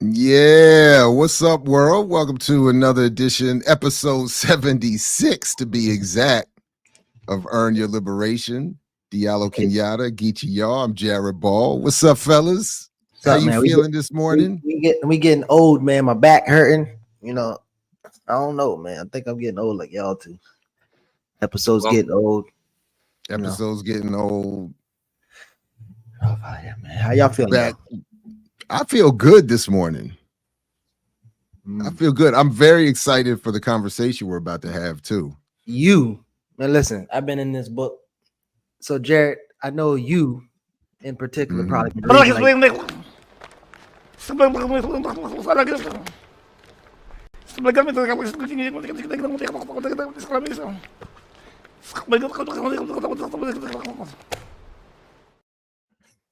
Yeah, what's up, world? Welcome to another edition, episode 76 to be exact, of Earn Your Liberation. Diallo Kenyatta, Geechee Y'all. I'm Jared Ball. What's up, fellas? How you feeling this morning? We getting old, man. My back hurting. You know, I don't know, man. I think I'm getting old like y'all too. Episodes getting old. Getting old. Oh, yeah, man. How y'all feeling? I feel good this morning. I feel good. I'm very excited for the conversation we're about to have too. Man, listen, I've been in this book. So Jared, I know you in particular probably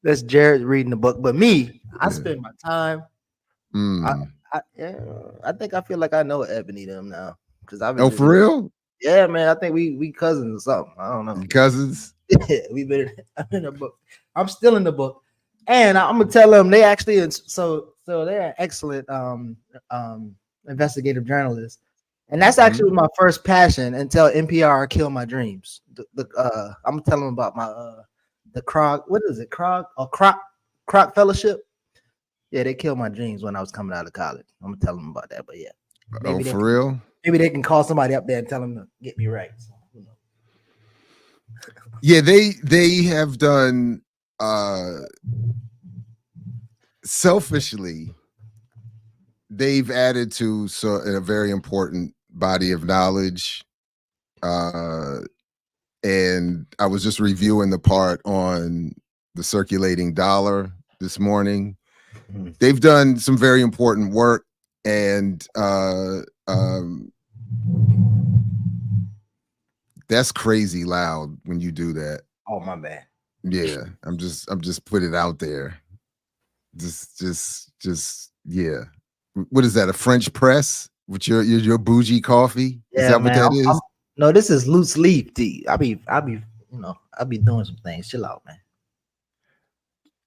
that's Jared reading the book, but me, I spend my time. I think I feel like I know Ebony them now because I've been. For real? Yeah, man. I think we cousins or something. I don't know. Cousins? Yeah, I'm in the book. I'm still in the book, and I'm gonna tell them they actually so they're excellent investigative journalists, and that's actually my first passion until NPR killed my dreams. I'm gonna tell them about my the Krog. What is it? Krog Fellowship. Yeah, they killed my dreams when I was coming out of college. I'm gonna tell them about that, but yeah. For real? Maybe they can call somebody up there and tell them to get me right. So, you know. Yeah, they have done selfishly. They've added to a very important body of knowledge. And I was just reviewing the part on the circulating dollar this morning. They've done some very important work, and that's crazy loud when you do that. Oh, my bad. Yeah, I'm just put it out there. Just yeah. What is that? A French press with your bougie coffee? Yeah, is that man, what that is? No, this is loose leaf tea. I be doing some things. Chill out, man.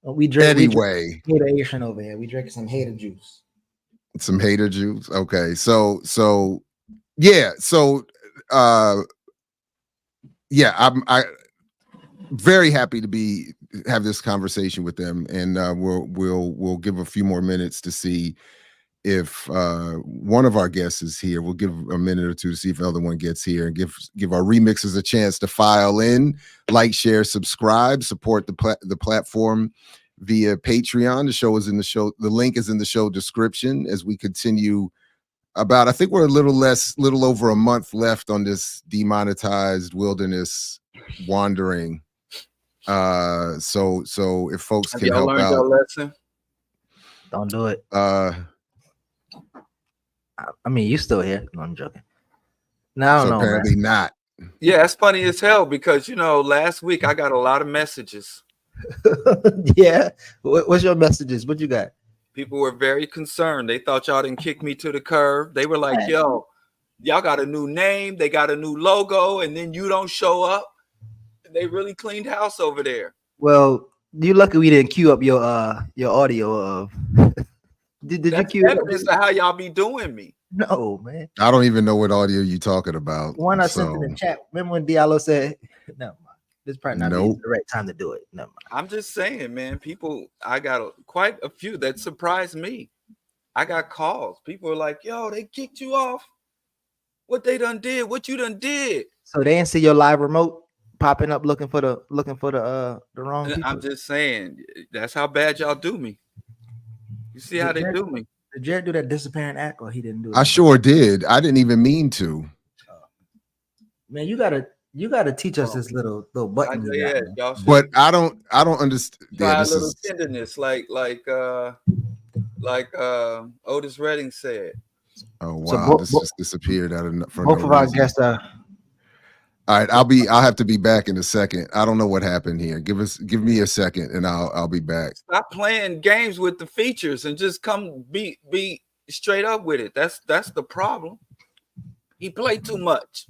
We drink hateration over here. We drinking some hater juice. Some hater juice. Okay, so yeah, I'm very happy to have this conversation with them, and we'll give a few more minutes to see if one of our guests is here. We'll give a minute or two to see if the other one gets here, and give our remixers a chance to file in, like, share, subscribe, support the platform via Patreon. The link is in the show description as we continue. I think we're a little over a month left on this demonetized wilderness wandering. So if folks can help out, your lesson? Don't do it. I mean, you still here? No, I'm joking. No, I don't know. Apparently not. Yeah, it's funny as hell because last week I got a lot of messages. Yeah, what's your messages? What you got? People were very concerned. They thought y'all didn't kick me to the curb. They were like, "Yo, y'all got a new name. They got a new logo, and then you don't show up." They really cleaned house over there. Well, you lucky we didn't queue up your audio of. Did you queue evidence of how y'all be doing me? No, man. I don't even know what audio you talking about. One I sent in the chat. Remember when Diallo said, "No, this probably not the right time to do it." No, I'm just saying, man. People, I got quite a few that surprised me. I got calls. People were like, "Yo, they kicked you off. What they done did? What you done did?" So they didn't see your live remote popping up looking for the wrong people. I'm just saying, that's how bad y'all do me. You see how they do me. Did Jared do that disappearing act, or he didn't do it? I sure did. I didn't even mean to. Man, you gotta teach us this little button. But I don't understand. Try a little tenderness, like Otis Redding said. Oh wow! This just disappeared out of both of our guests. All right, I'll have to be back in a second. I don't know what happened here. Give me a second, and I'll be back. Stop playing games with the features and just come be straight up with it. That's the problem. He played too much.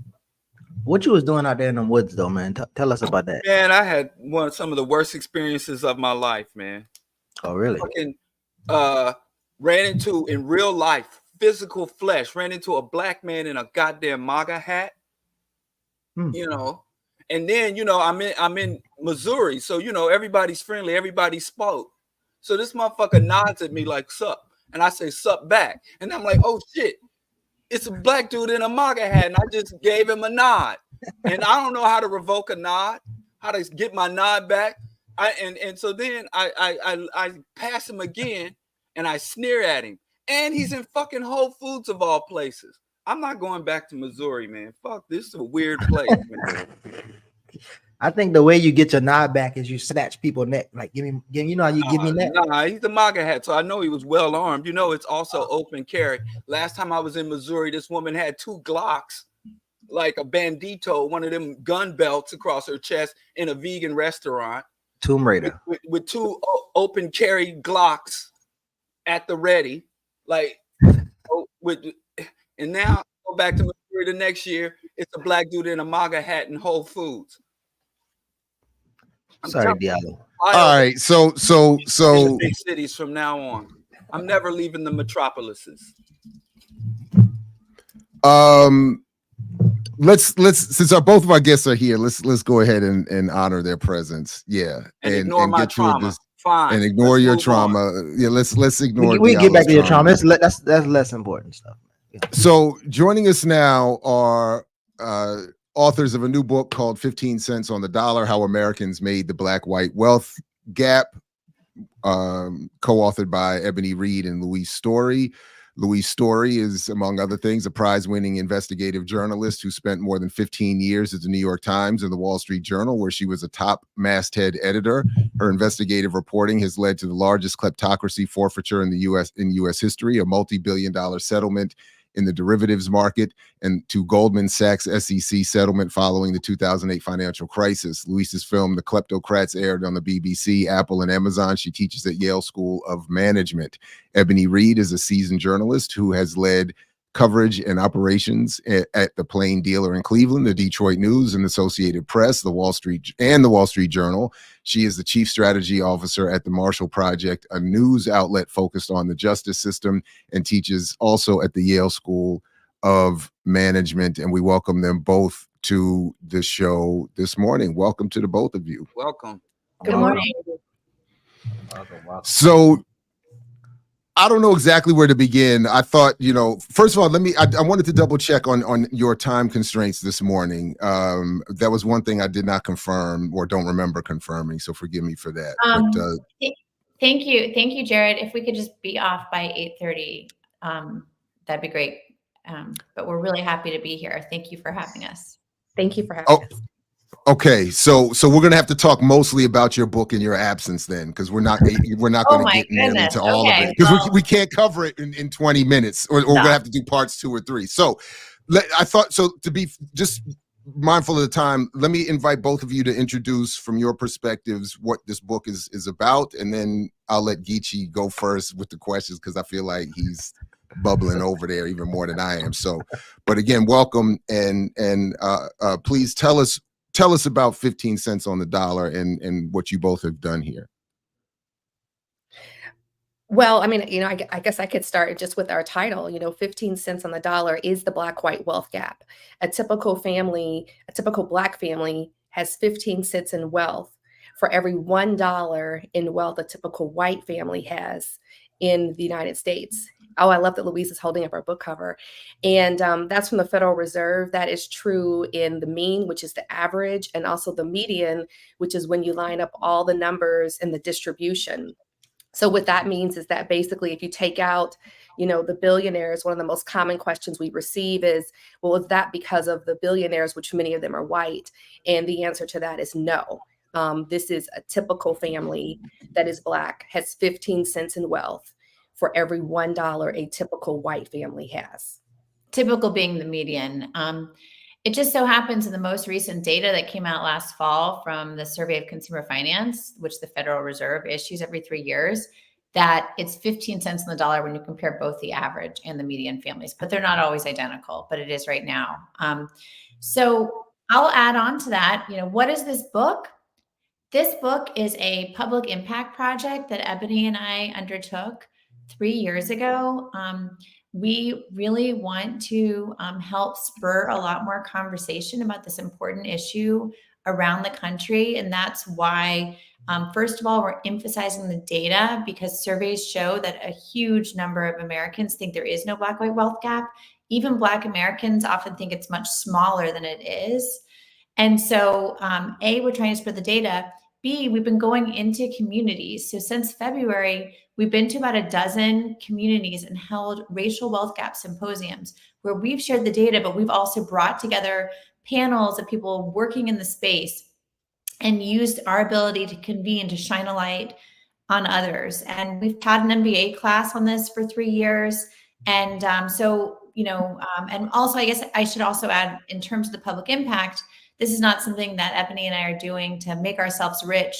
What you was doing out there in the woods, though, man? Tell us about that. Man, I had some of the worst experiences of my life, man. Oh, really? Fucking, ran into in real life, physical flesh, ran into a black man in a goddamn MAGA hat, you know. And then, you know, I'm in Missouri, so you know everybody's friendly, everybody spoke. So this motherfucker nods at me like sup, and I say sup back, and I'm like, oh shit, it's a black dude in a MAGA hat, and I just gave him a nod, and I don't know how to revoke a nod, how to get my nod back. And so then I pass him again, and I sneer at him, and he's in fucking Whole Foods of all places. I'm not going back to Missouri, man. Fuck, this is a weird place, man. I think the way you get your nod back is you snatch people neck. Like, give me, you know how you give me neck? Nah, he's a MAGA hat, so I know he was well armed. You know, it's also open carry. Last time I was in Missouri, this woman had 2 Glocks, like a bandito, one of them gun belts across her chest in a vegan restaurant. Tomb Raider. With 2 open carry Glocks at the ready. Like, and now go back to Missouri the next year. It's a black dude in a MAGA hat in Whole Foods. Sorry, Diallo. All right, so big cities from now on. I'm never leaving the metropolises. Let's since both of our guests are here, let's go ahead and honor their presence. Yeah, and ignore my trauma. Fine. And ignore your trauma. Yeah, let's ignore. We get back to your trauma. That's less important stuff. Yeah. So joining us now are authors of a new book called 15 Cents on the Dollar: How Americans Made the Black-White Wealth Gap, co-authored by Ebony Reed and Louise Story. Louise Story is, among other things, a prize-winning investigative journalist who spent more than 15 years at the New York Times and the Wall Street Journal, where she was a top masthead editor. Her investigative reporting has led to the largest kleptocracy forfeiture in U.S. history, a multi-billion-dollar settlement in the derivatives market, and to Goldman Sachs SEC settlement following the 2008 financial crisis. Louise's film, The Kleptocrats, aired on the BBC, Apple, and Amazon. She teaches at Yale School of Management. Ebony Reed is a seasoned journalist who has led coverage and operations at the Plain Dealer in Cleveland, the Detroit News and Associated Press, the Wall Street Journal. She is the chief strategy officer at the Marshall Project, a news outlet focused on the justice system, and teaches also at the Yale School of Management. And we welcome them both to the show this morning. Welcome to the both of you. Welcome. Good morning. Welcome. So I don't know exactly where to begin. I thought, first of all, I wanted to double check on your time constraints this morning. That was one thing I did not confirm or don't remember confirming. So forgive me for that. Thank you, Jared. If we could just be off by 8:30, that'd be great. But we're really happy to be here. Thank you for having us. Thank you for having us. Okay, so we're gonna have to talk mostly about your book in your absence then, because we're not gonna get into all of it, because we can't cover it in 20 minutes, or we're gonna have to do parts 2 or 3. So to be just mindful of the time, let me invite both of you to introduce from your perspectives what this book is about, and then I'll let Geechee go first with the questions, because I feel like he's bubbling over there even more than I am. So, but again, welcome, and please tell us about 15 cents on the dollar and what you both have done here. Well, I mean, I guess I could start just with our title. 15 cents on the dollar is the black-white wealth gap. A typical Black family has 15 cents in wealth for every $1 in wealth a typical white family has in the United States. Oh, I love that Louise is holding up our book cover. And that's from the Federal Reserve. That is true in the mean, which is the average, and also the median, which is when you line up all the numbers in the distribution. So what that means is that basically if you take out, the billionaires, one of the most common questions we receive is, well, is that because of the billionaires, which many of them are white? And the answer to that is no. This is a typical family that is Black, has 15 cents in wealth for every $1 a typical white family has. Typical being the median. It just so happens in the most recent data that came out last fall from the Survey of Consumer Finance, which the Federal Reserve issues every 3 years, that it's 15 cents on the dollar when you compare both the average and the median families, but they're not always identical, but it is right now. So I'll add on to that. What is this book? This book is a public impact project that Ebony and I undertook 3 years ago. We really want to help spur a lot more conversation about this important issue around the country. And that's why, first of all, we're emphasizing the data, because surveys show that a huge number of Americans think there is no Black-white wealth gap. Even Black Americans often think it's much smaller than it is. And so, A, we're trying to spread the data. B, we've been going into communities. So since February, we've been to about a dozen communities and held racial wealth gap symposiums where we've shared the data, but we've also brought together panels of people working in the space and used our ability to convene to shine a light on others. And we've had an MBA class on this for 3 years. And so, and also, I guess I should also add, in terms of the public impact, this is not something that Ebony and I are doing to make ourselves rich.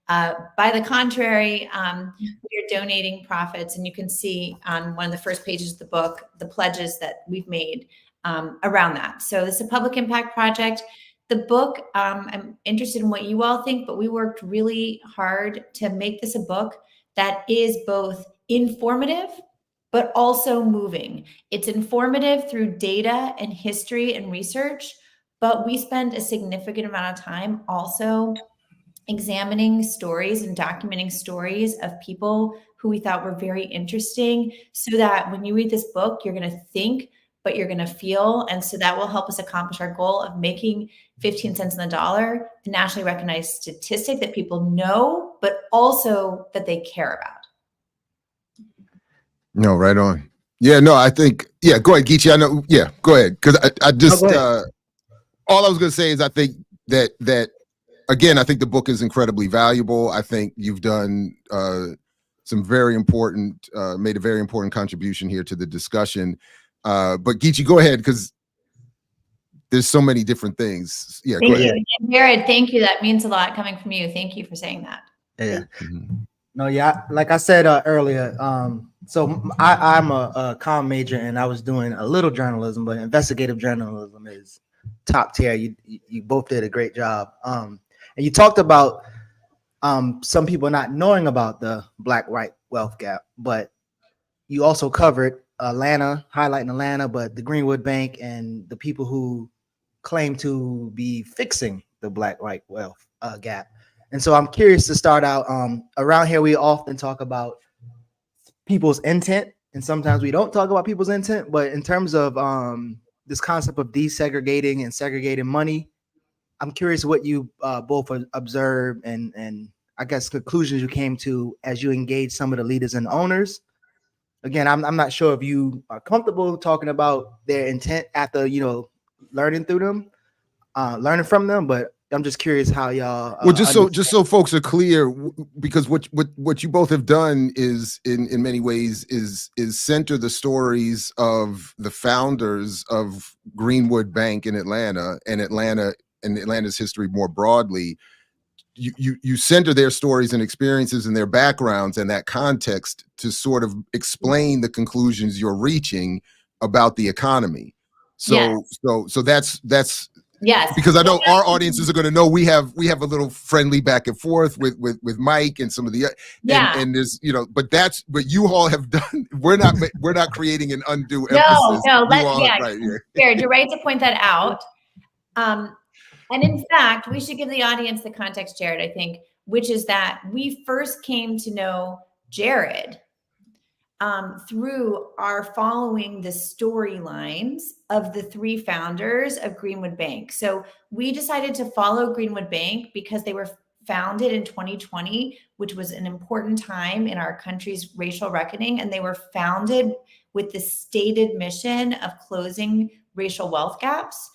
By the contrary, we are donating profits, and you can see on one of the first pages of the book the pledges that we've made around that. So this is a public impact project. The book, I'm interested in what you all think, but we worked really hard to make this a book that is both informative but also moving. It's informative through data and history and research, but we spend a significant amount of time also examining stories and documenting stories of people who we thought were very interesting, so that when you read this book, you're going to think, but you're going to feel. And so that will help us accomplish our goal of making 15 cents on the dollar a nationally recognized statistic that people know, but also that they care about. No, right on. Yeah, no, I think, yeah, go ahead, Geechee. I know, yeah, go ahead. Because I just, all I was going to say is I think that again, I think the book is incredibly valuable. I think you've done some very important, made a very important contribution here to the discussion. But Geechee, go ahead, because there's so many different things. Yeah, thank go ahead. you. And Jared, thank you. That means a lot coming from you. Thank you for saying that. Yeah. No, yeah, like I said earlier, so I'm a comm major, and I was doing a little journalism, but investigative journalism is top tier. You both did a great job. And you talked about some people not knowing about the Black-white wealth gap, but you also covered Atlanta, highlighting Atlanta, but the Greenwood Bank and the people who claim to be fixing the Black-white wealth gap. And so I'm curious to start out, around here, we often talk about people's intent, and sometimes we don't talk about people's intent, but in terms of this concept of desegregating and segregating money, I'm curious what you both observed and I guess conclusions you came to as you engage some of the leaders and owners. Again, I'm not sure if you are comfortable talking about their intent after, learning through them, learning from them, but I'm just curious how y'all. Well, just so folks are clear, because what you both have done is in many ways is center the stories of the founders of Greenwood Bank in Atlanta and Atlanta's history more broadly. You center their stories and experiences and their backgrounds and that context to sort of explain the conclusions you're reaching about the economy. So yes. So that's yes, because I know our audiences are going to know we have a little friendly back and forth with Mike and some of the and there's but you all have done. We're not creating an undue emphasis. Jared, you're right to point that out. And in fact, we should give the audience the context, Jared, I think, which is that we first came to know Jared through our following the storylines of the three founders of Greenwood Bank. So we decided to follow Greenwood Bank because they were founded in 2020, which was an important time in our country's racial reckoning. And they were founded with the stated mission of closing racial wealth gaps.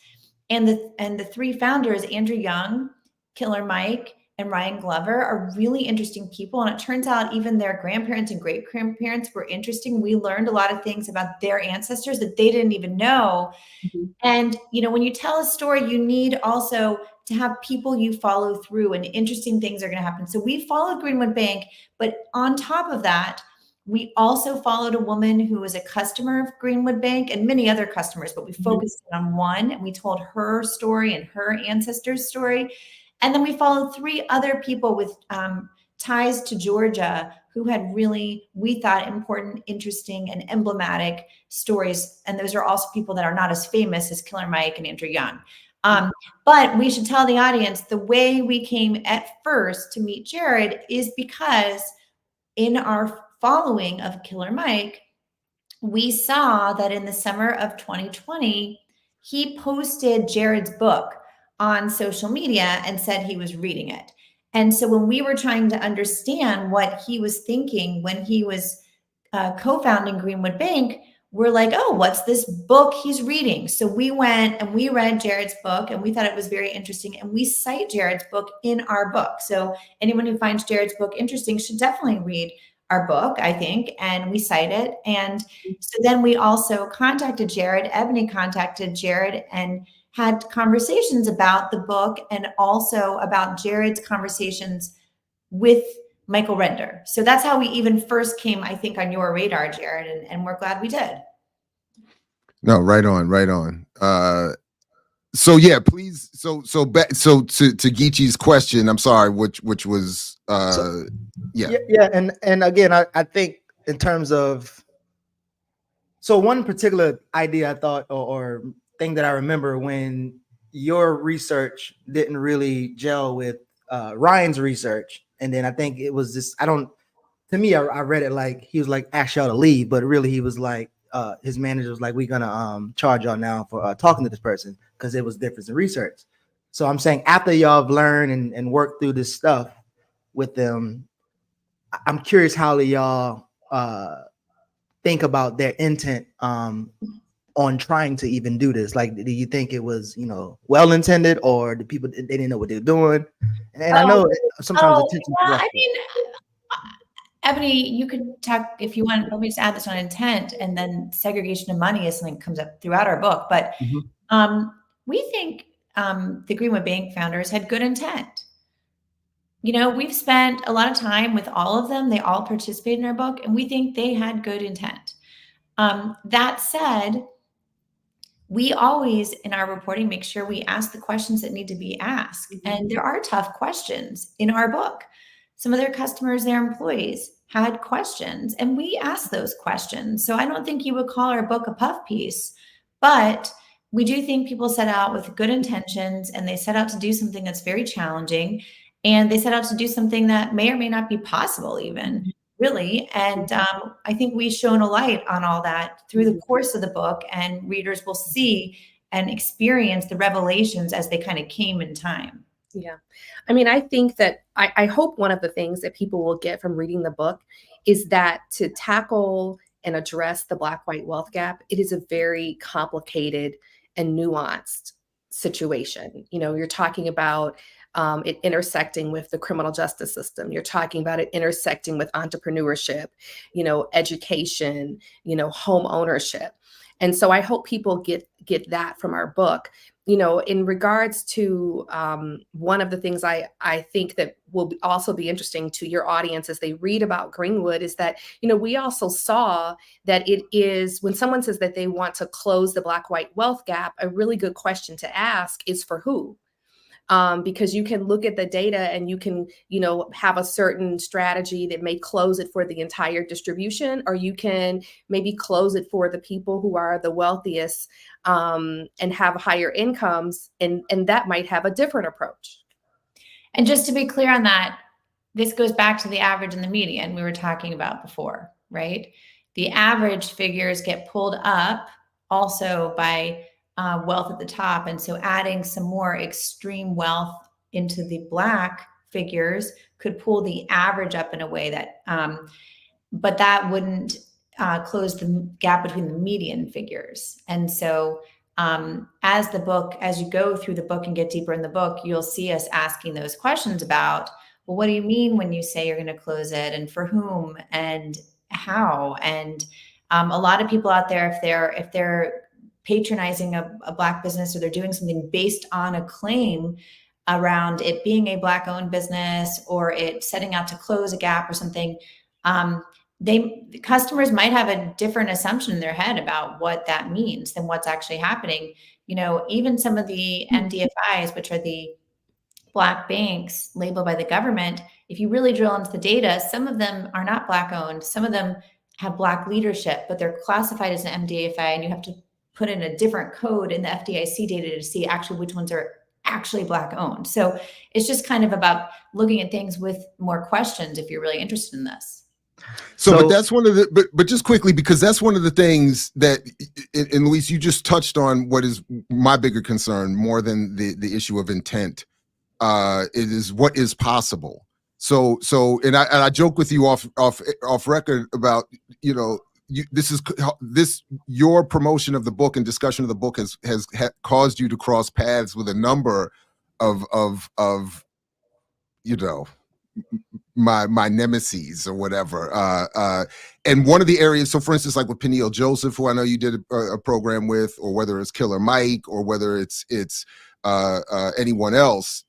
And the three founders, Andrew Young, Killer Mike, and Ryan Glover, are really interesting people. And it turns out even their grandparents and great grandparents were interesting. We learned a lot of things about their ancestors that they didn't even know. Mm-hmm. And, when you tell a story, you need also to have people you follow through, and interesting things are going to happen. So we followed Greenwood Bank, but on top of that, we also followed a woman who was a customer of Greenwood Bank and many other customers, but we focused on one, and we told her story and her ancestors' story. And then we followed three other people with ties to Georgia who had really, we thought, important, interesting, and emblematic stories. And those are also people that are not as famous as Killer Mike and Andrew Young. But we should tell the audience the way we came at first to meet Jared is because in our following of Killer Mike, we saw that in the summer of 2020, he posted Jared's book on social media and said he was reading it. And so when we were trying to understand what he was thinking when he was co-founding Greenwood Bank, we're like, oh, what's this book he's reading? So we went and we read Jared's book and we thought it was very interesting. And we cite Jared's book in our book. So anyone who finds Jared's book interesting should definitely read our book, I think, and we cite it. And so then we also contacted Jared. Ebony contacted Jared and had conversations about the book and also about Jared's conversations with Michael Render. So that's how we even first came, I think, on your radar, Jared, and we're glad we did. No, right on, right on. So yeah, please. So to Geechee's question, I'm sorry, which was yeah, and again, I think in terms of, so one particular idea I thought or thing that I remember when your research didn't really gel with Ryan's research, and then I think it was this, to me, I read it like he was like asked y'all to leave, but really he was like his manager was like, we're gonna charge y'all now for talking to this person because it was difference in research. So I'm saying after y'all have learned and worked through this stuff with them, I'm curious how y'all think about their intent on trying to even do this. Like, do you think it was, well intended, or the people, they didn't know what they were doing? And I know sometimes attention. Yeah, I mean, Ebony, you could talk if you want. Let me just add this on intent, and then segregation of money is something that comes up throughout our book. But we think the Greenwood Bank founders had good intent. We've spent a lot of time with all of them. They all participated in our book, and we think they had good intent. That said, we always, in our reporting, make sure we ask the questions that need to be asked. And there are tough questions in our book. Some of their customers, their employees had questions, and we asked those questions. So I don't think you would call our book a puff piece, but we do think people set out with good intentions, and they set out to do something that's very challenging, and they set out to do something that may or may not be possible even. Really. And I think we shone a light on all that through the course of the book, and readers will see and experience the revelations as they kind of came in time. Yeah. I mean, I think that I hope one of the things that people will get from reading the book is that to tackle and address the Black-white wealth gap, it is a very complicated and nuanced situation. You're talking about it intersecting with the criminal justice system. You're talking about it intersecting with entrepreneurship, education, home ownership. And so I hope people get that from our book. In regards to one of the things I think that will also be interesting to your audience as they read about Greenwood is that, we also saw that it is, when someone says that they want to close the Black-white wealth gap, a really good question to ask is for who? Because you can look at the data and you can, have a certain strategy that may close it for the entire distribution, or you can maybe close it for the people who are the wealthiest and have higher incomes, and that might have a different approach. And just to be clear on that, this goes back to the average and the median we were talking about before, right? The average figures get pulled up also by wealth at the top. And so adding some more extreme wealth into the Black figures could pull the average up in a way that, but that wouldn't close the gap between the median figures. And so as you go through the book and get deeper in the book, you'll see us asking those questions about, well, what do you mean when you say you're going to close it, and for whom and how? And a lot of people out there, if they're patronizing a Black business, or they're doing something based on a claim around it being a Black-owned business, or it setting out to close a gap or something, the customers might have a different assumption in their head about what that means than what's actually happening. Even some of the MDFIs, which are the Black banks labeled by the government, if you really drill into the data, some of them are not Black owned. Some of them have Black leadership, but they're classified as an MDFA, and you have to put in a different code in the FDIC data to see actually which ones are actually Black owned. So it's just kind of about looking at things with more questions if you're really interested in this. So but that's one of the, but just quickly, because that's one of the things that, and Louise, you just touched on what is my bigger concern more than the issue of intent. It is what is possible. So, and I joke with you off record about, you know, your promotion of the book and discussion of the book has caused you to cross paths with a number of you know, my nemesis or whatever. And one of the areas, so for instance, like with Peniel Joseph, who I know you did a program with, or whether it's Killer Mike, or whether it's anyone else,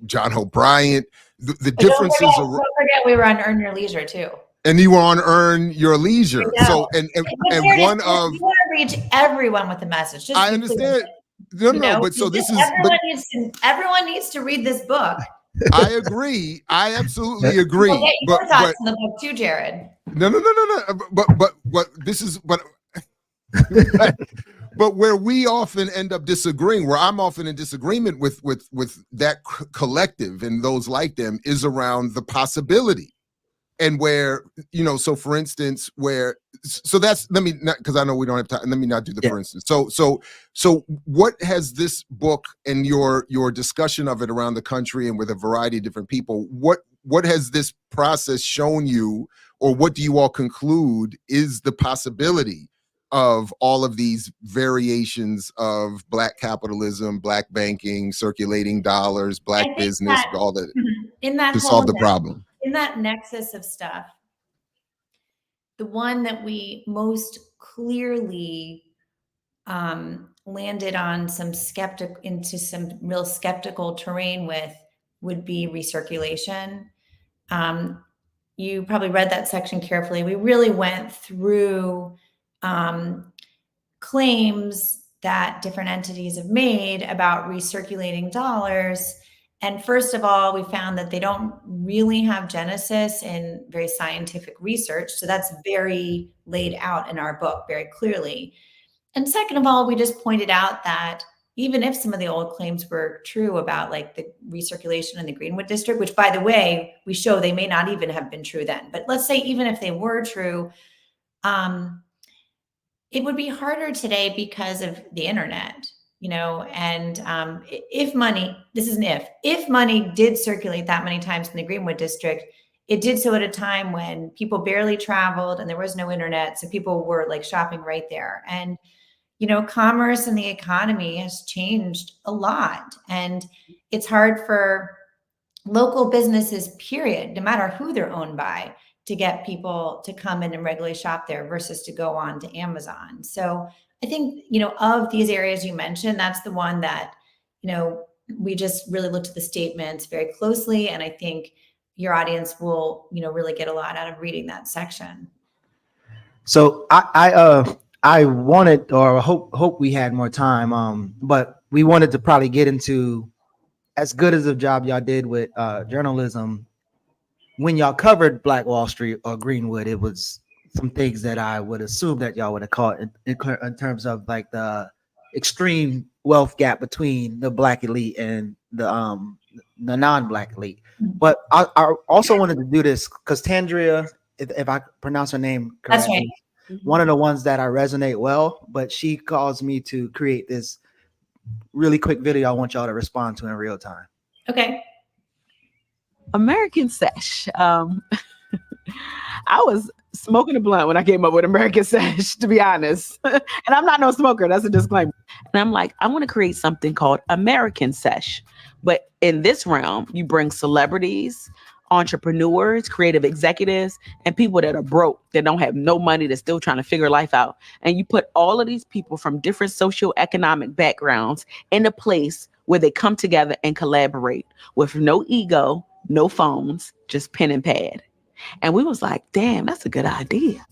John O'Brien, the differences. Don't forget we were on Earn Your Leisure too. And you were on Earn Your Leisure. So and one of, you want to reach everyone with the message. Just I understand. No, but so this is everyone needs to read this book. I agree. I absolutely agree. We'll get your thoughts on the book too, Jared. No. But this is but where we often end up disagreeing, where I'm often in disagreement with that collective and those like them, is around the possibility. And where, you know, so for instance, that's, let me not, because I know we don't have time, let me not do the for instance. So what has this book and your discussion of it around the country and with a variety of different people, what has this process shown you, or what do you all conclude is the possibility of all of these variations of Black capitalism, Black banking, circulating dollars, Black business, all that, to solve the problem? In that nexus of stuff, the one that we most clearly landed on into some real skeptical terrain with would be recirculation. You probably read that section carefully. We really went through claims that different entities have made about recirculating dollars. And first of all, we found that they don't really have genesis in very scientific research. So that's very laid out in our book very clearly. And second of all, we just pointed out that even if some of the old claims were true about like the recirculation in the Greenwood district, which by the way, we show they may not even have been true then, but let's say even if they were true, it would be harder today because of the internet. You know, and if money did circulate that many times in the Greenwood district, it did so at a time when people barely traveled and there was no internet. So people were like shopping right there. And, you know, commerce and the economy has changed a lot. And it's hard for local businesses, period, no matter who they're owned by, to get people to come in and regularly shop there versus to go on to Amazon. So I think, you know, of these areas you mentioned, that's the one that, you know, we just really looked at the statements very closely. And I think your audience will, you know, really get a lot out of reading that section. So I wanted, or hope we had more time, but we wanted to probably get into, as good as a job y'all did with journalism, when y'all covered Black Wall Street or Greenwood, it was some things that I would assume that y'all would have caught in terms of like the extreme wealth gap between the Black elite and the non-Black elite. But I also wanted to do this because Tandria, if I pronounce her name correctly, that's right, one of the ones that I resonate well, but she caused me to create this really quick video I want y'all to respond to in real time. Okay. American Sesh. I was smoking a blunt when I came up with American Sesh, to be honest. And I'm not no smoker. That's a disclaimer. And I'm like, I want to create something called American Sesh. But in this realm, you bring celebrities, entrepreneurs, creative executives, and people that are broke, that don't have no money, that's still trying to figure life out. And you put all of these people from different socioeconomic backgrounds in a place where they come together and collaborate with no ego, no phones, just pen and pad. And we was like, damn, that's a good idea.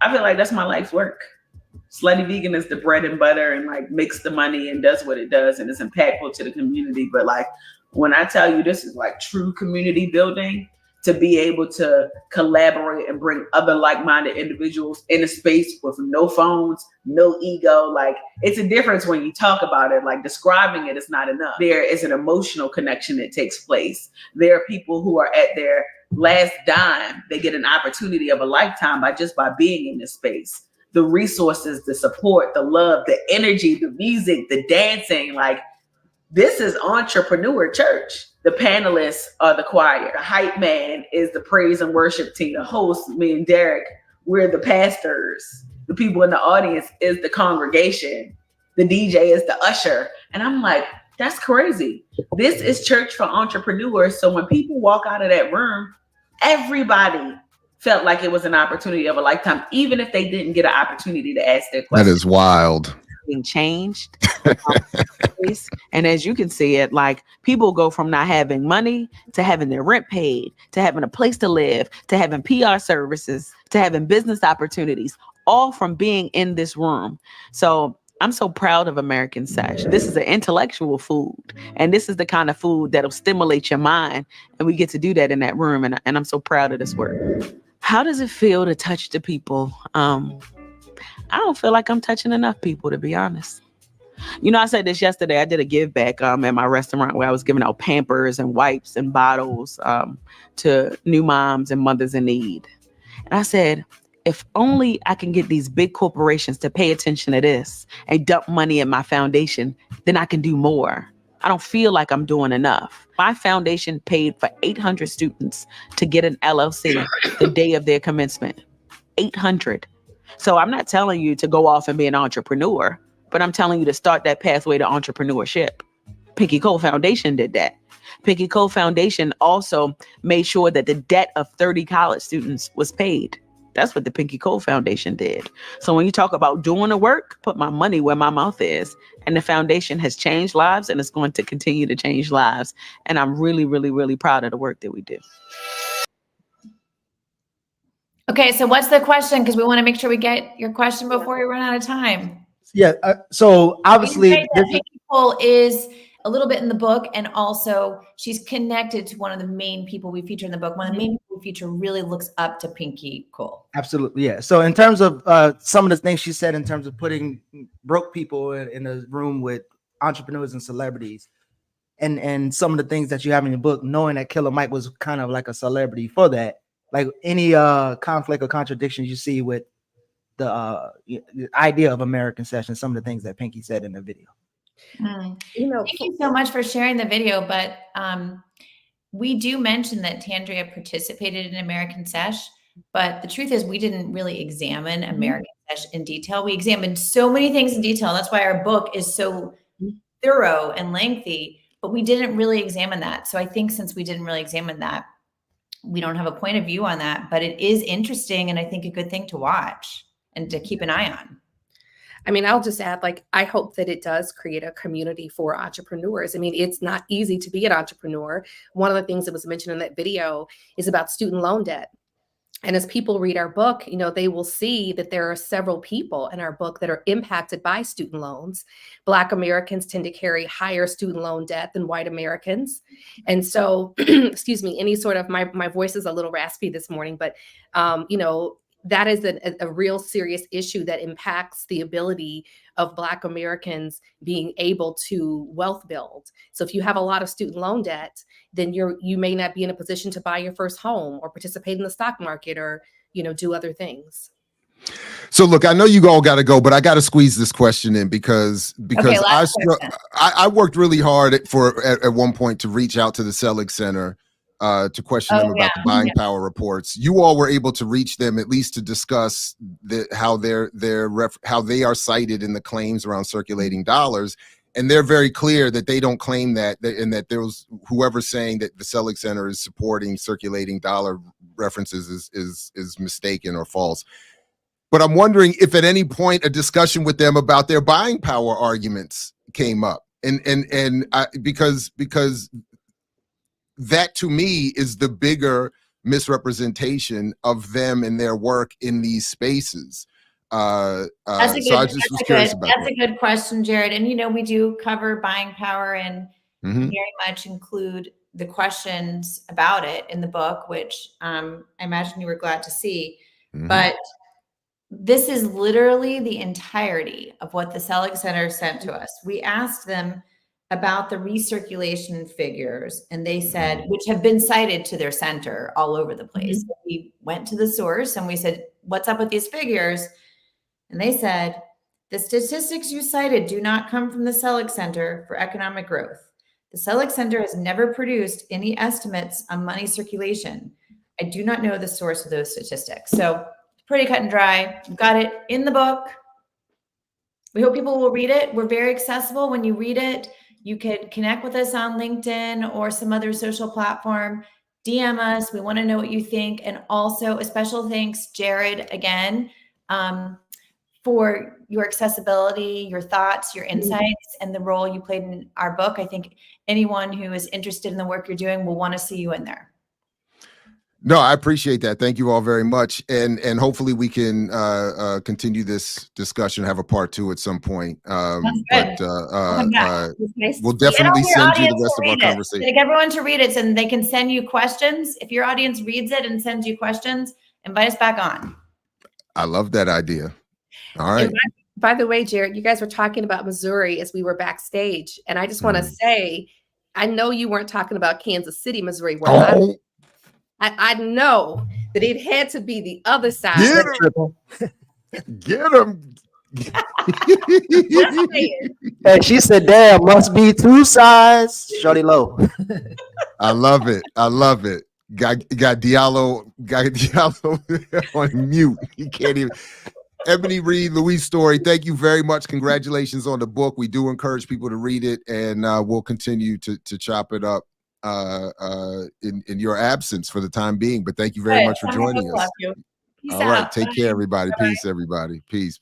I feel like that's my life's work. Slutty Vegan is the bread and butter and like makes the money and does what it does and is impactful to the community. But like When I tell you this is like true community building, to be able to collaborate and bring other like-minded individuals in a space with no phones, no ego. Like, it's a difference when you talk about it. Like, describing it is not enough. There is an emotional connection that takes place. There are people who are at their last dime. They get an opportunity of a lifetime by being in this space. The resources, the support, the love, the energy, the music, the dancing, like, this is entrepreneur church. The panelists are the choir. The hype man is the praise and worship team. The host, me and Derek, we're the pastors. The people in the audience is the congregation. The DJ is the usher. And I'm like, that's crazy. This is church for entrepreneurs. So when people walk out of that room, everybody felt like it was an opportunity of a lifetime, even if they didn't get an opportunity to ask their question. That is wild. Being changed. And as you can see it, like, people go from not having money to having their rent paid, to having a place to live, to having PR services, to having business opportunities, all from being in this room. So I'm so proud of American Sesh. This is an intellectual food, and this is the kind of food that'll stimulate your mind, and we get to do that in that room, and I'm so proud of this work. How does it feel to touch the people? I don't feel like I'm touching enough people, to be honest. You know, I said this yesterday. I did a give back at my restaurant where I was giving out Pampers and wipes and bottles to new moms and mothers in need. And I said, if only I can get these big corporations to pay attention to this and dump money in my foundation, then I can do more. I don't feel like I'm doing enough. My foundation paid for 800 students to get an LLC the day of their commencement. 800. So I'm not telling you to go off and be an entrepreneur, but I'm telling you to start that pathway to entrepreneurship. Pinky Cole Foundation did that. Pinky Cole Foundation also made sure that the debt of 30 college students was paid. That's what the Pinky Cole Foundation did. So when you talk about doing the work, put my money where my mouth is. And the foundation has changed lives, and it's going to continue to change lives. And I'm really, really, really proud of the work that we do. Okay, so what's the question? Because we want to make sure we get your question before we run out of time. Yeah. So obviously, Pinky Cole is a little bit in the book, and also she's connected to one of the main people we feature in the book. One of the main people we feature really looks up to Pinky Cole. Absolutely, yeah. So in terms of some of the things she said in terms of putting broke people in a room with entrepreneurs and celebrities, and some of the things that you have in your book, knowing that Killer Mike was kind of like a celebrity for that, like any conflict or contradictions you see with the idea of American Session, some of the things that Pinky said in the video. You know, Thank you so much for sharing the video, but we do mention that Tandria participated in American Sesh, but the truth is we didn't really examine American Sesh in detail. We examined so many things in detail. That's why our book is so thorough and lengthy, but we didn't really examine that. So I think since we didn't really examine that, we don't have a point of view on that, but it is interesting and I think a good thing to watch and to keep an eye on. I mean, I'll just add, like, I hope that it does create a community for entrepreneurs. I mean, it's not easy to be an entrepreneur. One of the things that was mentioned in that video is about student loan debt. And as people read our book, you know, they will see that there are several people in our book that are impacted by student loans. Black Americans tend to carry higher student loan debt than white Americans. And so, excuse me, any sort of, my voice is a little raspy this morning, but, you know, that is a real serious issue that impacts the ability of Black Americans being able to wealth build. So if you have a lot of student loan debt, then you may not be in a position to buy your first home or participate in the stock market or, you know, do other things. So look, I know you all got to go, but I got to squeeze this question in because Okay, I worked really hard at one point to reach out to the Selig Center to question them about the buying power reports. You all were able to reach them at least to discuss how they are cited in the claims around circulating dollars, and they're very clear that they don't claim that, and that there was whoever's saying that the Selig Center is supporting circulating dollar references is mistaken or false. But I'm wondering if at any point a discussion with them about their buying power arguments came up, because that to me is the bigger misrepresentation of them and their work in these spaces. So I just was curious about that. That's a good question, Jared. And, you know, we do cover buying power in Mhm. very much include the questions about it in the book, which I imagine you were glad to see. Mhm. But this is literally the entirety of what the Selling Center sent to us. We asked them about the recirculation figures, and they said, which have been cited to their center all over the place. We went to the source and we said, what's up with these figures? And they said, the statistics you cited do not come from the Selling Center for Economic Growth. The Selling Center has never produced any estimates on money circulation. I do not know the source of those statistics. So pretty cut and dry. We've got it in the book. We hope people will read it. We're very accessible. When you read it, you can connect with us on LinkedIn or some other social platform. DM us. We want to know what you think. And also a special thanks, Jared, again, for your accessibility, your thoughts, your insights, and the role you played in our book. I think anyone who is interested in the work you're doing will want to see you in there. No, I appreciate that. Thank you all very much. And hopefully we can continue this discussion, have a part 2 at some point. But we'll definitely send you the rest of our conversation. Take everyone to read it so they can send you questions. If your audience reads it and sends you questions, invite us back on. I love that idea. All right. By the way, Jared, you guys were talking about Missouri as we were backstage. And I just want to say, I know you weren't talking about Kansas City, Missouri. Where I know that it had to be the other side. Get him. Hey, she said, damn, must be 2 sides. Shorty low. I love it. I love it. Got Diallo on mute. He can't even. Ebony, Reed, Louise Story, thank you very much. Congratulations on the book. We do encourage people to read it, and we'll continue to chop it up in your absence for the time being. But thank you very much for joining us. All right, take care, everybody. Peace, everybody. Peace.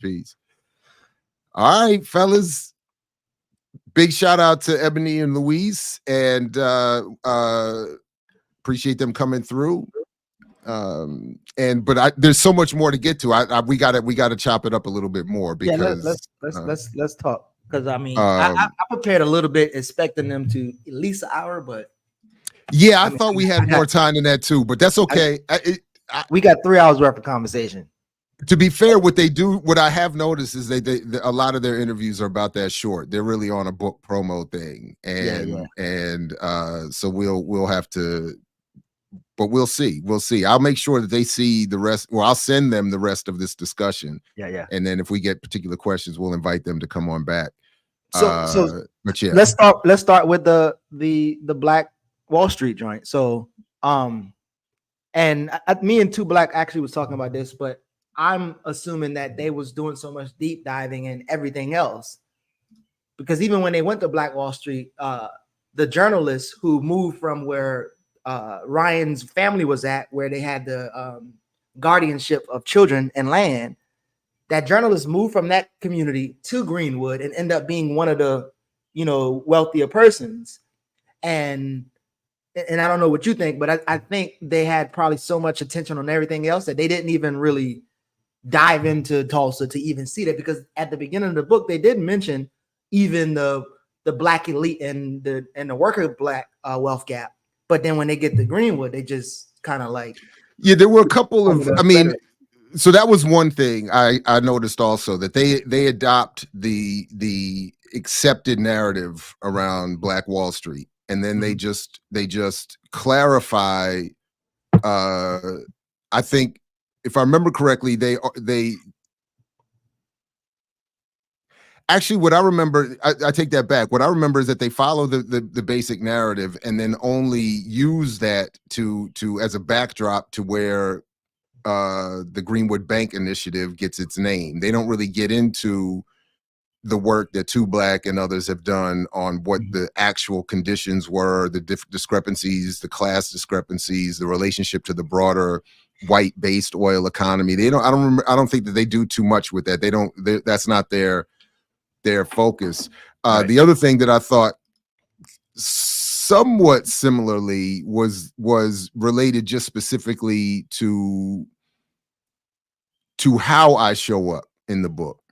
All right, fellas. Big shout out to Ebony and Louise, and appreciate them coming through. But there's so much more to get to. We gotta chop it up a little bit more, because let's talk. Because I mean, I prepared a little bit, expecting them to at least an hour, but I thought we had more time than that too. But that's okay. We got 3 hours worth of conversation. To be fair, what I have noticed is they a lot of their interviews are about that short. They're really on a book promo thing, and so we'll have to. But we'll see. I'll make sure that they see the rest. Well, I'll send them the rest of this discussion. Yeah. And then if we get particular questions, we'll invite them to come on back. But yeah, let's start with the Black Wall Street joint. So, and me and 2 Black actually was talking about this, but I'm assuming that they was doing so much deep diving and everything else, because even when they went to Black Wall Street, the journalists who moved from where Ryan's family was at, where they had the guardianship of children and land, that journalist moved from that community to Greenwood and end up being one of the, wealthier persons. And I don't know what you think, but I think they had probably so much attention on everything else that they didn't even really dive into Tulsa to even see that, because at the beginning of the book, they did mention even the Black elite and the worker Black wealth gap. But then when they get to Greenwood, they just kind of like. Yeah, there were a couple of, so that was one thing I noticed also, that they adopt the accepted narrative around Black Wall Street. And then they just clarify, I think, if I remember correctly, they actually, what I remember, I take that back. What I remember is that they follow the basic narrative and then only use that to as a backdrop to where the Greenwood Bank Initiative gets its name. They don't really get into the work that 2 Black and others have done on what the actual conditions were, the discrepancies, the class discrepancies, the relationship to the broader white-based oil economy. I don't think that they do too much with that. That's not their focus. Right. The other thing that I thought somewhat similarly was related just specifically to how I show up in the book.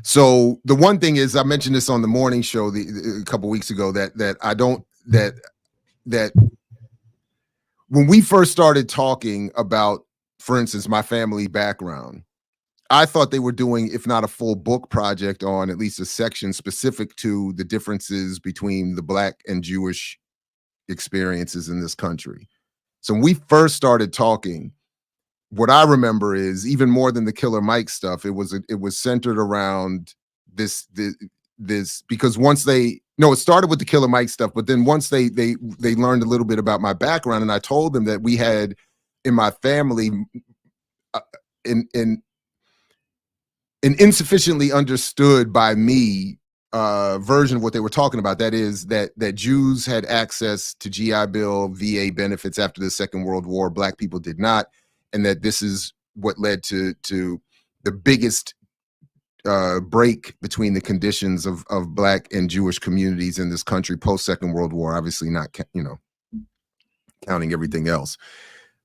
So the one thing is, I mentioned this on the morning show a couple weeks ago, that I don't that when we first started talking about, for instance, my family background, I thought they were doing, if not a full book project, on at least a section specific to the differences between the Black and Jewish experiences in this country. So when we first started talking, what I remember is, even more than the Killer Mike stuff, it was centered around this because once it started with the Killer Mike stuff, but then once they learned a little bit about my background, and I told them that we had in my family an insufficiently understood by me version of what they were talking about. That is that Jews had access to GI Bill, VA benefits after the Second World War. Black people did not, and that this is what led to the biggest break between the conditions of Black and Jewish communities in this country post Second World War. Obviously, not counting everything else,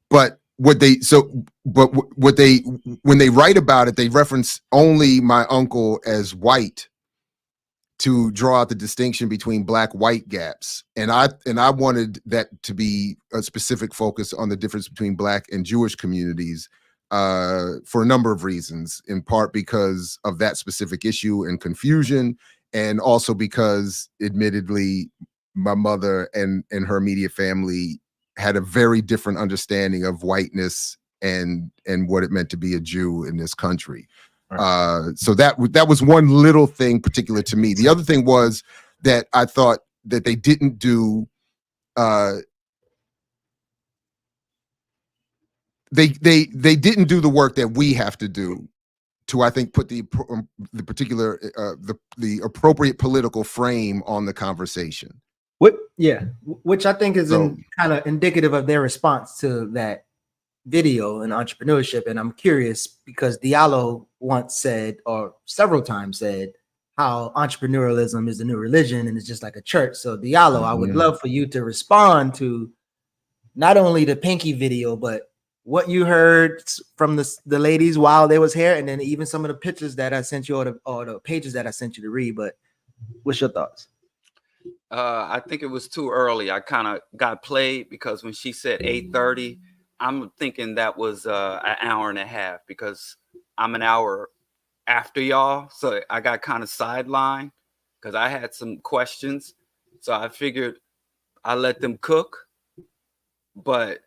but when they write about it, they reference only my uncle as white to draw out the distinction between Black-white gaps. And I wanted that to be a specific focus on the difference between Black and Jewish communities for a number of reasons, in part because of that specific issue and confusion, and also because, admittedly, my mother and her immediate family had a very different understanding of whiteness and what it meant to be a Jew in this country. Right. So that was one little thing particular to me. The other thing was that I thought that they didn't do they didn't do the work that we have to do to, I think, put the particular the appropriate political frame on the conversation. Which I think is kind of indicative of their response to that video in entrepreneurship. And I'm curious because Diallo once said, or several times said, how entrepreneurialism is the new religion and it's just like a church. So Diallo, I would love for you to respond to not only the Pinky video, but what you heard from the ladies while they was here, and then even some of the pictures that I sent you, or the pages that I sent you to read. But what's your thoughts? I think it was too early. I kind of got played because when she said 8:30, I'm thinking that was an hour and a half, because I'm an hour after y'all. So I got kind of sidelined because I had some questions. So I figured I let them cook. But,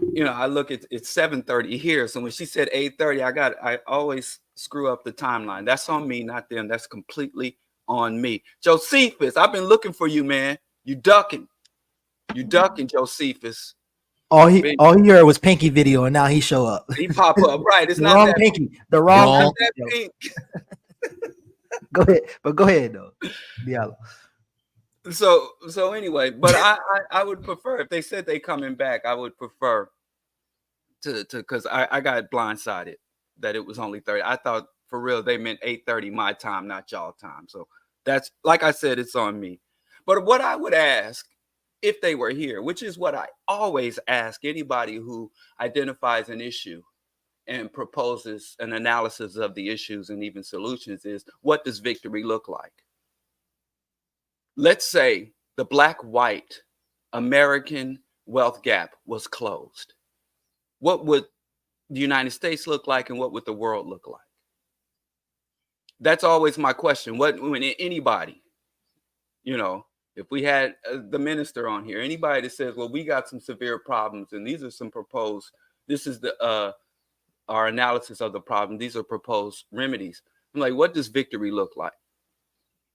I look at it's 7:30 here. So when she said 8:30, I always screw up the timeline. That's on me, not them. That's completely on me. Josephus, I've been looking for you, man. You ducking, Josephus. All he heard was Pinky video, and now he show up. He pop up, right? It's the not wrong that Pinky. The wrong that pink. Go ahead, but go ahead though, Diallo. So anyway, but I would prefer, if they said they coming back, I would prefer to because I got blindsided that it was only 30. I thought for real they meant 8:30 my time, not y'all time. So that's, like I said, it's on me. But what I would ask if they were here, which is what I always ask anybody who identifies an issue and proposes an analysis of the issues and even solutions, is, what does victory look like? Let's say the Black-white American wealth gap was closed. What would the United States look like, and what would the world look like? That's always my question. When anybody, if we had the minister on here, anybody that says, well, we got some severe problems and these are some proposed, this is our analysis of the problem, these are proposed remedies. I'm like, what does victory look like?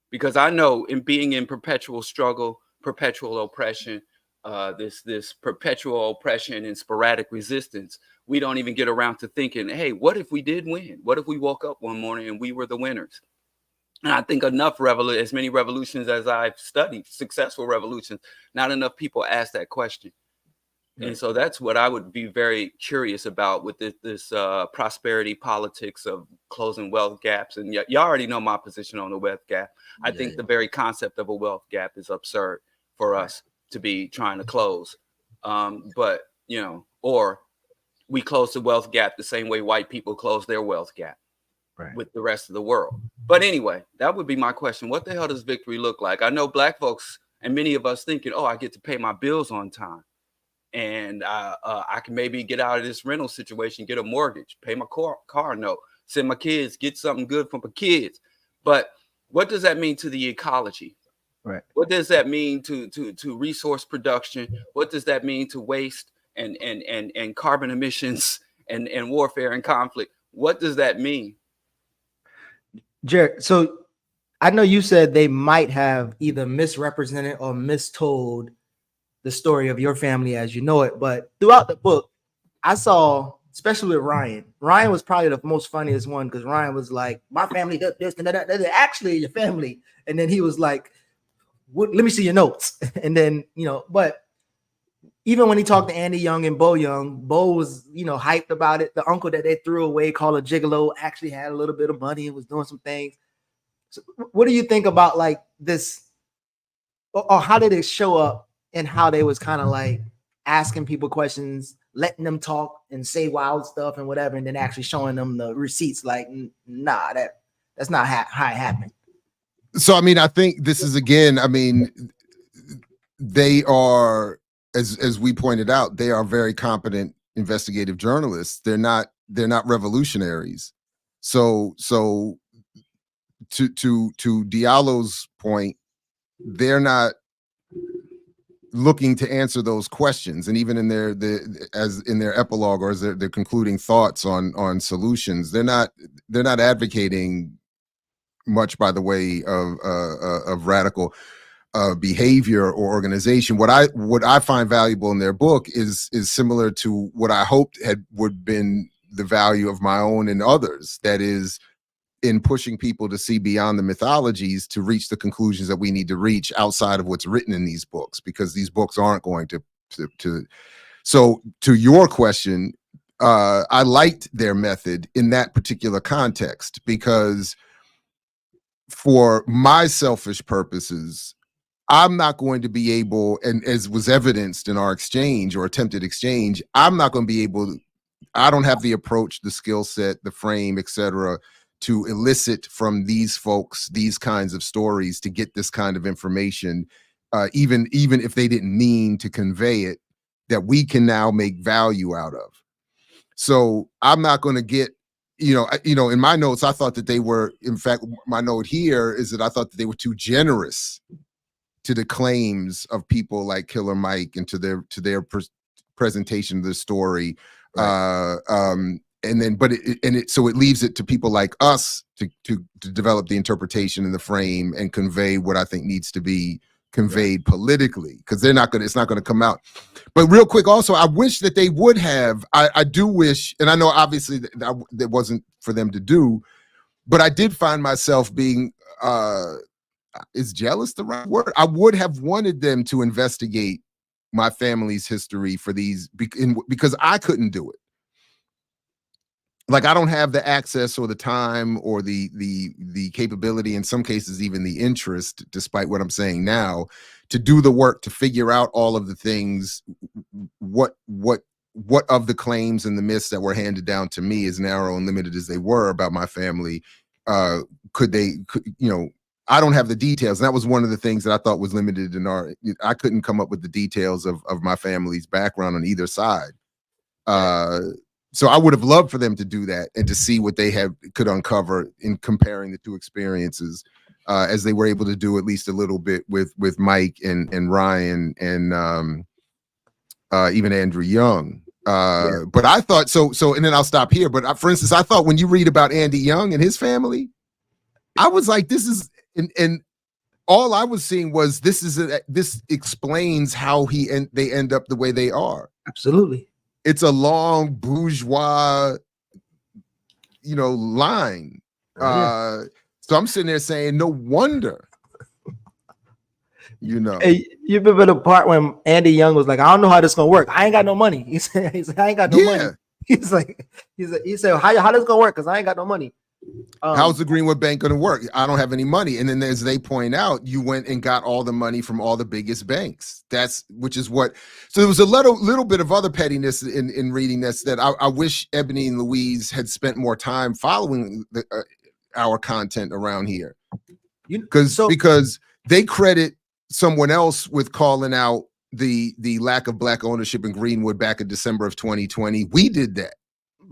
Because I know, in being in perpetual struggle, perpetual oppression, this perpetual oppression and sporadic resistance, we don't even get around to thinking, hey, what if we did win? What if we woke up one morning and we were the winners? And I think as many revolutions as I've studied, successful revolutions, not enough people ask that question. Right. And so that's what I would be very curious about with this prosperity politics of closing wealth gaps. And y'all already know my position on the wealth gap. I think the very concept of a wealth gap is absurd for us to be trying to close. But, or we close the wealth gap the same way white people close their wealth gap. with the rest of the world. But anyway, that would be my question. What the hell does victory look like? I know Black folks and many of us thinking, oh, I get to pay my bills on time. And I can maybe get out of this rental situation, get a mortgage, pay my car note, send my kids, get something good for my kids. But what does that mean to the ecology? Right. What does that mean to resource production? What does that mean to waste and carbon emissions and warfare and conflict? What does that mean? Jared, so I know you said they might have either misrepresented or mistold the story of your family as you know it, but throughout the book, I saw, especially with Ryan was probably the most funniest one, because Ryan was like, my family does this and that. Actually, your family. And then he was like, let me see your notes. And then, but even when he talked to Andy Young and Bo Young, Bo was, hyped about it. The uncle that they threw away, called a gigolo, actually had a little bit of money and was doing some things. So what do you think about like this, or how did it show up, and how they was kind of like asking people questions, letting them talk and say wild stuff and whatever, and then actually showing them the receipts like, nah, that's not how it happened. So, I mean, I think this is, again, I mean, they are, as we pointed out, they are very competent investigative journalists. They're not revolutionaries. So to Diallo's point, they're not looking to answer those questions, and even in their epilogue or as their concluding thoughts on solutions, they're not advocating much by the way of radical behavior or organization. What I find valuable in their book is similar to what I hoped would been the value of my own and others. That is, in pushing people to see beyond the mythologies to reach the conclusions that we need to reach outside of what's written in these books, because these books aren't going to. So to your question, I liked their method in that particular context, because for my selfish purposes, I'm not going to be able, and as was evidenced in our exchange or attempted exchange, I'm not going to be able, I don't have the approach, the skill set, the frame, etc., to elicit from these folks these kinds of stories, to get this kind of information, even if they didn't mean to convey it, that we can now make value out of. So I'm not going to get, in my notes, I thought that they were, in fact, my note here is that I thought that they were too generous to the claims of people like Killer Mike and to their presentation of the story. Right. So it leaves it to people like us to develop the interpretation and the frame and convey what I think needs to be conveyed politically, because it's not going to come out. But real quick, also, I wish that they would have, I do wish, and I know obviously that wasn't for them to do, but I did find myself being, is jealous the right word? I would have wanted them to investigate my family's history for these, because I couldn't do it. Like, I don't have the access or the time or the capability, in some cases even the interest, despite what I'm saying now, to do the work to figure out all of the things, what of the claims and the myths that were handed down to me, as narrow and limited as they were about my family, I don't have the details. And that was one of the things that I thought was limited I couldn't come up with the details of my family's background on either side. So I would have loved for them to do that and to see what they could uncover in comparing the two experiences, as they were able to do at least a little bit with Mike and Ryan and even Andrew Young. But I thought so, and then I'll stop here. But for instance, I thought when you read about Andy Young and his family, I was like, this is, and all I was seeing was this explains how they end up the way they are. Absolutely. It's a long bourgeois, line. So I'm sitting there saying, no wonder, Hey, you remember the part when Andy Young was like, I don't know how this is gonna work. I ain't got no money. He said I ain't got no money. He said, how this gonna work? Because I ain't got no money. How's the Greenwood Bank going to work? I don't have any money. And then as they point out, you went and got all the money from all the biggest banks. Which is what, so there was a little bit of other pettiness in reading this that I wish Ebony and Louise had spent more time following our content around here. Because they credit someone else with calling out the lack of Black ownership in Greenwood back in December of 2020. We did that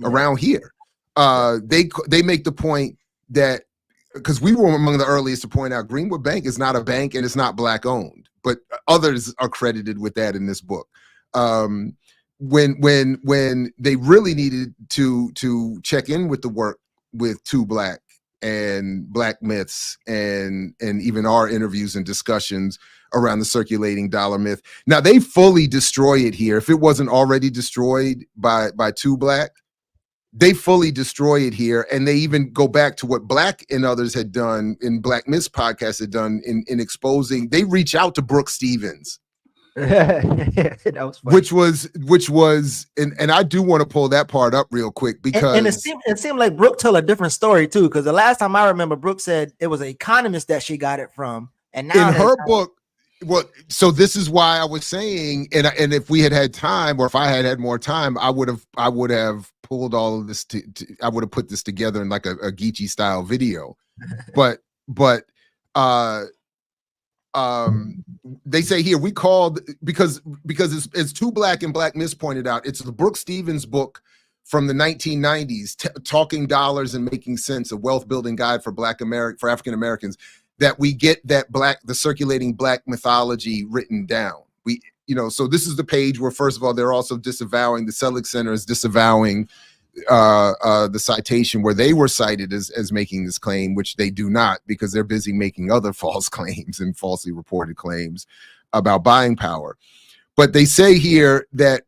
around here. They make the point that, because we were among the earliest to point out, Greenwood Bank is not a bank and it's not Black owned, but others are credited with that in this book. When they really needed to check in with the work with Too Black and Black Myths and even our interviews and discussions around the circulating dollar myth. Now they fully destroy it here. If it wasn't already destroyed by Too Black, they fully destroy it here. And they even go back to what Black and others had done in Black Myths podcast had done in exposing. They reach out to Brooke Stevens. That was funny. which was and I do want to pull that part up real quick because and it seemed like Brooke told a different story too, because the last time I remember, Brooke said it was an economist that she got it from, and now in her book. Well, so this is why I was saying, and if we had time, or if I had more time, I would have pulled all of this I would have put this together in like a Geechee style video, but they say here we called because it's Too Black and Black Myths pointed out, it's the Brooke Stevens book from the 1990s, Talking Dollars and Making Sense, a wealth building guide for for African Americans, that we get that the circulating Black mythology written down. So this is the page where, first of all, they're also disavowing, the Selig Center is disavowing the citation where they were cited as making this claim, which they do not, because they're busy making other false claims and falsely reported claims about buying power. But they say here that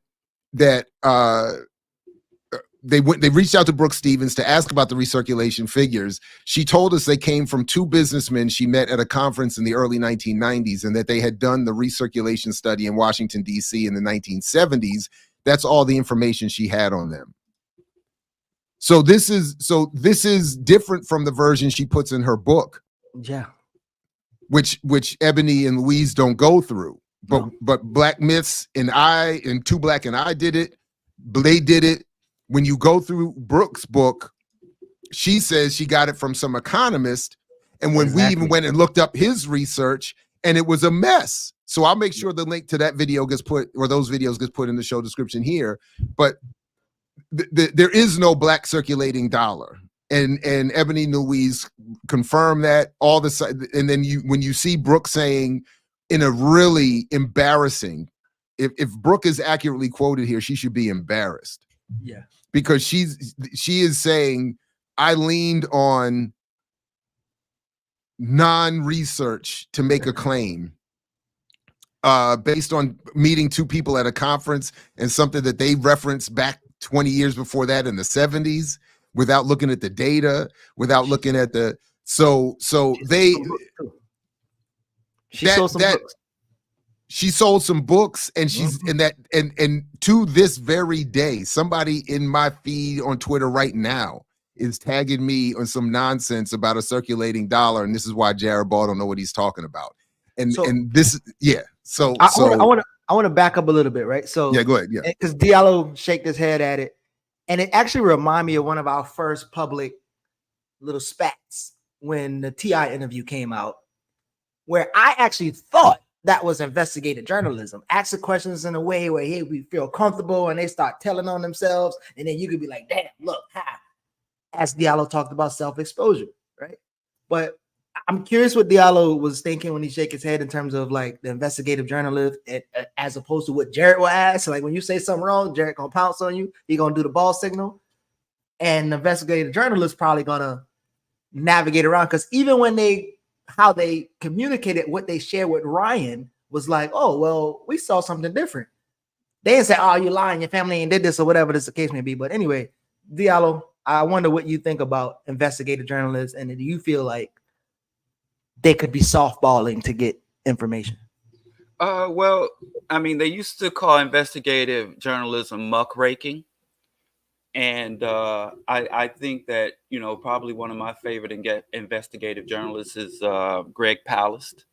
they reached out to Brooke Stevens to ask about the recirculation figures. She told us they came from two businessmen she met at a conference in the early 1990s, and that they had done the recirculation study in Washington, D.C. in the 1970s. That's all the information she had on them. So this is different from the version she puts in her book. Yeah. Which Ebony and Louise don't go through. But Black Myths and Too Black and I did it. They did it. When you go through Brooke's book, she says she got it from some economist. And when we even went and looked up his research, and it was a mess. So I'll make sure the link to that video gets put, or those videos gets put in the show description here. But there is no Black circulating dollar. And Ebony and Louise confirm that all the, and then when you see Brooke saying in a really embarrassing, if Brooke is accurately quoted here, she should be embarrassed. Yeah. Because she is saying, I leaned on non-research to make a claim based on meeting two people at a conference and something that they referenced back 20 years before that in the 70s, without looking at the data, without looking at the she sold some books, and she's and to this very day, somebody in my feed on Twitter right now is tagging me on some nonsense about a circulating dollar, and this is why Jared Ball don't know what he's talking about. And this, yeah. So I want to back up a little bit, right? So yeah, go ahead. Yeah, because Diallo shaked his head at it, and it actually reminded me of one of our first public little spats when the TI interview came out, where I actually thought that was investigative journalism. Ask the questions in a way where we feel comfortable, and they start telling on themselves, and then you could be like, "Damn, look, As Diallo talked about self-exposure, right?" But I'm curious what Diallo was thinking when he shake his head in terms of like the investigative journalist, as opposed to what Jared will ask. Like when you say something wrong, Jared gonna pounce on you. He gonna do the ball signal, and the investigative journalist probably gonna navigate around, because even when how they communicated what they shared with Ryan was like, oh, well, we saw something different. They didn't say, oh, you lying, your family ain't did this, or whatever the case may be. But anyway, Diallo, I wonder what you think about investigative journalists, and do you feel like they could be softballing to get information? Well, I mean, they used to call investigative journalism muckraking. And I think that, you know, probably one of my favorite investigative journalists is Greg Palast.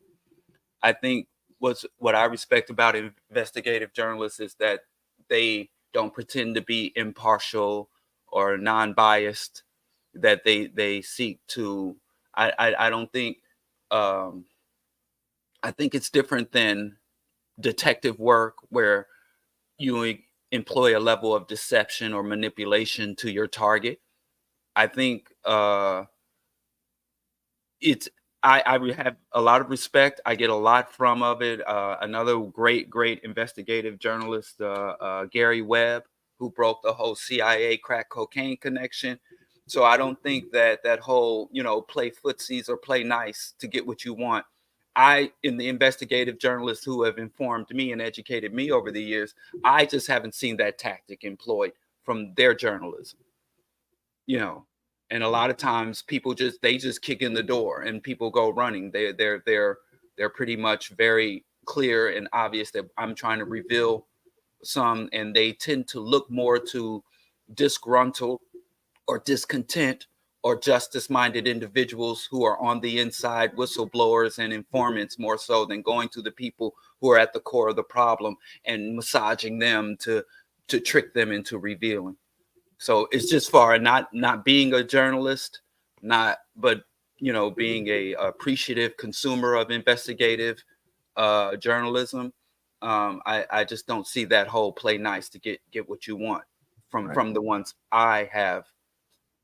I think what I respect about investigative journalists is that they don't pretend to be impartial or non-biased, that they seek to, I don't think, I think it's different than detective work where you employ a level of deception or manipulation to your target. I think it's I have a lot of respect. I get a lot from of it. Another great investigative journalist, Gary Webb, who broke the whole CIA crack cocaine connection. So I don't think that whole, you know, play footsies or play nice to get what you want. In the investigative journalists who have informed me and educated me over the years, I just haven't seen that tactic employed from their journalism, you know. And a lot of times people just kick in the door and people go running. They're pretty much very clear and obvious that I'm trying to reveal some, and they tend to look more to disgruntled or discontent or justice-minded individuals who are on the inside, whistleblowers and informants, more so than going to the people who are at the core of the problem and massaging them to trick them into revealing. So it's just far not being a journalist, but you know, being a appreciative consumer of investigative journalism. I just don't see that whole play nice to get what you want from the ones I have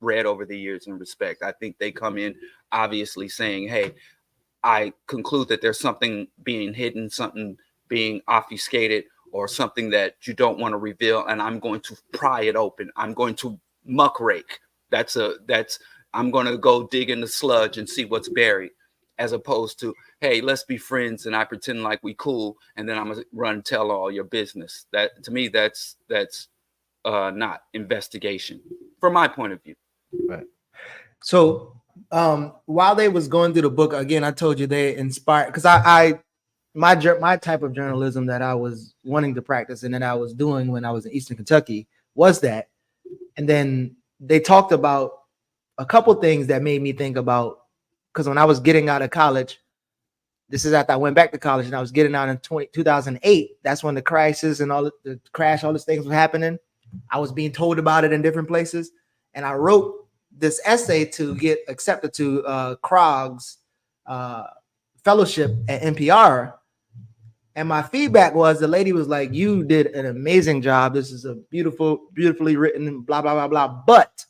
read over the years and respect. I think they come in obviously saying, hey, I conclude that there's something being hidden, something being obfuscated, or something that you don't want to reveal, and I'm going to pry it open. I'm going to muckrake. I'm going to go dig in the sludge and see what's buried, as opposed to, hey, let's be friends and I pretend like we cool, and then I'm gonna run and tell all your business. That, to me, that's not investigation from my point of view. Right. So while they was going through the book, again, I told you they inspired, because my type of journalism that I was wanting to practice and that I was doing when I was in Eastern Kentucky was that. And then they talked about a couple things that made me think about, because when I was getting out of college, this is after I went back to college and I was getting out in 2008. That's when the crisis and all the crash, all these things were happening. I was being told about it in different places. And I wrote this essay to get accepted to Krog's fellowship at NPR. And my feedback was, the lady was like, you did an amazing job. This is a beautifully written, blah, blah, blah, blah. But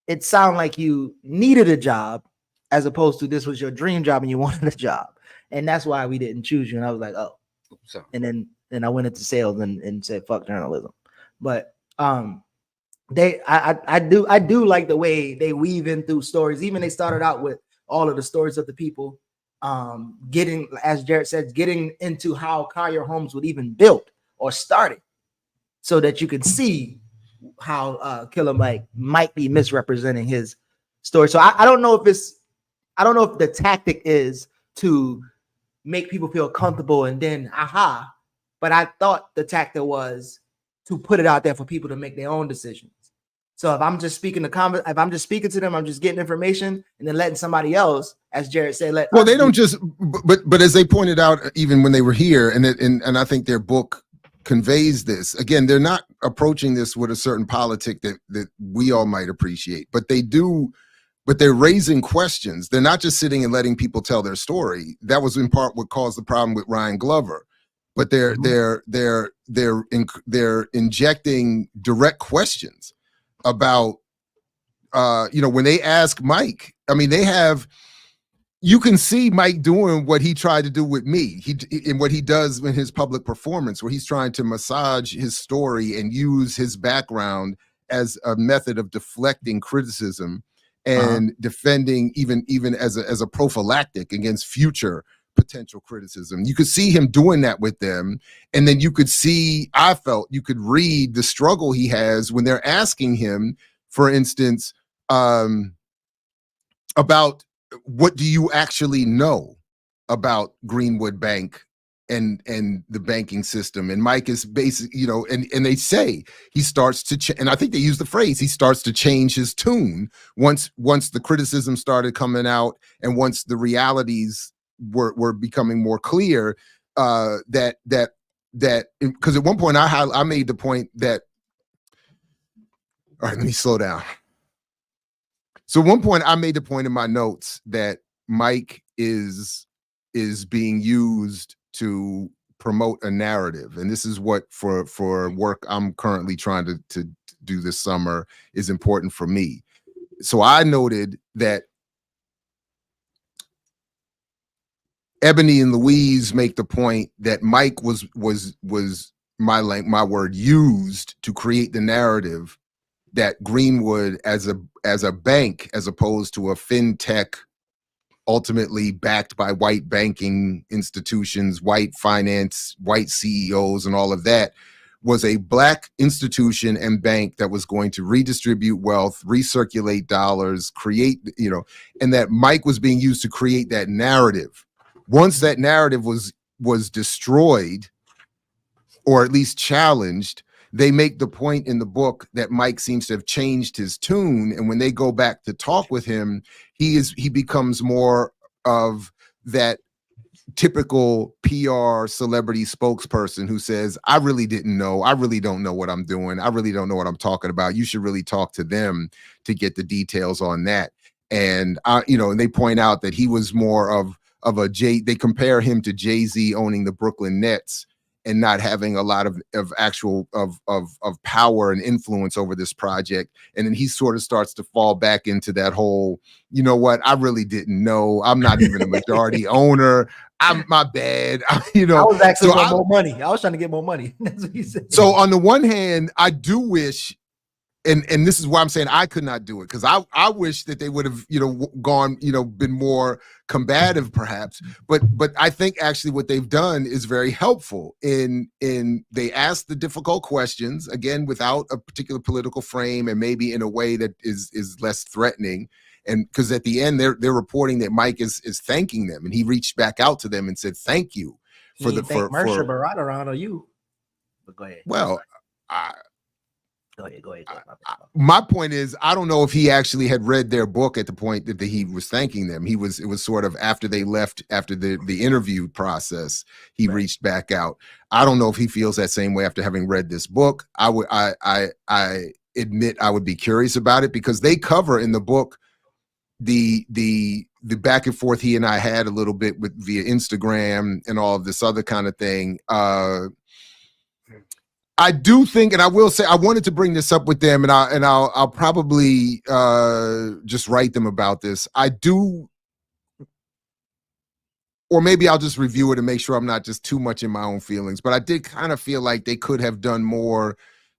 it sounded like you needed a job as opposed to this was your dream job and you wanted a job. And that's why we didn't choose you. And I was like, oh. So. And then I went into sales and said, fuck journalism. But I do like the way they weave in through stories. Even they started out with all of the stories of the people getting, as Jared said, getting into how Collier homes would even built or started, so that you could see how Killer Mike might be misrepresenting his story. So I don't know if the tactic is to make people feel comfortable and then aha, but I thought the tactic was to put it out there for people to make their own decisions. So if I'm just speaking to them, I'm just getting information and then letting somebody else, as Jared said, they don't just, but as they pointed out, even when they were here, and I think their book conveys this. Again, they're not approaching this with a certain politic that we all might appreciate, but they're raising questions. They're not just sitting and letting people tell their story. That was in part what caused the problem with Ryan Glover. But they're injecting direct questions about when they ask Mike. I mean, you can see Mike doing what he tried to do with me. In what he does in his public performance, where he's trying to massage his story and use his background as a method of deflecting criticism and defending even as a prophylactic against future potential criticism. You could see him doing that with them. And then I felt you could read the struggle he has when they're asking him, for instance, about what do you actually know about Greenwood Bank and the banking system. And Mike is basically, you know, and they say he starts to and I think they use the phrase, he starts to change his tune once the criticism started coming out, and once the realities were becoming more clear, that because at one point I made the point that, all right, let me slow down. So at one point I made the point in my notes that Mike is being used to promote a narrative. And this is what for work I'm currently trying to do this summer is important for me. So I noted that Ebony and Louise make the point that Mike was my word used to create the narrative that Greenwood as a bank, as opposed to a fintech, ultimately backed by white banking institutions, white finance, white CEOs, and all of that, was a Black institution and bank that was going to redistribute wealth, recirculate dollars, create, you know, and that Mike was being used to create that narrative. Once that narrative was destroyed, or at least challenged, they make the point in the book that Mike seems to have changed his tune. And when they go back to talk with him, he becomes more of that typical PR celebrity spokesperson who says, I really didn't know. I really don't know what I'm doing. I really don't know what I'm talking about. You should really talk to them to get the details on that. And you know, and they point out that he was more of they compare him to Jay-Z owning the Brooklyn Nets and not having a lot of actual power and influence over this project. And then he sort of starts to fall back into that whole, you know what, I really didn't know. I'm not even a majority owner. I'm my bad. You know, I was actually more money. I was trying to get more money. That's what he said. So on the one hand, I do wish, and this is why I'm saying I could not do it, because I wish that they would have, you know, gone, you know, been more combative perhaps, but I think actually what they've done is very helpful in they ask the difficult questions, again, without a particular political frame, and maybe in a way that is less threatening. And because at the end they're reporting that Mike is thanking them, and he reached back out to them and said thank you for Mercer Barada around, or you. But go ahead. Well, Go ahead. My point is, I don't know if he actually had read their book at the point that he was thanking them. It was sort of after they left, after the interview process, he reached back out. I don't know if he feels that same way after having read this book. I admit I would be curious about it, because they cover in the book the back and forth he and I had a little bit via Instagram and all of this other kind of thing. I do think, and I will say, I wanted to bring this up with them, and I'll probably just write them about this. I do, or maybe I'll just review it and make sure I'm not just too much in my own feelings. But I did kind of feel like they could have done more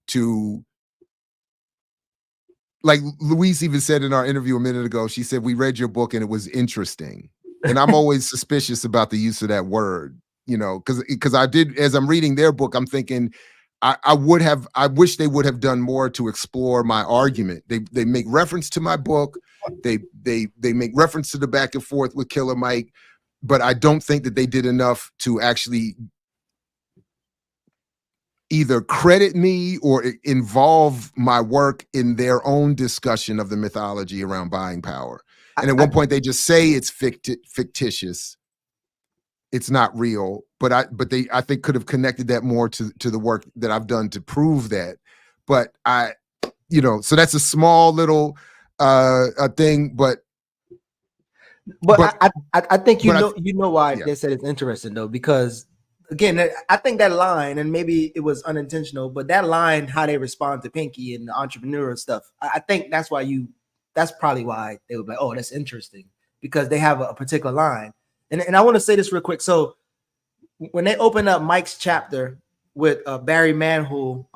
to, like Louise even said in our interview a minute ago, she said, we read your book and it was interesting. And I'm always suspicious about the use of that word, you know, because I did, as I'm reading their book, I'm thinking, I wish they would have done more to explore my argument. They make reference to my book. They make reference to the back and forth with Killer Mike, but I don't think that they did enough to actually either credit me or involve my work in their own discussion of the mythology around buying power. And at one point they just say it's fictitious. It's not real, but they I think could have connected that more to the work that I've done to prove that. But you know, so that's a small little thing, but I think you know why they said it's interesting though, because again, I think that line, and maybe it was unintentional, but that line, how they respond to Pinky and the entrepreneur stuff, I think that's probably why they would be like, oh, that's interesting, because they have a particular line. And I want to say this real quick. So when they opened up Mike's chapter with Barry Manhole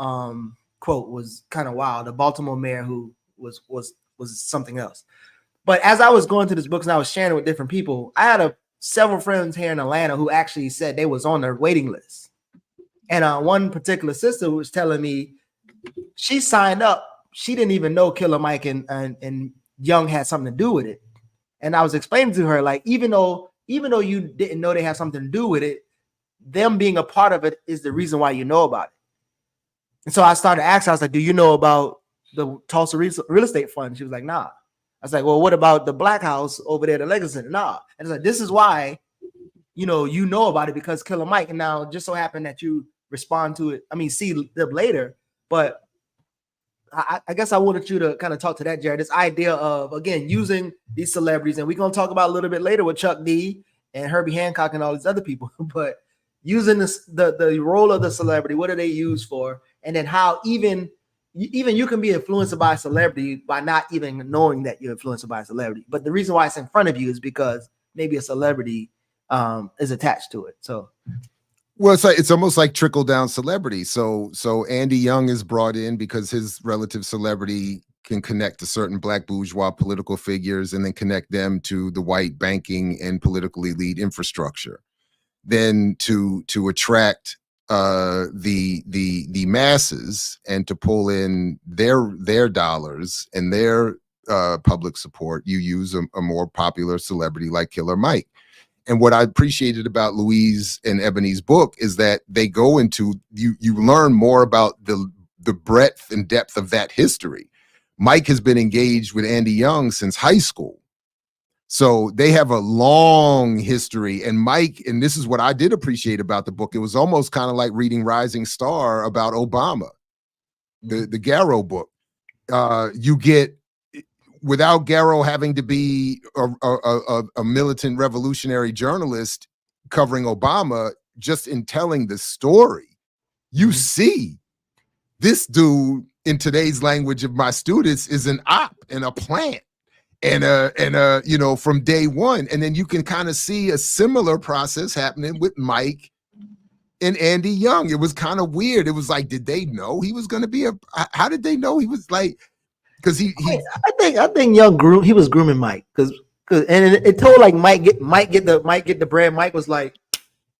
quote was kind of wild. The Baltimore mayor who was something else. But as I was going through this book and I was sharing it with different people, I had several friends here in Atlanta who actually said they was on their waiting list. And one particular sister was telling me she signed up. She didn't even know Killer Mike and Young had something to do with it. And I was explaining to her, like, even though you didn't know they had something to do with it, them being a part of it is the reason why you know about it. And so I started asking, I was like, do you know about the Tulsa real estate fund? She was like, nah. I was like, well, what about the Black House over there, the Legacy Center? Nah. And it's like, this is why, you know about it, because Killer Mike. And now just so happened that you respond to it. I mean, see them later, but I guess I wanted you to kind of talk to that, Jared. This idea of, again, using these celebrities, and we're going to talk about a little bit later with Chuck D and Herbie Hancock and all these other people, but using this, the role of the celebrity, what are they used for? And then how even you can be influenced by a celebrity by not even knowing that you're influenced by a celebrity. But the reason why it's in front of you is because maybe a celebrity is attached to it. So, well, it's almost like trickle down celebrity. So Andy Young is brought in because his relative celebrity can connect to certain Black bourgeois political figures and then connect them to the white banking and political elite infrastructure. Then to attract the masses and to pull in their dollars and their public support, you use a more popular celebrity like Killer Mike. And what I appreciated about Louise and Ebony's book is that they go into, you learn more about the breadth and depth of that history. Mike has been engaged with Andy Young since high school. So they have a long history. And Mike, and this is what I did appreciate about the book, it was almost kind of like reading Rising Star about Obama, the Garrow book. You get, without Garrow having to be a militant revolutionary journalist covering Obama, just in telling the story, you see this dude, in today's language of my students, is an op and a plant and from day one. And then you can kind of see a similar process happening with Mike and Andy Young. It was kind of weird. It was like, did they know he was going to be how did they know he was like, because I think Young he was grooming Mike because it told like Mike get the bread. Mike was like,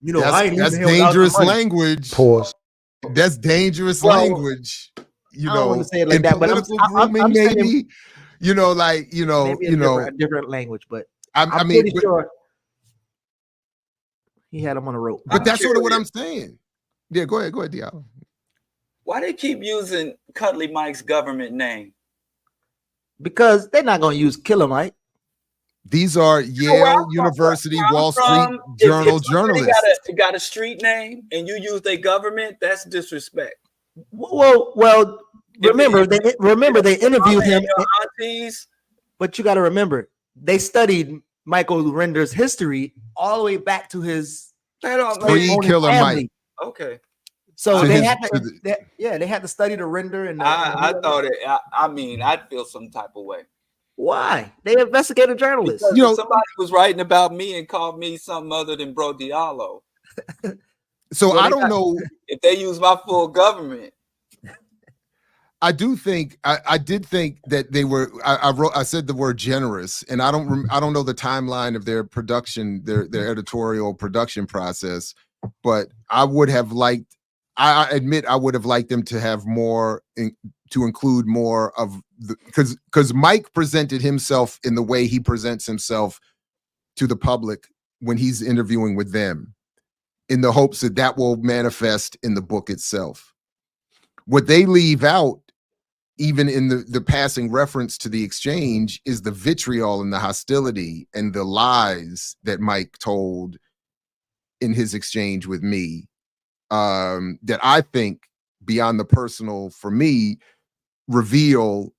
that's dangerous language. Pause. That's dangerous language. I don't want to say it like that, but I'm maybe, maybe a different language, but I'm pretty sure he had him on a rope. But that's sort of what I'm saying. Yeah, go ahead, Diallo. Why they keep using Cuddly Mike's government name? Because they're not going to use Killer Mike. These are Yale University, Wall Street Journal journalists. Got a street name and you use their government, that's disrespect. Well, remember they interviewed him. But you got to remember, they studied Michael Render's history all the way back to his pre-Killer Mike. Okay. So they had to study the Render, and I thought it. I'd feel some type of way. Why? They investigative journalists. Somebody was writing about me and called me something other than Bro Diallo. So I don't know if they use my full government. I did think that they were. I said the word generous, and I don't know the timeline of their production, their editorial production process, but I would have liked. I admit I would have liked them to have more, to include more of the, because Mike presented himself in the way he presents himself to the public when he's interviewing with them, in the hopes that will manifest in the book itself. What they leave out, even in the passing reference to the exchange, is the vitriol and the hostility and the lies that Mike told in his exchange with me. That I think, beyond the personal, for me, reveal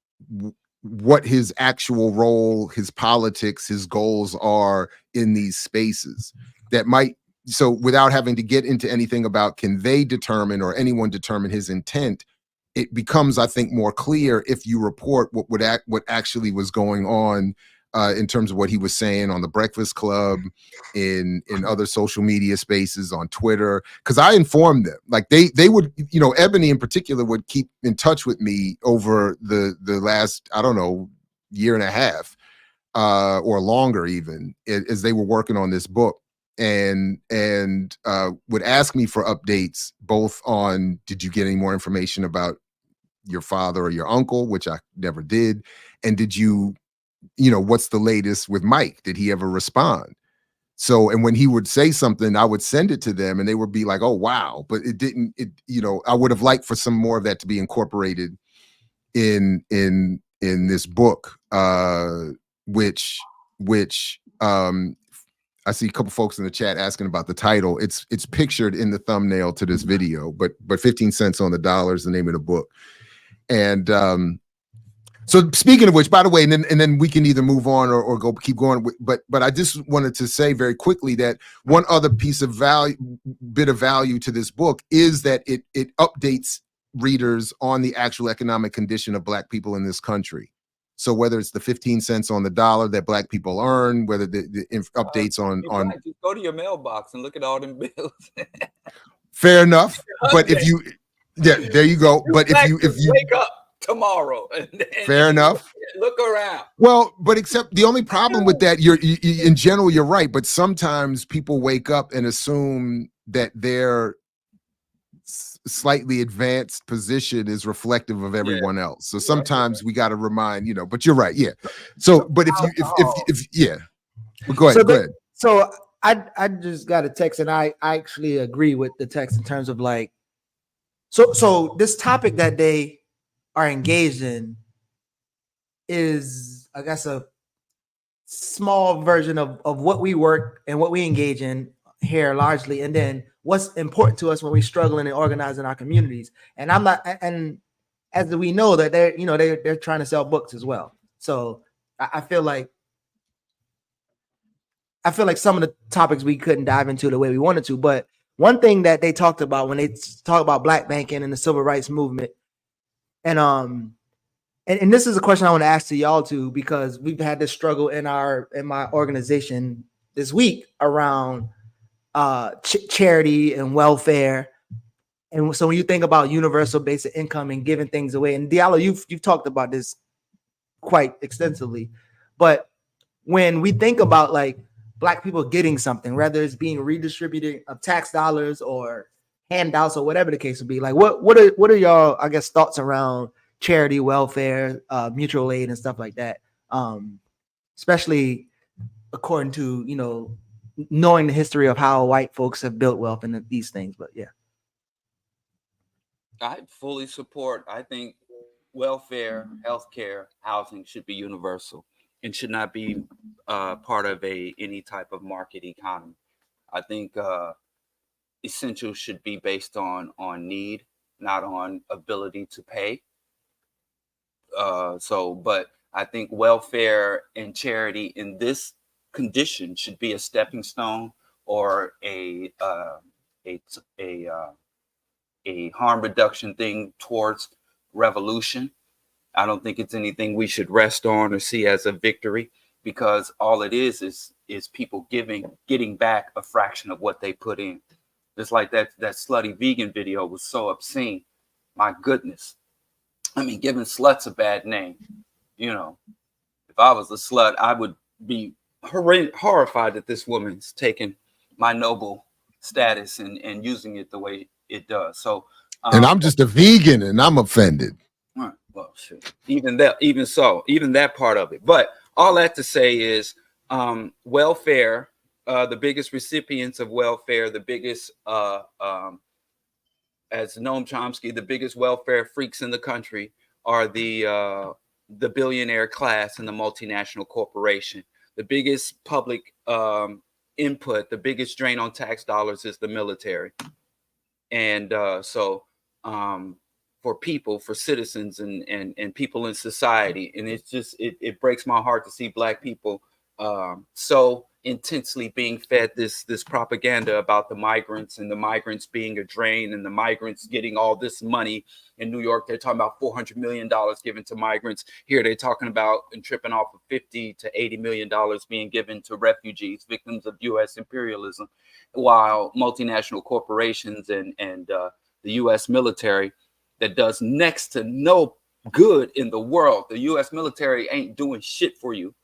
what his actual role, his politics, his goals are in these spaces. That might, so without having to get into anything about can they determine or anyone determine his intent, it becomes, I think, more clear if you report what actually was going on in terms of what he was saying on the Breakfast Club, in other social media spaces, on Twitter, because I informed them. Like they would, Ebony in particular would keep in touch with me over the last, I don't know, year and a half or longer even, as they were working on this book, and would ask me for updates, both on, did you get any more information about your father or your uncle, which I never did, and did you, what's the latest with Mike? Did he ever respond? So, and when he would say something, I would send it to them and they would be like, oh, wow. But it didn't, I would have liked for some more of that to be incorporated in this book, which I see a couple folks in the chat asking about the title. It's pictured in the thumbnail to this video, but 15 cents on the dollar is the name of the book. And so speaking of which, by the way, and then we can either move on or go keep going. But I just wanted to say very quickly that one other bit of value to this book is that it updates readers on the actual economic condition of Black people in this country. So whether it's the 15 cents on the dollar that Black people earn, whether the updates on just go to your mailbox and look at all them bills. Fair enough. But if you, there you go. But if you wake up tomorrow, and fair enough. Look around. Well, but except the only problem with that, in general, you're right. But sometimes people wake up and assume that their slightly advanced position is reflective of everyone else. So sometimes we got to remind, but you're right. Yeah. So, but if but go ahead. Go ahead. So I just got a text, and I actually agree with the text in terms of like, so this topic that they are engaged in is, I guess, a small version of what we work and what we engage in here largely, and then what's important to us when we're struggling and organizing our communities. And and as we know that they're trying to sell books as well. So I feel like some of the topics we couldn't dive into the way we wanted to. But one thing that they talked about when they talk about Black banking and the civil rights movement, and this is a question I want to ask to y'all too, because we've had this struggle in my organization this week around charity and welfare. And so when you think about universal basic income and giving things away, and Diallo, you've talked about this quite extensively, but when we think about like Black people getting something, whether it's being redistributed of tax dollars or handouts or whatever the case would be, like what are y'all, I guess, thoughts around charity, welfare, mutual aid and stuff like that, especially according to knowing the history of how white folks have built wealth and these things. But yeah, I fully support. I think welfare, healthcare, housing should be universal and should not be part of any type of market economy. I think essentials should be based on need, not on ability to pay. But I think welfare and charity in this condition should be a stepping stone or a harm reduction thing towards revolution. I don't think it's anything we should rest on or see as a victory, because all it is people getting back a fraction of what they put in. Just like that slutty vegan video was so obscene. My goodness. I mean, giving sluts a bad name. If I was a slut, I would be horrified that this woman's taking my noble status and using it the way it does. So, and I'm just a vegan and I'm offended. Well, shit. Even that part of it. But all that to say is welfare, the biggest recipients of welfare, the biggest, as Noam Chomsky, the biggest welfare freaks in the country are the billionaire class and the multinational corporation. The biggest public input, the biggest drain on tax dollars is the military. And for people, for citizens and people in society. And it's just, it breaks my heart to see Black people so intensely being fed this propaganda about the migrants and the migrants being a drain and the migrants getting all this money. In New York, they're talking about $400 million given to migrants. Here, they're talking about and tripping off of $50 to $80 million being given to refugees, victims of U.S. imperialism, while multinational corporations and the U.S. military that does next to no good in the world. The U.S. military ain't doing shit for you.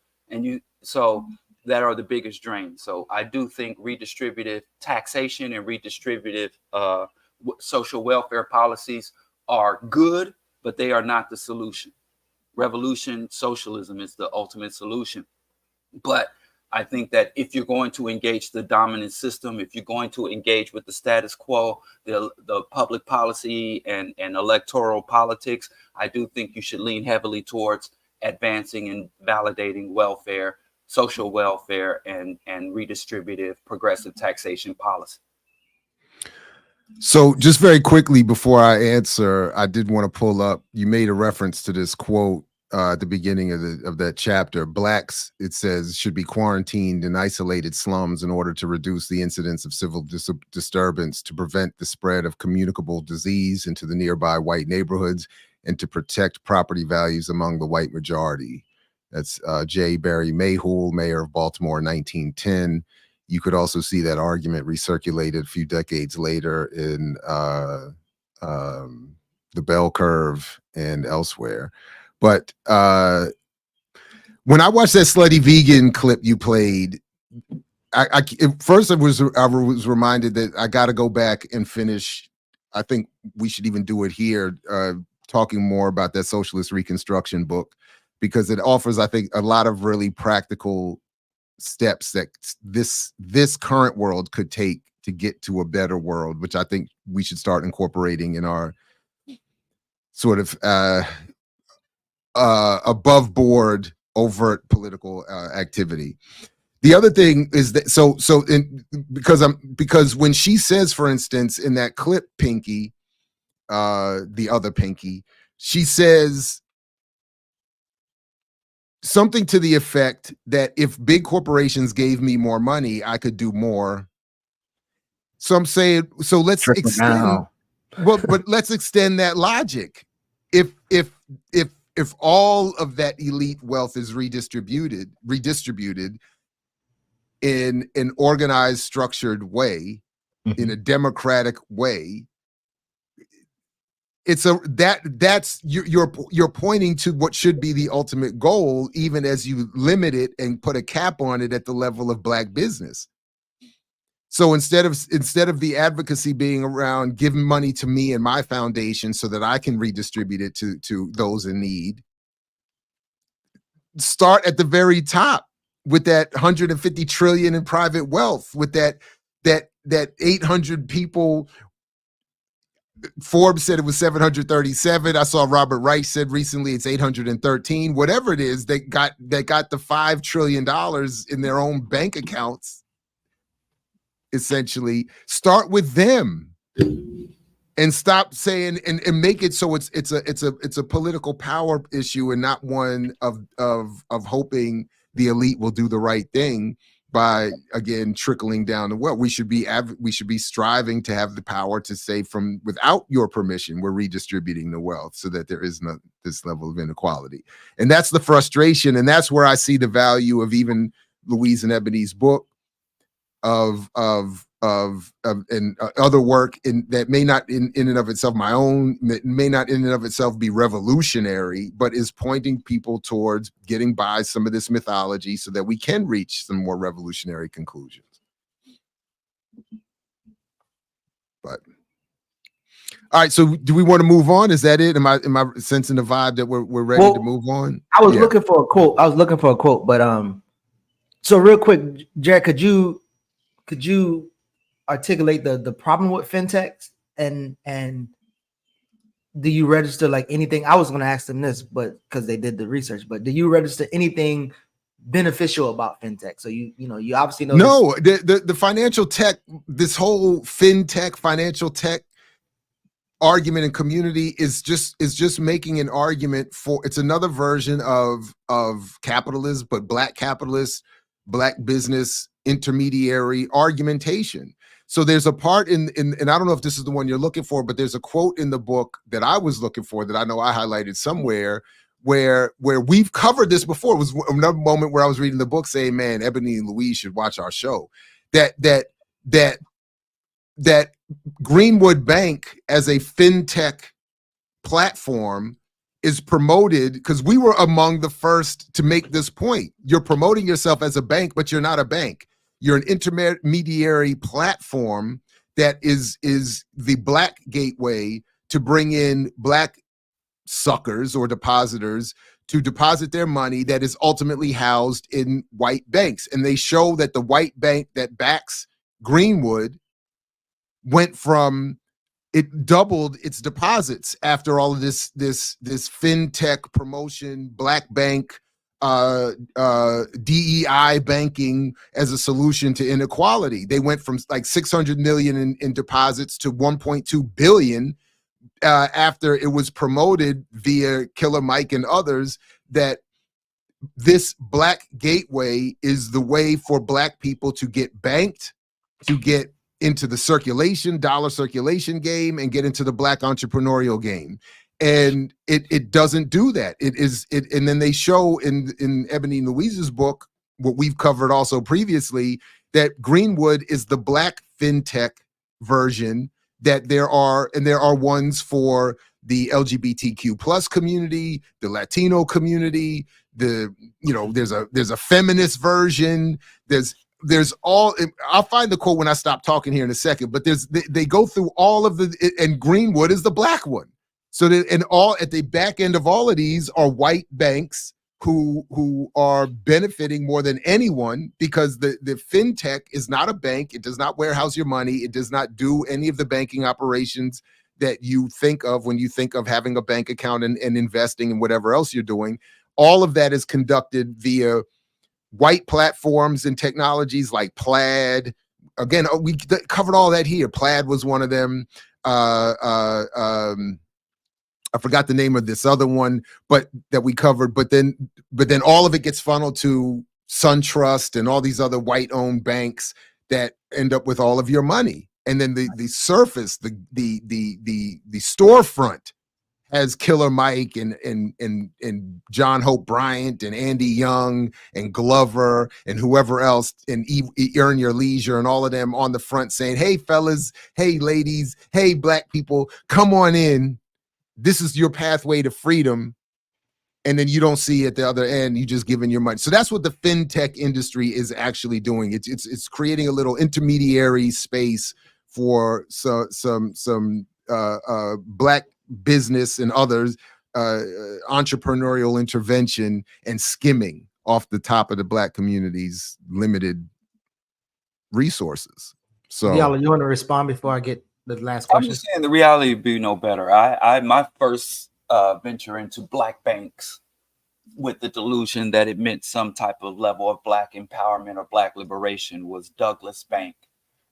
So that are the biggest drains. So I do think redistributive taxation and redistributive social welfare policies are good, but they are not the solution. Revolution, socialism is the ultimate solution. But I think that if you're going to engage the dominant system, if you're going to engage with the status quo, the public policy and electoral politics, I do think you should lean heavily towards advancing and validating welfare, social welfare, and redistributive progressive taxation policy. So just very quickly before I answer, I did want to pull up, you made a reference to this quote at the beginning of that chapter. Blacks, it says, should be quarantined in isolated slums in order to reduce the incidence of civil disturbance, to prevent the spread of communicable disease into the nearby white neighborhoods, and to protect property values among the white majority. That's J. Barry Mayhew, mayor of Baltimore in 1910. You could also see that argument recirculated a few decades later in The Bell Curve and elsewhere. But when I watched that Slutty Vegan clip you played, first I was reminded that I got to go back and finish. I think we should even do it here, talking more about that Socialist Reconstruction book, because it offers, I think, a lot of really practical steps that this current world could take to get to a better world, which I think we should start incorporating in our sort of above board overt political activity. The other thing is that because when she says, for instance, in that clip, Pinky, the other Pinky, she says something to the effect that if big corporations gave me more money, I could do more. So I'm saying, so let's extend. Well, but let's extend that logic. If all of that elite wealth is redistributed in an organized, structured way, in a democratic way, you're pointing to what should be the ultimate goal, even as you limit it and put a cap on it at the level of Black business. So instead of the advocacy being around giving money to me and my foundation so that I can redistribute it to those in need, start at the very top with that 150 trillion in private wealth, with that 800 people. Forbes said it was 737. I saw Robert Reich said recently it's 813. Whatever it is, they got the $5 trillion in their own bank accounts. Essentially, start with them and stop saying and make it so it's a political power issue and not one of hoping the elite will do the right thing by, again, trickling down the wealth. We should be striving to have the power to say, from without your permission, we're redistributing the wealth so that there is not this level of inequality. And that's the frustration, and that's where I see the value of even Louise and Ebony's book, of and other work that may not in and of itself may not in and of itself be revolutionary, but is pointing people towards getting by some of this mythology so that we can reach some more revolutionary conclusions. But all right, so do we want to move on? Is that it? Am I sensing the vibe that we're ready to move on? I was looking for a quote, but so real quick, Jared, could you articulate the problem with fintechs and do you register like anything? I was going to ask them this, but because they did the research, but do you register anything beneficial about fintech? So you obviously know. No, the financial tech, this whole fintech financial tech argument and community is just making an argument for, it's another version of capitalism, but Black capitalists, Black business intermediary argumentation. So there's a part in and I don't know if this is the one you're looking for, but there's a quote in the book that I was looking for that I know I highlighted somewhere where we've covered this before. It was another moment where I was reading the book saying, man, Ebony and Louise should watch our show. That Greenwood Bank as a fintech platform is promoted because we were among the first to make this point. You're promoting yourself as a bank, but you're not a bank. You're an intermediary platform that is the Black gateway to bring in Black suckers or depositors to deposit their money that is ultimately housed in white banks. And they show that the white bank that backs Greenwood it doubled its deposits after all of this fintech promotion, black bank, DEI banking as a solution to inequality. They went from like 600 million in deposits to 1.2 billion after it was promoted via Killer Mike and others that this black gateway is the way for black people to get banked, to get into the dollar circulation game, and get into the black entrepreneurial game. And it doesn't do that. And then they show in Ebony and Louise's book, what we've covered also previously, that Greenwood is the black fintech version, that there are ones for the LGBTQ plus community, the Latino community, there's a feminist version, there's all. I'll find the quote when I stop talking here in a second, but they go through all of and Greenwood is the black one. So at the back end of all of these are white banks who are benefiting more than anyone, because the fintech is not a bank. It does not warehouse your money. It does not do any of the banking operations that you think of when you think of having a bank account and investing and whatever else you're doing. All of that is conducted via white platforms and technologies like Plaid. Again, we covered all that here. Plaid was one of them. I forgot the name of this other one, but that we covered. But then all of it gets funneled to SunTrust and all these other white-owned banks that end up with all of your money. And then the surface, the storefront has Killer Mike and John Hope Bryant and Andy Young and Glover and whoever else, and Earn Your Leisure and all of them on the front saying, hey fellas, hey ladies, hey black people, come on in. This is your pathway to freedom. And then you don't see at the other end, you just giving your money. So that's what the fintech industry is actually doing. It's creating a little intermediary space for some black business and others, entrepreneurial intervention and skimming off the top of the black community's limited resources. So Diallo, you want to respond before I get the last I'm question? just saying the reality would be no better. My first venture into black banks with the delusion that it meant some type of level of black empowerment or black liberation was Douglas Bank.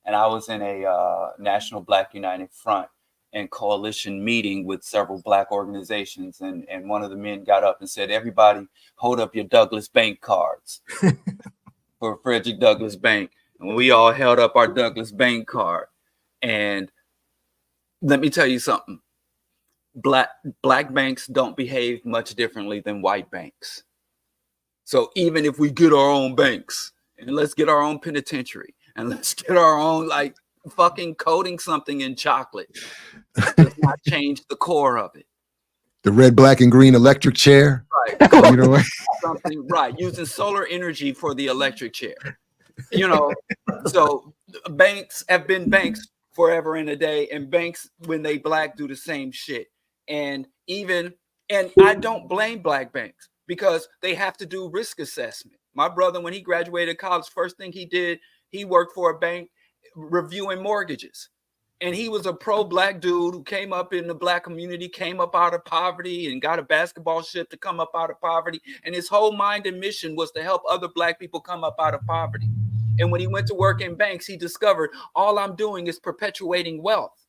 And I was in a National Black United Front and coalition meeting with several black organizations. And one of the men got up and said, everybody hold up your Douglas Bank cards for Frederick Douglass Bank. And we all held up our Douglas Bank card. And let me tell you something. Black banks don't behave much differently than white banks. So even if we get our own banks, and let's get our own penitentiary, and let's get our own, like, fucking coating something in chocolate, does not change the core of it. The red, black, and green electric chair. Right. You know what? Something, right. Using solar energy for the electric chair. You know, so banks have been banks forever and a day, and banks, when they black, do the same shit. And I don't blame black banks, because they have to do risk assessment. My brother, when he graduated college, first thing he did, he worked for a bank reviewing mortgages. And he was a pro-black dude who came up in the black community, came up out of poverty, and got a basketball ship to come up out of poverty. And his whole mind and mission was to help other black people come up out of poverty. And when he went to work in banks, he discovered, all I'm doing is perpetuating wealth,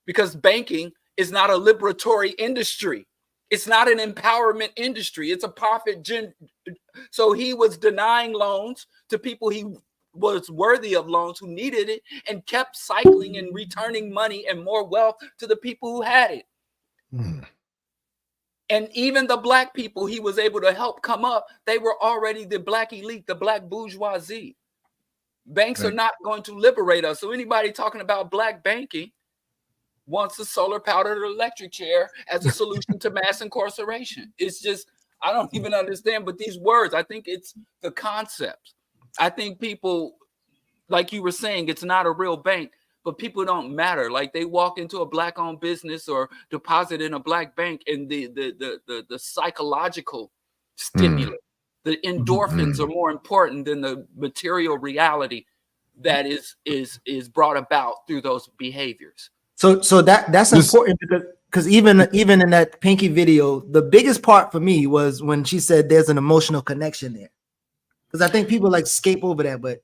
because banking is not a liberatory industry. It's not an empowerment industry. It's a profit. So he was denying loans to people he was worthy of loans, who needed it, and kept cycling and returning money and more wealth to the people who had it. And even the black people he was able to help come up, they were already the black elite, the black bourgeoisie. Banks are not going to liberate us. So anybody talking about black banking wants a solar powered electric chair as a solution to mass incarceration. It's just, I don't even understand, but these words, I think it's the concept. I think people, like you were saying, it's not a real bank, but people don't matter. Like they walk into a Black-owned business or deposit in a Black bank, and the psychological stimulus, the endorphins are more important than the material reality that is brought about through those behaviors. So that's important because even in that Pinky video, the biggest part for me was when she said there's an emotional connection there. Because I think people like skip over that, but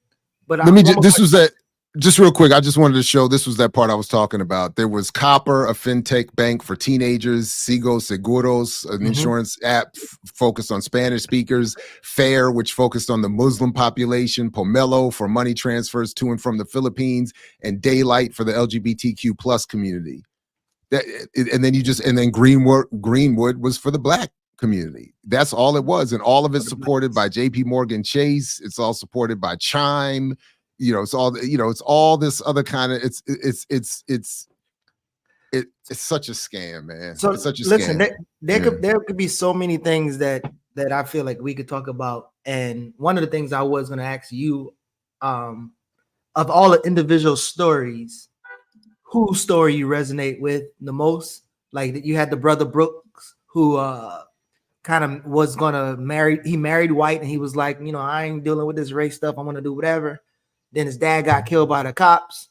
let me this was that. Just real quick, I just wanted to show this was that part I was talking about. There was Copper, a fintech bank for teenagers, Sigo Seguros, an insurance app focused on Spanish speakers, Fair, which focused on the Muslim population, Pomelo for money transfers to and from the Philippines, and Daylight for the LGBTQ plus community. And then Greenwood was for the Black community. That's all it was, and all of it's supported by JP Morgan Chase. It's all supported by Chime. It's all, it's all this other kind of, it's such a scam, man. So it's such a listen, scam. There could be so many things that I feel like we could talk about. And one of the things I was going to ask you, of all the individual stories, whose story you resonate with the most? Like you had the brother Brooks who kind of was going to marry. He married white, and he was like, I ain't dealing with this race stuff. I'm going to do whatever. Then his dad got killed by the cops.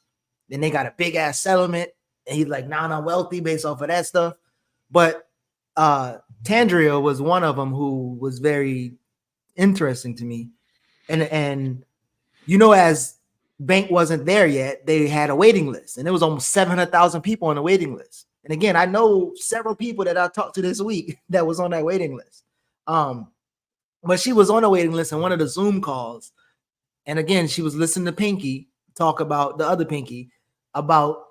Then they got a big ass settlement. And he's like, now I'm wealthy based off of that stuff. But Tandria was one of them who was very interesting to me. And as Bank wasn't there yet, they had a waiting list. And there was almost 700,000 people on the waiting list. And again, I know several people that I talked to this week that was on that waiting list. But she was on a waiting list in one of the Zoom calls. And again, she was listening to Pinky talk about the other Pinky, about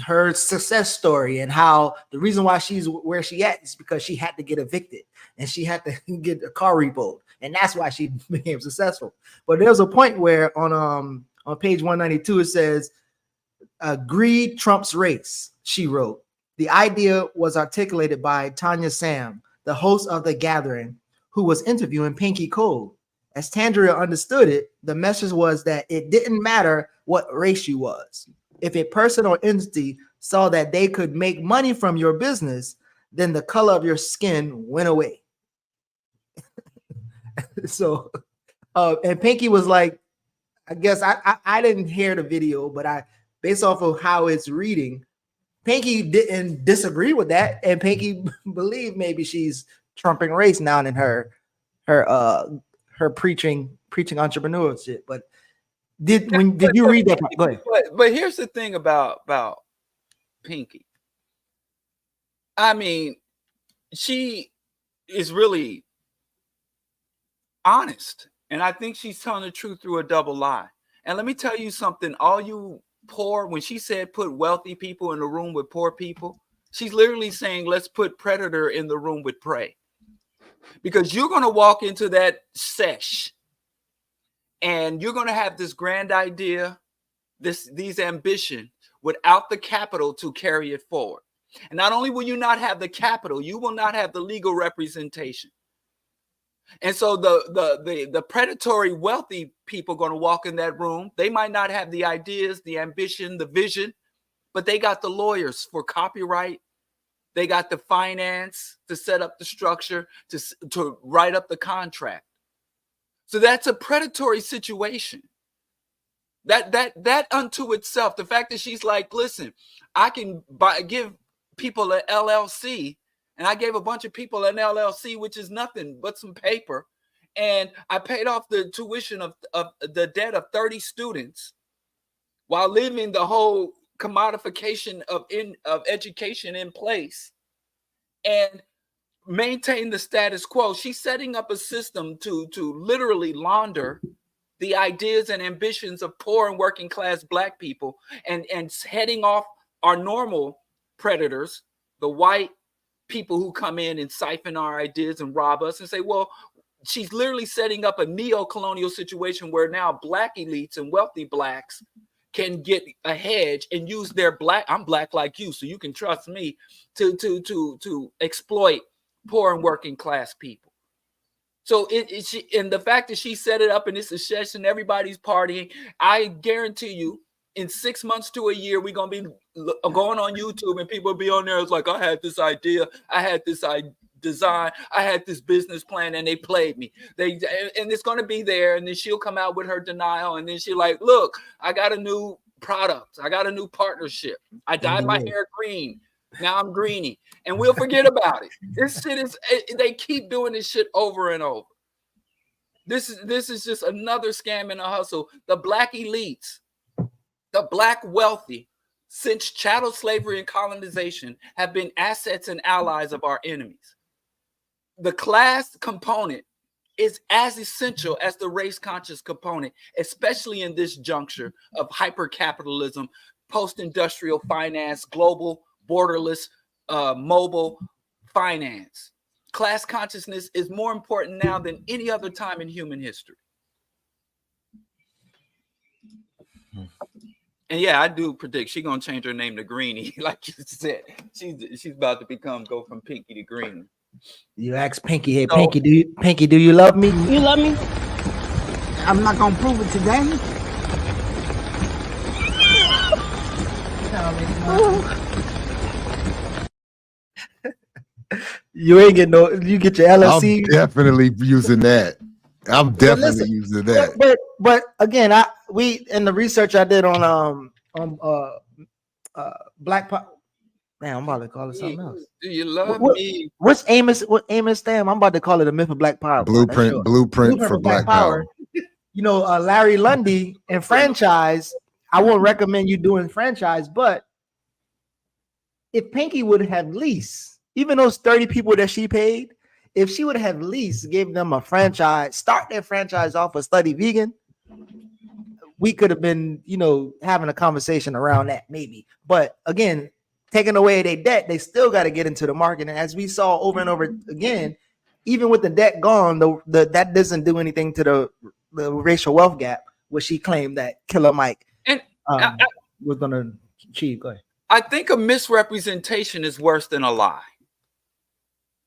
her success story and how the reason why she's where she at is because she had to get evicted and she had to get a car repoed. And that's why she became successful. But there's a point where on page 192, it says, greed trumps race, she wrote. The idea was articulated by Tanya Sam, the host of The Gathering, who was interviewing Pinky Code. As Tandria understood it, the message was that it didn't matter what race you was. If a person or entity saw that they could make money from your business, then the color of your skin went away. So, and Pinky was like, I guess I didn't hear the video, but based off of how it's reading, Pinky didn't disagree with that. And Pinky believed maybe she's trumping race now in her preaching entrepreneurship. But did you read that? Go ahead. But here's the thing about Pinky. I mean, she is really honest, and I think she's telling the truth through a double lie. And let me tell you something, all you poor, when she said put wealthy people in the room with poor people, she's literally saying let's put predator in the room with prey. Because you're going to walk into that sesh and you're going to have this grand idea, these ambition without the capital to carry it forward. And not only will you not have the capital, you will not have the legal representation. And so the predatory wealthy people going to walk in that room. They might not have the ideas, the ambition, the vision, but they got the lawyers for copyright. They got the finance to set up the structure, to write up the contract. So that's a predatory situation. That unto itself, the fact that she's like, listen, I can give people an LLC, and I gave a bunch of people an LLC, which is nothing but some paper, and I paid off the tuition of the debt of 30 students while leaving the whole commodification of education in place and maintain the status quo. She's setting up a system to literally launder the ideas and ambitions of poor and working class Black people and heading off our normal predators, the white people who come in and siphon our ideas and rob us, and say, well, she's literally setting up a neo-colonial situation where now Black elites and wealthy Blacks can get a hedge and use their I'm Black like you, so you can trust me to exploit poor and working class people. So and the fact that she set it up and it's a session, everybody's partying, I guarantee you in 6 months to a year, we're gonna be going on YouTube and people will be on there. It's like, I had this idea, I had this design, I had this business plan, and they played me. And it's gonna be there, and then she'll come out with her denial, and then she'll like, look, I got a new product, I got a new partnership. I dyed my hair green. Now I'm greeny, and we'll forget about it. This shit is, they keep doing this shit over and over. This is just another scam and a hustle. The black elites, the black wealthy, since chattel slavery and colonization, have been assets and allies of our enemies. The class component is as essential as the race conscious component, especially in this juncture of hyper-capitalism, post-industrial finance, global, borderless, mobile finance. Class consciousness is more important now than any other time in human history. And yeah, I do predict she's gonna change her name to Greenie, like you said. She's about to go from Pinky to Greenie. You ask Pinky, hey, Pinky, do you love me? You love me? I'm not gonna prove it today. You ain't get no. You get your LLC. I'm definitely using that. I'm definitely using that. But again, we in the research I did on Black Power. Man, I'm about to call it something else. Do you love me? What's Amos? What Amos Stam? I'm about to call it a myth of Black Power. Blueprint for Black Power. You know, Larry Lundy and franchise. I won't recommend you doing franchise, but if Pinky would have leased, even those 30 people that she paid, if she would have least gave them a franchise, start their franchise off with Study Vegan, we could have been, you know, having a conversation around that maybe. But again, taking away their debt, they still got to get into the market. And as we saw over and over again, even with the debt gone, that doesn't do anything to the racial wealth gap, which she claimed that Killer Mike was going to achieve. Go ahead. I think a misrepresentation is worse than a lie.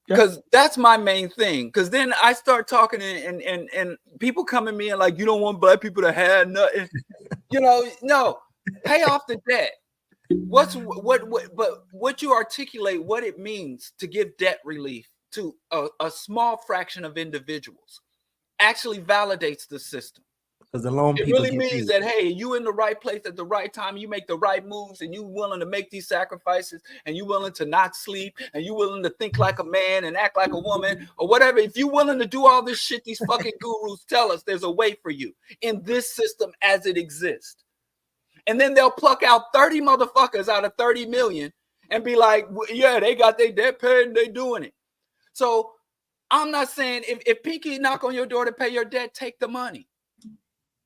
Because that's my main thing. Because then I start talking and people come at me and like, you don't want black people to have nothing. You know, no, pay off the debt. But what you articulate, what it means to give debt relief to a small fraction of individuals actually validates the system. Because the loan it really means that, hey, you in the right place at the right time, you make the right moves, and you willing to make these sacrifices, and you willing to not sleep, and you willing to think like a man and act like a woman, or whatever. If you willing to do all this shit these fucking gurus tell us, there's a way for you in this system as it exists. And then they'll pluck out 30 motherfuckers out of 30 million and be like, yeah, they got their debt paid and they doing it. So I'm not saying if Pinky knock on your door to pay your debt, take the money.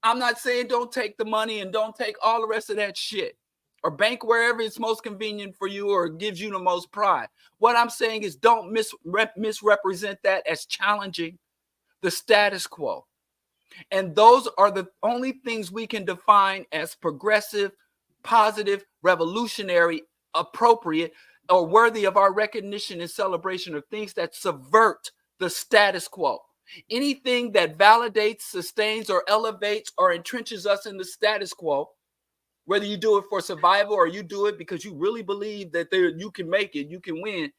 I'm not saying don't take the money and don't take all the rest of that shit or bank wherever it's most convenient for you or gives you the most pride. What I'm saying is don't misrepresent that as challenging the status quo. And those are the only things we can define as progressive, positive, revolutionary, appropriate, or worthy of our recognition and celebration of things that subvert the status quo. Anything that validates, sustains, or elevates or entrenches us in the status quo, whether you do it for survival or you do it because you really believe that you can make it, you can win,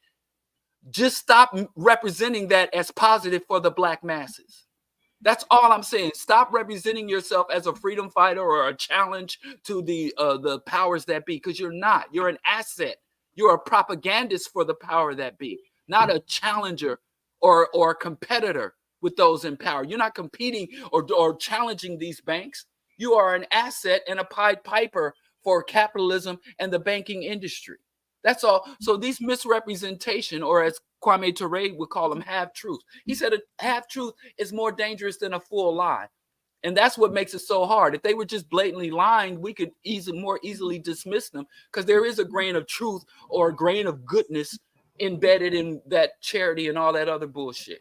just stop representing that as positive for the black masses. That's all I'm saying. Stop representing yourself as a freedom fighter or a challenge to the powers that be, because you're not. You're an asset. You're a propagandist for the power that be, not a challenger or a competitor with those in power. You're not competing or challenging these banks. You are an asset and a Pied Piper for capitalism and the banking industry. That's all. So these misrepresentation, or as Kwame Ture would call them, half-truth. He said a half-truth is more dangerous than a full lie. And that's what makes it so hard. If they were just blatantly lying, we could more easily dismiss them, because there is a grain of truth or a grain of goodness embedded in that charity and all that other bullshit.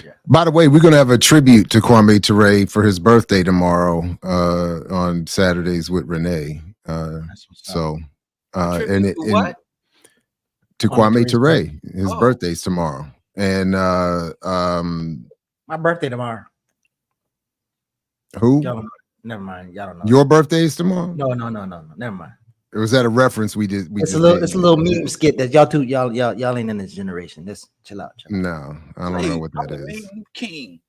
Yeah. By the way, we're going to have a tribute to Kwame Ture for his birthday tomorrow on Saturdays with Renee. To Kwame Ture, his birthday's tomorrow. And my birthday tomorrow. Who? Never mind. Y'all don't know. Your birthday is tomorrow? No. Never mind. Or was that a reference we did? It's a little meme skit that y'all ain't in this generation. Just chill out. No, I don't know what that I'm a is. meme king.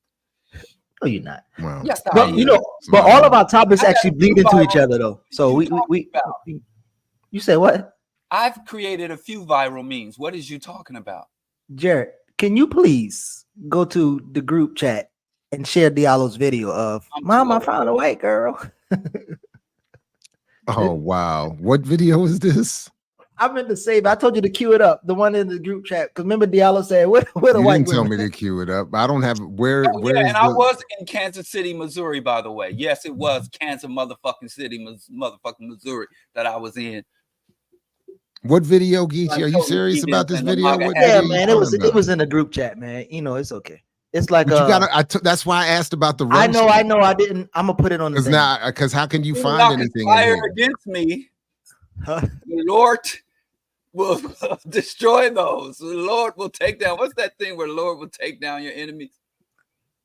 No, you're not. Wow. Yes, I But am. you know, but all of our topics I got actually a bleed few into each viral- other though. So we about? you say what? I've created a few viral memes. What is you talking about? Jared, can you please go to the group chat and share Diallo's video of Mom, I found a white girl. Oh wow. What video is this? I meant to say, but I told you to cue it up. The one in the group chat. Because remember Diallo said, what a You white didn't tell women. me to cue it up. I don't have where Oh, where yeah, is and I the was in Kansas City, Missouri, by the way. Yes, it was Kansas motherfucking City, motherfucking Missouri that I was in. what video, Geechee? Are you totally serious keyed about in this and the video? MAGA What hat. Yeah, video you man. talking It about? was in the group chat, man. You know, it's okay. It's like But you gotta that's why I asked about the I run know. I didn't. I'm gonna put it on the because thing. now because how can you Do find not anything in conspire here? against me. Huh? The Lord will destroy those. The Lord will take down. What's that thing where the Lord will take down your enemies?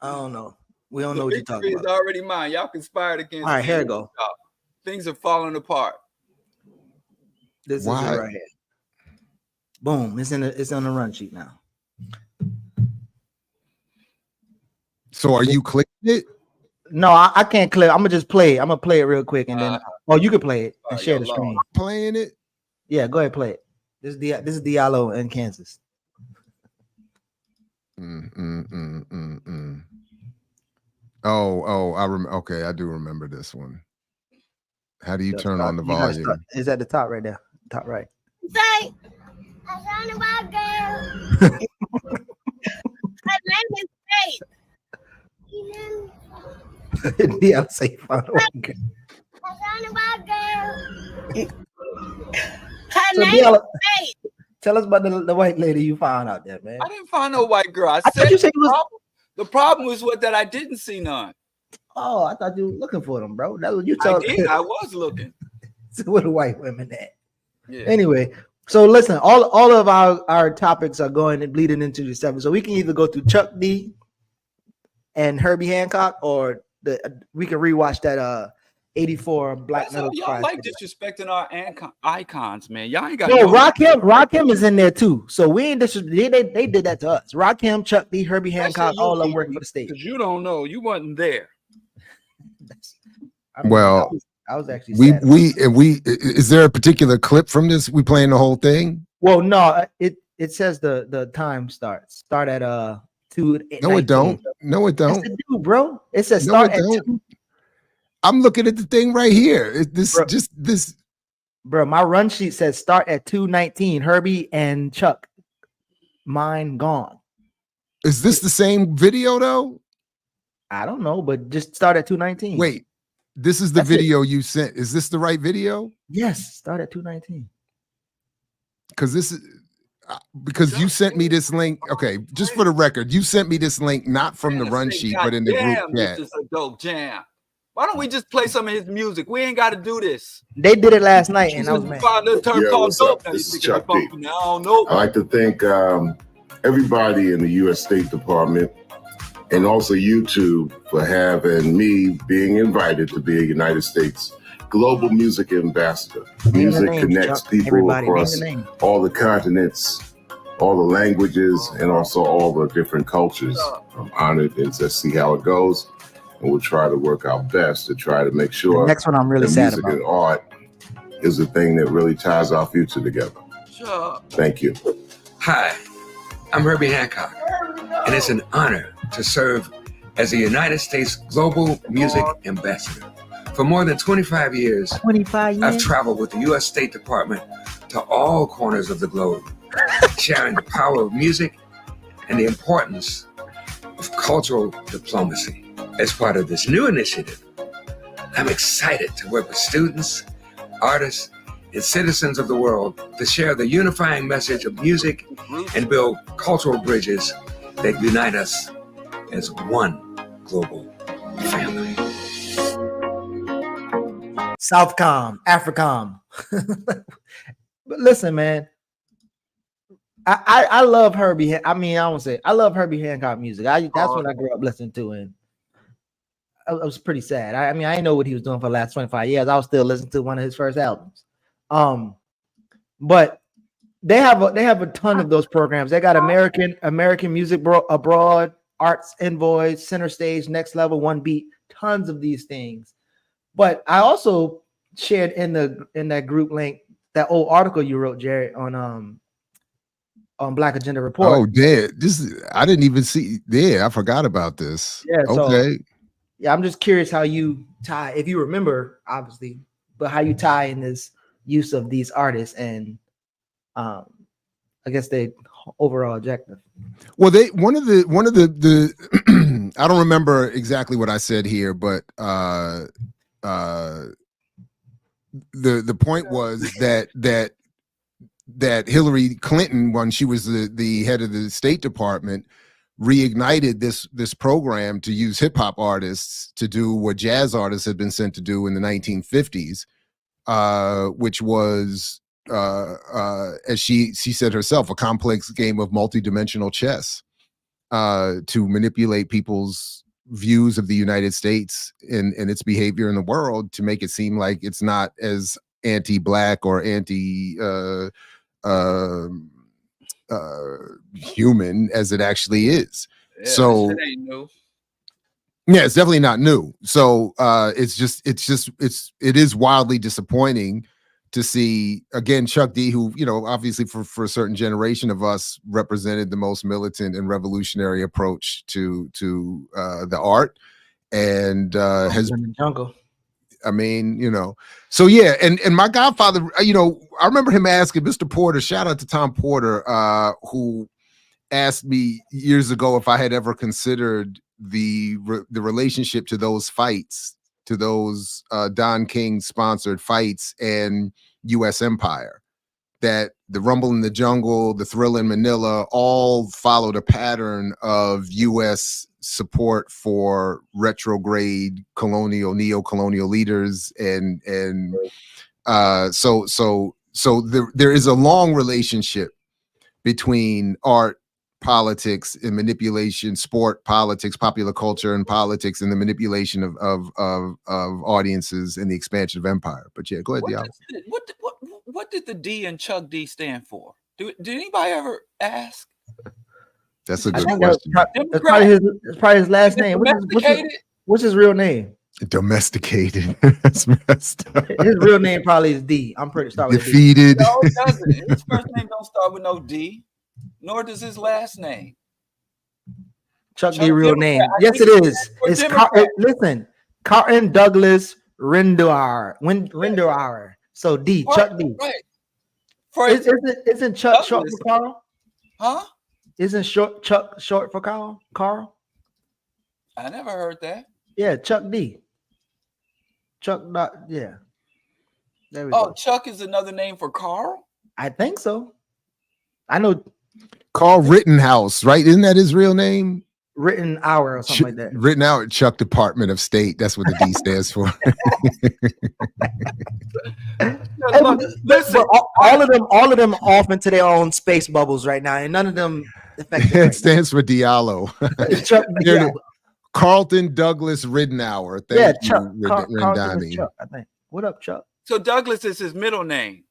I don't know. We don't The know what you're victory talking is about. already mine. Y'all conspired against All right, me. here we go. Things are falling apart. This Why? is it right here. Boom. It's on the run sheet now. So are you clicking it? No, I can't click. I'm gonna just play it. I'm gonna play it real quick and then you can play it and share the y'all screen. Playing it? Yeah, go ahead, play it. This is Diallo in Kansas. Oh, okay, I do remember this one. How do you turn on the You gotta volume? start. It's at the top right there. Top right. Say, I found a white girl. Her name is Faith. Diallo say found a white girl. I found a white girl. Her So name Diallo, is Faith. tell us about the white lady you found out there, man. I didn't find no white girl. I thought said you said it was. the problem was that I didn't see none. Oh, I thought you were looking for them, bro. That's what you I told did. I was looking. where the white women at. Yeah. Anyway, so listen, all of our topics are going and bleeding into the 7. So we can either go to Chuck D and Herbie Hancock, or we can rewatch that 84 Black Metal. Y'all like disrespecting our icons, man. Y'all ain't got no. Rakim is in there too. So we ain't disrespect. They did that to us. Rakim, Chuck D, Herbie Hancock, all of them working for the state. Because you don't know, you wasn't there. Well, I was actually we is there a particular clip from this? We playing the whole thing? Well, no, it says the time start at 2. No, it don't. No, it don't. Yes, it do, bro. It says No, start it at don't. 2. I'm looking at the thing right here. This. Bro, my run sheet says start at 2:19. Herbie and Chuck, mine gone. Is this the same video though? I don't know, but just start at 2:19. Wait, this is the That's video you sent. Is this the right video? Yes, start at 2:19. Because this is because you sent me this link. Okay, just for the record, you sent me this link not from the run sheet, but in the group chat. This is a dope jam. Why don't we just play some of his music? We ain't got to do this. They did it last night, and I was mad. Yeah, what's up? This is Chuck D. I'd like to thank everybody in the U.S. State Department and also YouTube for having me being invited to be a United States Global Music Ambassador. Music connects people across all the continents, all the languages, and also all the different cultures. I'm honored and to see how it goes. And we'll try to work our best to try to make sure The next one I'm really that sad music about. and art is the thing that really ties our future together. Sure. Thank you. Hi, I'm Herbie Hancock, and it's an honor to serve as the United States Global Music Ambassador. For more than 25 years, 25 years? I've traveled with the U.S. State Department to all corners of the globe, sharing the power of music and the importance of cultural diplomacy. As part of this new initiative, I'm excited to work with students, artists, and citizens of the world to share the unifying message of music and build cultural bridges that unite us as one global family. Southcom, Africom. But listen, man. I love Herbie. I mean, I won't say I love Herbie Hancock music. That's what I grew up listening to. And was pretty sad. I mean, I didn't know what he was doing for the last 25 years. I was still listening to one of his first albums. But they have a ton of those programs. They got American Music Abroad, Arts Envoys, Center Stage, Next Level, One Beat, tons of these things. But I also shared in that group link that old article you wrote, Jared, on Black Agenda Report. Oh, damn. I didn't even see. Yeah, I forgot about this. Yeah. Okay. So, yeah, I'm just curious how you tie, if you remember, obviously, but how you tie in this use of these artists and I guess the overall objective. Well, one of the I don't remember exactly what I said here, but the point was that Hillary Clinton, when she was the head of the State Department, reignited this program to use hip hop artists to do what jazz artists had been sent to do in the 1950s, which was, as she said herself, a complex game of multidimensional chess, to manipulate people's views of the United States and its behavior in the world to make it seem like it's not as anti-Black or human as it actually is. Yeah, so it ain't new. Yeah, it's definitely not new. So it is wildly disappointing to see, again, Chuck D, who, you know, obviously for a certain generation of us represented the most militant and revolutionary approach to the art, and has in the jungle. I mean, you know, so yeah, and my godfather, you know, I remember him asking Mr. Porter, shout out to Tom Porter, who asked me years ago if I had ever considered the relationship to those fights, to those Don King sponsored fights and U.S. Empire, that the Rumble in the Jungle, the Thrill in Manila, all followed a pattern of U.S. support for retrograde neo-colonial leaders, and so there is a long relationship between art, politics, and manipulation, sport, politics, popular culture, and politics, and the manipulation of audiences and the expansion of empire. But yeah, go ahead, Diallo. What did the D in Chuck D stand for? Did anybody ever ask? That's a good question. That's probably his last name. What's his real name? Domesticated. That's messed up. His real name probably is D. I'm pretty sure. Defeated. No, it doesn't. His first name don't start with no D, nor does his last name. Chuck D real name. Yes, it is. It's listen, Carlton Douglas Rindower. So D, right, Chuck D. Right. Isn't Chuck short for Carl? Huh? Isn't Chuck short for Carl? Carl? I never heard that. Yeah, Chuck D. Chuck, yeah. There we go. Chuck is another name for Carl? I think so. I know. Carl Rittenhouse, right? Isn't that his real name? Rittenhour or something like that. Rittenhour, Chuck Department of State. That's what the D stands for. Listen, all of them off into their own space bubbles right now, and none of them effective. It stands for Diallo. Chuck Diallo. Carlton Douglas Ridenour. Yeah, Chuck. Carlton Chuck, I think. What up, Chuck? So Douglas is his middle name.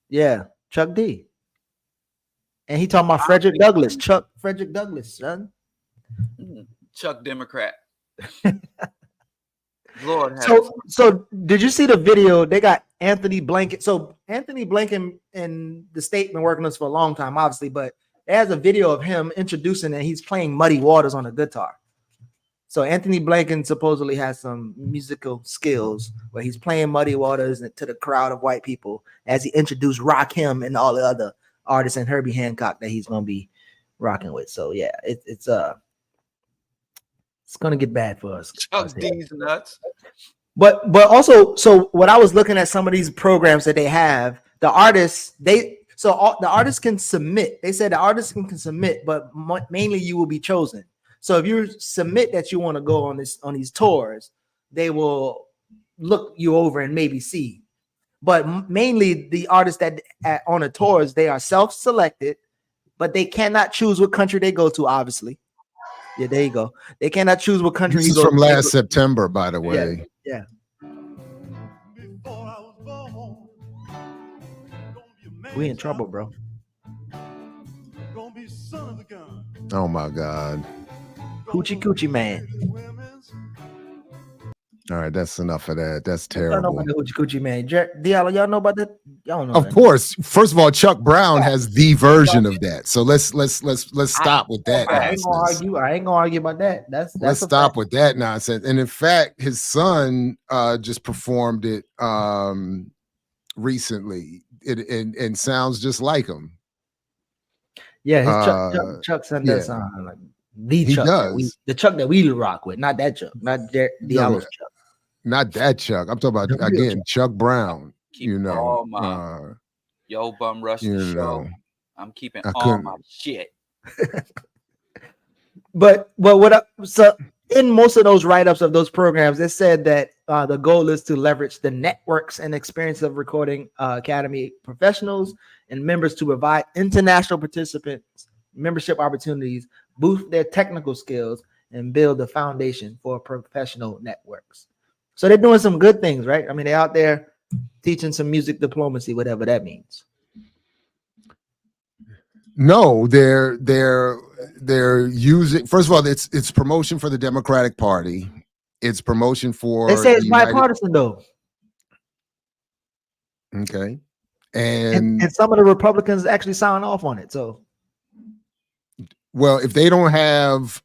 Yeah, Chuck D. And he talking about Frederick Douglass. Chuck Frederick Douglass, son. Chuck Democrat. Lord. So did you see the video? They got Anthony Blinken. So Anthony Blinken and the state been working on this for a long time, obviously, but there's a video of him introducing and he's playing Muddy Waters on a guitar. So Anthony Blinken supposedly has some musical skills where he's playing Muddy Waters to the crowd of white people as he introduced Rakim and all the other artists and Herbie Hancock that he's gonna be rocking with. So yeah, it's gonna get bad for us. Chuck D's nuts. But also, so what I was looking at some of these programs that they have, the artists the artists can submit. They said the artists can submit, but mainly you will be chosen. So if you submit that you want to go on these tours, they will look you over and maybe see. But mainly the artists that on the tours, they are self-selected, but they cannot choose what country they go to, obviously. Yeah, there you go. They cannot choose what country This he is goes from to. last September, by the way. Yeah. We in trouble, bro. Oh my God. Coochie coochie man. All right, that's enough of that. That's Y'all know terrible. about the Hoochie Coochie Man. Diallo, y'all know about that? Y'all don't know. Of that. course. First of all, Chuck Brown has the version of that. So let's stop with that I ain't gonna nonsense. argue. I ain't gonna argue about that. That's Let's a stop fact. with that nonsense. And in fact, his son just performed it recently. And sounds just like him. Yeah, his Chuck son does sound like the he Chuck. does. The Chuck that we rock with, not that Chuck, not Diallo's Chuck. Not that Chuck. I'm talking about again Chuck Brown. Keep all my Yo Bum Rush the show. I'm keeping all my shit. But so in most of those write-ups of those programs, it said that the goal is to leverage the networks and experience of recording academy professionals and members to provide international participants membership opportunities, boost their technical skills, and build the foundation for professional networks. So they're doing some good things, right? I mean, they're out there teaching some music diplomacy, whatever that means. No, they're using. First of all, it's promotion for the Democratic Party. It's promotion for. They say it's bipartisan, though. Okay, and some of the Republicans actually sign off on it. So, well, if they don't have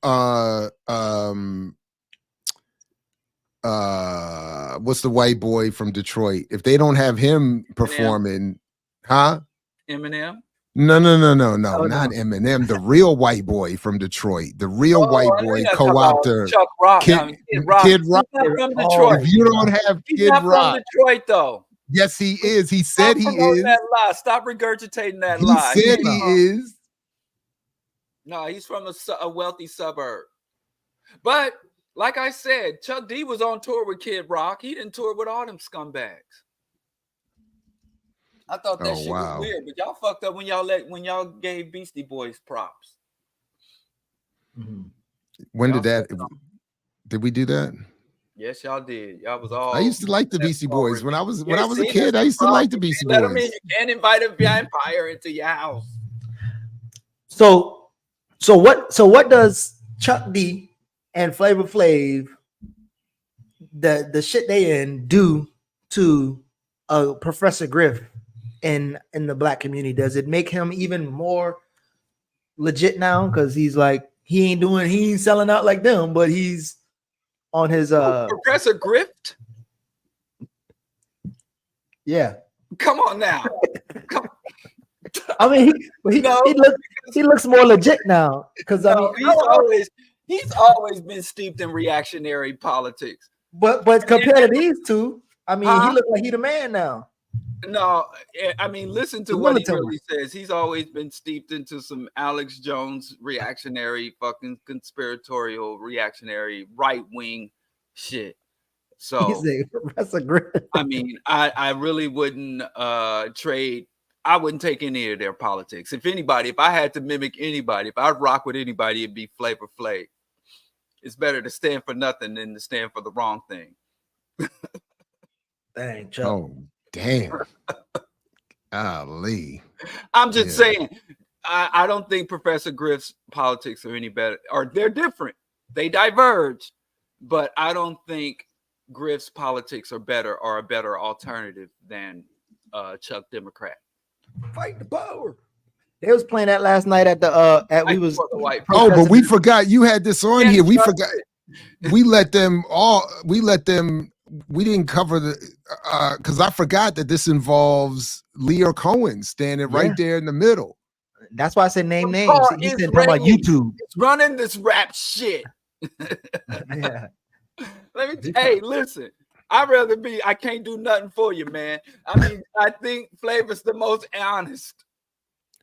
what's the white boy from Detroit? If they don't have him performing, Eminem? No, not Eminem. The real white boy from Detroit. The real white boy co-opter. Chuck Rock. Kid Rock. He's not from Detroit. If you don't have He's Kid not Rock, from Detroit, though. Yes, he is. He said he is. That lie. Stop regurgitating that He lie. said he is. No, he's from a wealthy suburb. But like I said, Chuck D was on tour with Kid Rock. He didn't tour with all them scumbags. I thought that shit was weird, but y'all fucked up when y'all gave Beastie Boys props. Mm-hmm. When did we do that? Yes, y'all did. Y'all was all. I used to like the Beastie Boys when I was a kid. I used to like the Beastie Boys. Let them in. You can't invite a vampire into your house. So what does Chuck D and Flavor Flav, the shit they in, do to Professor Griff in the black community? Does it make him even more legit now? Because he's like, he ain't selling out like them, but he's on his Professor Grift. Yeah. Come on now. I mean, he looks more legit now. Because he's always been steeped in reactionary politics. But compared to these two, I mean, he looks like he the man now. No, I mean, listen to what he really says. He's always been steeped into some Alex Jones reactionary, fucking conspiratorial, reactionary, right-wing shit. So, I mean, I really wouldn't trade. I wouldn't take any of their politics. If I had to mimic anybody, if I'd rock with anybody, it'd be Flavor Flav. It's better to stand for nothing than to stand for the wrong thing. Dang, Chuck. Oh, damn. Ali. I'm just saying, I don't think Professor Griff's politics are any better, or they're different. They diverge, but I don't think Griff's politics are better or a better alternative than Chuck Democrat. Fight the power. They was playing that last night at the but we forgot you had this on here. We forgot. We didn't cover the because I forgot that this involves Leo Cohen standing right there in the middle. That's why I said name names. He said talking about YouTube. It's running this rap shit. Yeah. Hey, listen. I can't do nothing for you, man. I mean, I think Flavor's the most honest.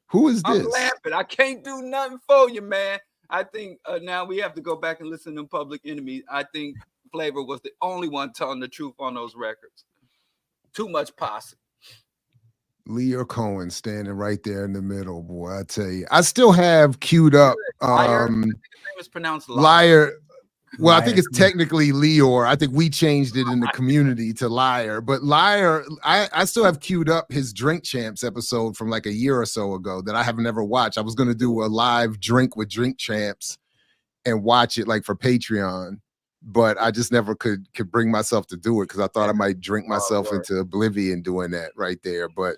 Who is this? I'm laughing. I can't do nothing for you, man. I think now we have to go back and listen to Public Enemy. I think Flavor was the only one telling the truth on those records. Too much posse. Leah Cohen standing right there in the middle, boy. I tell you, I still have queued up. Liar? I think his name is pronounced Liar. Well, I think Liar. it's technically Leor. I think we changed it in the community to Liar. But Liar, I still have queued up his Drink Champs episode from like a year or so ago that I have never watched. I was going to do a live drink with Drink Champs and watch it like for Patreon, but I just never could bring myself to do it because I thought I might drink myself into oblivion doing that right there. But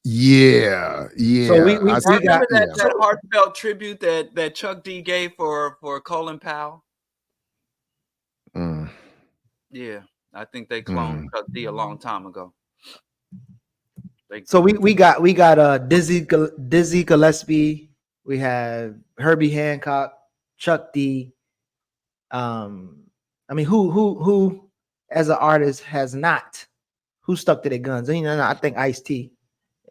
yeah. So we I got remember that heartfelt tribute that Chuck D gave for Colin Powell. Yeah, I think they cloned Chuck D a long time ago. So we got Dizzy Gillespie, we have Herbie Hancock, Chuck D. I mean, who as an artist has not? Who stuck to their guns? You know, I think Ice-T.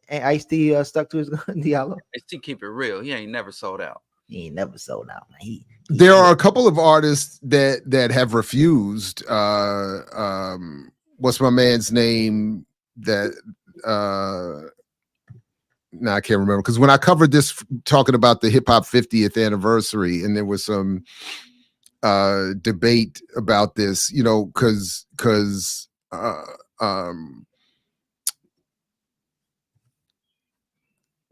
Ain't Ice-T stuck to his gun, Diallo? Ice-T keep it real. He ain't never sold out. He ain't never sold out. Man. There are a couple of artists that have refused. What's my man's name? That now I can't remember because when I covered this talking about the hip hop 50th anniversary, and there was some debate about this, you know, because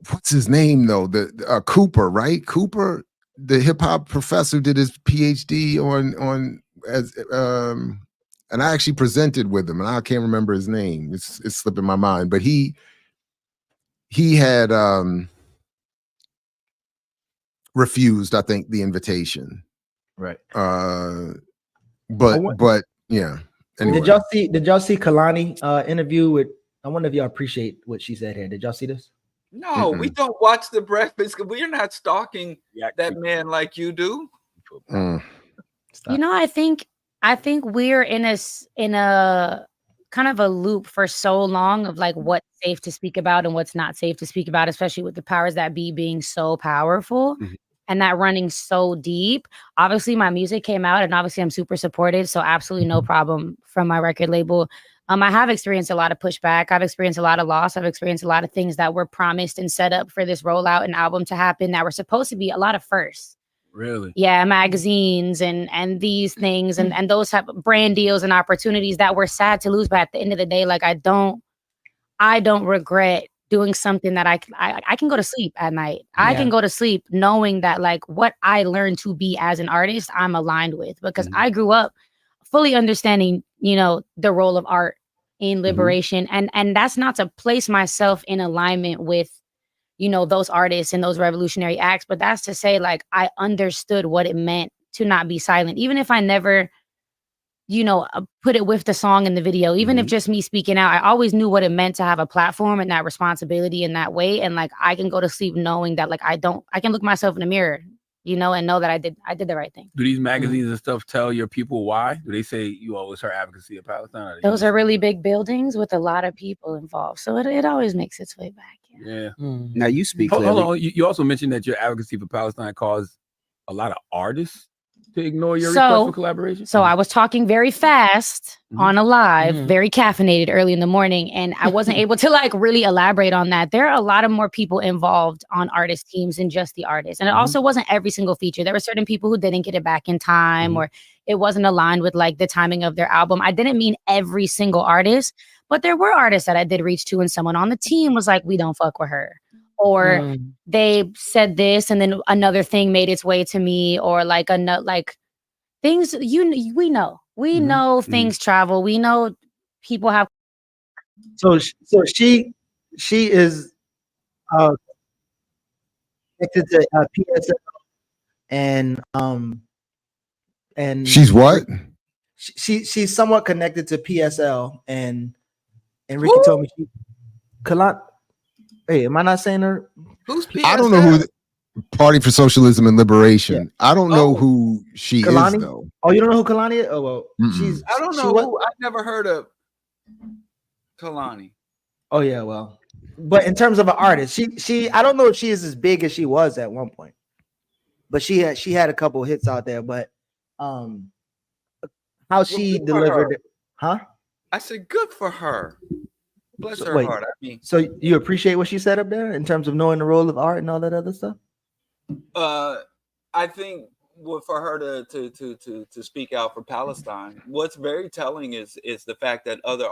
what's his name though? The Cooper, right? Cooper, the hip hop professor, did his PhD on as and I actually presented with him, and I can't remember his name. It's slipping my mind, but he had refused, I think, the invitation. Right. But yeah. Anyway. Did y'all see Kehlani interview with? I wonder if y'all appreciate what she said here. Did y'all see this? No, we don't watch The Breakfast. We're not stalking that man like you do. You know, I think we're in a kind of a loop for so long of like what's safe to speak about and what's not safe to speak about, especially with the powers that be being so powerful and that running so deep. Obviously, my music came out and obviously I'm super supported. So absolutely no problem from my record label. I have experienced a lot of pushback. I've experienced a lot of loss. I've experienced a lot of things that were promised and set up for this rollout and album to happen that were supposed to be a lot of firsts. Really? Yeah, magazines and these things and those type of brand deals and opportunities that were sad to lose. But at the end of the day, like I don't regret doing something that I can go to sleep at night. I can go to sleep knowing that like what I learned to be as an artist, I'm aligned with, because I grew up fully understanding, you know, the role of art in liberation. And that's not to place myself in alignment with, you know, those artists and those revolutionary acts, but that's to say, like, I understood what it meant to not be silent, even if I never, you know, put it with the song in the video, even if just me speaking out, I always knew what it meant to have a platform and that responsibility in that way. And like, I can go to sleep knowing that like, I can look myself in the mirror, you know, and know that I did the right thing. Do these magazines and stuff tell your people why? Do they say you always heard advocacy of Palestine? Those are really big buildings with a lot of people involved. So it always makes its way back. Yeah. Now you speak. Hold on. You also mentioned that your advocacy for Palestine caused a lot of artists to ignore your request for collaboration. So I was talking very fast on a live, very caffeinated early in the morning, and I wasn't able to like really elaborate on that. There are a lot of more people involved on artist teams than just the artist. And it also wasn't every single feature. There were certain people who didn't get it back in time or it wasn't aligned with like the timing of their album. I didn't mean every single artist, but there were artists that I did reach to and someone on the team was like, we don't fuck with her. Or they said this and then another thing made its way to me, or like things we know things travel. We know people have. So she is connected to PSL and she's what? She's somewhat connected to PSL and Ricky told me hey, am I not saying her? Who's PSL? I don't know who. Party for Socialism and Liberation. Yeah. I don't know who she Kehlani? is though. Oh, you don't know who Kehlani is? Oh well, I don't know. I've never heard of Kehlani. Oh yeah, well, but in terms of an artist, she I don't know if she is as big as she was at one point, but she had a couple hits out there. But how she delivered Huh? I said, good for her. Bless her Wait, heart. I mean, so you appreciate what she said up there in terms of knowing the role of art and all that other stuff? I think for her to speak out for Palestine, what's very telling is the fact that other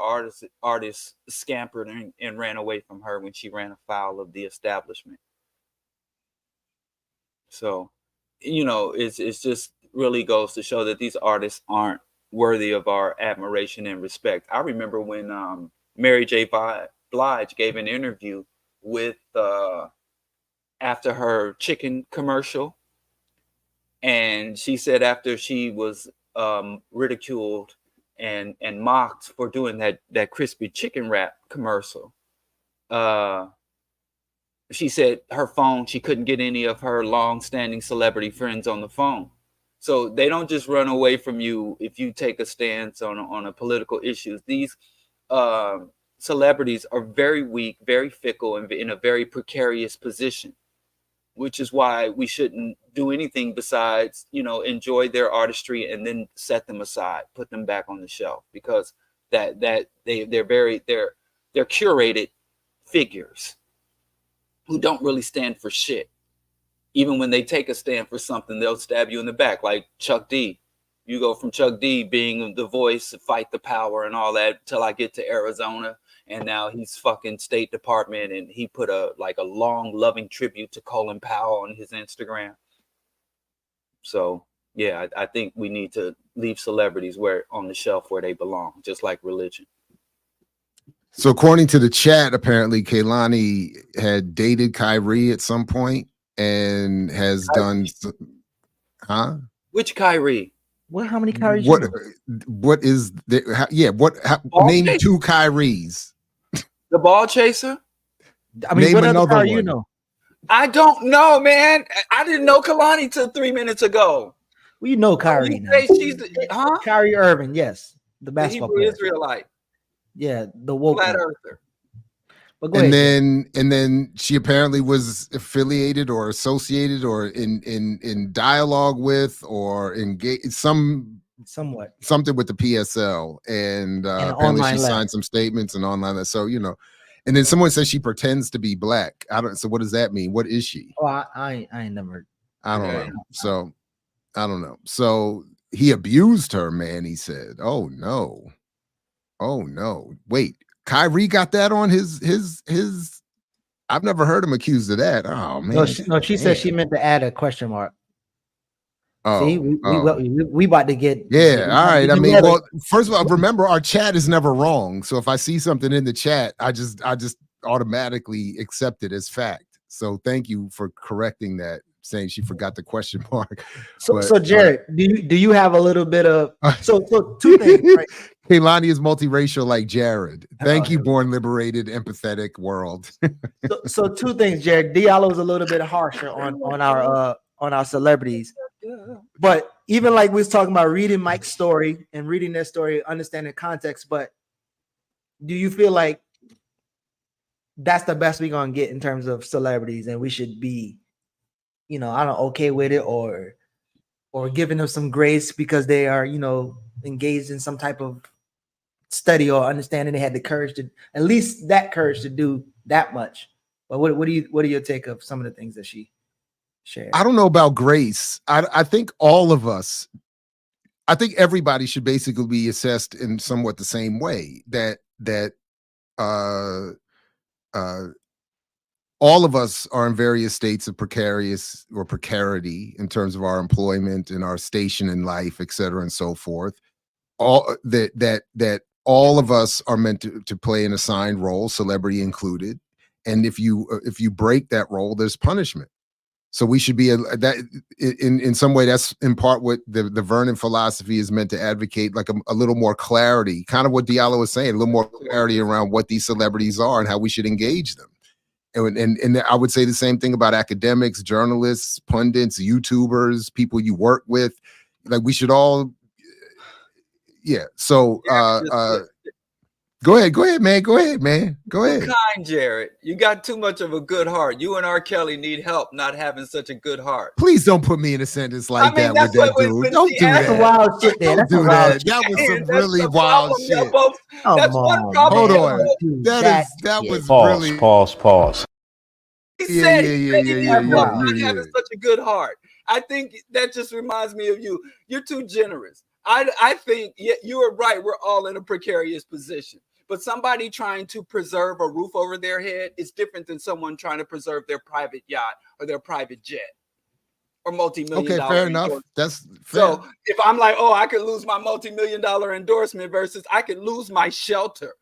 artists scampered and ran away from her when she ran afoul of the establishment. So, it's just really goes to show that these artists aren't worthy of our admiration and respect. I remember when Mary J. Blige gave an interview with after her chicken commercial, and she said after she was ridiculed and mocked for doing that crispy chicken wrap commercial, she said her phone, she couldn't get any of her long-standing celebrity friends on the phone. So they don't just run away from you if you take a stance on a political issues. These celebrities are very weak, very fickle, and in a very precarious position, which is why we shouldn't do anything besides, enjoy their artistry and then set them aside, put them back on the shelf, because they're curated figures who don't really stand for shit. Even when they take a stand for something, they'll stab you in the back, like Chuck D. You go from Chuck D being the voice, fight the power and all that, till I get to Arizona, and now he's fucking State Department, and he put a long, loving tribute to Colin Powell on his Instagram. So yeah, I think we need to leave celebrities on the shelf where they belong, just like religion. So according to the chat, apparently Kehlani had dated Kyrie at some point and has done. Huh? Which Kyrie? How many Kyries? What is the? Yeah. Name chaser? 2 Kyries. The ball chaser. I mean, Name what other another Kyrie one. you know? I don't know, man. I didn't know Kehlani till 3 minutes ago. Well, you know Kyrie now. She's huh? Kyrie Irving, yes, the The basketball Hebrew player. Israelite. Yeah, the woke Flat one. earther. But go ahead. And then she apparently was affiliated or associated or in dialogue with or engaged something with the PSL, and apparently she signed some statements and online. So and then someone says she pretends to be black. So what does that mean? What is she? Oh, I ain't never. I don't know. So I don't know. So he abused her, man. He said, "Oh no, wait." Kyrie got that on his. I've never heard him accused of that. Oh man. No, she said she meant to add a question mark. Oh, see, we about to get. Yeah, all right. I mean, well, first of all, remember our chat is never wrong. So if I see something in the chat, I just automatically accept it as fact. So thank you for correcting that, saying she forgot the question mark. So Jared, do you have a little bit of so 2 things, right? Kehlani is multiracial like Jared. Thank you, born liberated, empathetic world. so 2 things, Jared. Diallo is a little bit harsher on our celebrities, but even like we was talking about reading Mike's story and reading their story, understanding context. But do you feel like that's the best we're gonna get in terms of celebrities, and we should be, okay with it, or giving them some grace because they are, engaged in some type of study or understanding, they had the courage to do that much? But what are your take of some of the things that she shared? I don't know about grace. I think all of us, I think everybody should basically be assessed in somewhat the same way, that all of us are in various states of precarity in terms of our employment and our station in life, et cetera, and so forth. All that all of us are meant to play an assigned role, celebrity included. And if you break that role, there's punishment. So we should be that in some way. That's in part what the Vernon philosophy is meant to advocate, like a little more clarity, kind of what Diallo was saying, a little more clarity around what these celebrities are and how we should engage them. And I would say the same thing about academics, journalists, pundits, YouTubers, people you work with. Like we should all, yeah. So go Go ahead, man. Go ahead. Kind, Jared. You got too much of a good heart. You and R. Kelly need help not having such a good heart. Please don't put me in a sentence like I mean, that with that dude. Don't do that. That's wild shit there. Don't do that. That was some really wild shit. That's one problem. Hold on. That was really Pause. He said he not having such a good heart. I think that just reminds me of you. You're too generous. I think you are right. We're all in a precarious position. But somebody trying to preserve a roof over their head is different than someone trying to preserve their private yacht or their private jet or multi-million dollar. Fair enough. That's fair. So if I'm like, oh, I could lose my multi-million dollar endorsement versus I could lose my shelter.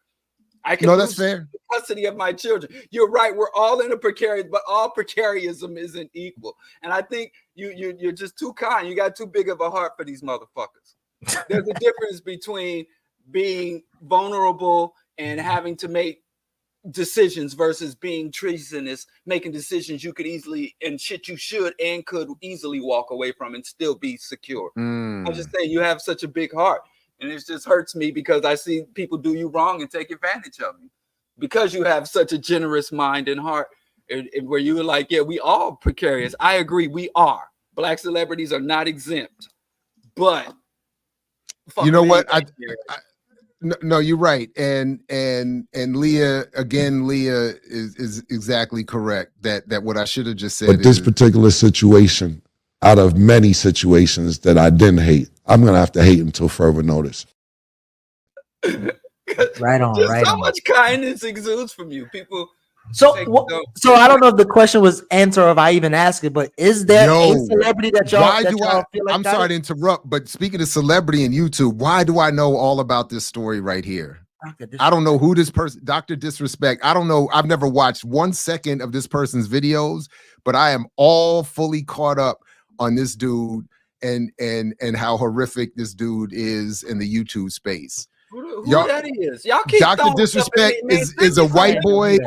I can that's fair. The custody of my children. You're right. We're all in a precarious, but all precarism isn't equal. And I think you're just too kind. You got too big of a heart for these motherfuckers. There's a difference between being vulnerable and having to make decisions versus being treasonous, making decisions you could easily and shit you should and could easily walk away from and still be secure. I'm just saying you have such a big heart, and it just hurts me because I see people do you wrong and take advantage of you because you have such a generous mind and heart, and where you were like, yeah, we all precarious. I agree, we are. Black celebrities are not exempt, but you know what? No, you're right, and Leah is exactly correct. That what I should have just said. But this particular situation, out of many situations that I didn't hate, I'm gonna have to hate until further notice. Right on. So much kindness exudes from you, people. So I don't know if the question was answered or if I even asked it, but is there a celebrity that y'all feel like I'm sorry to interrupt, but speaking of celebrity and YouTube, why do I know all about this story right here? I don't know who this person, Dr. Disrespect. I don't know. I've never watched 1 second of this person's videos, but I am all fully caught up on this dude and how horrific this dude is in the YouTube space. Who that is? Y'all keep Dr. Disrespect is a white boy.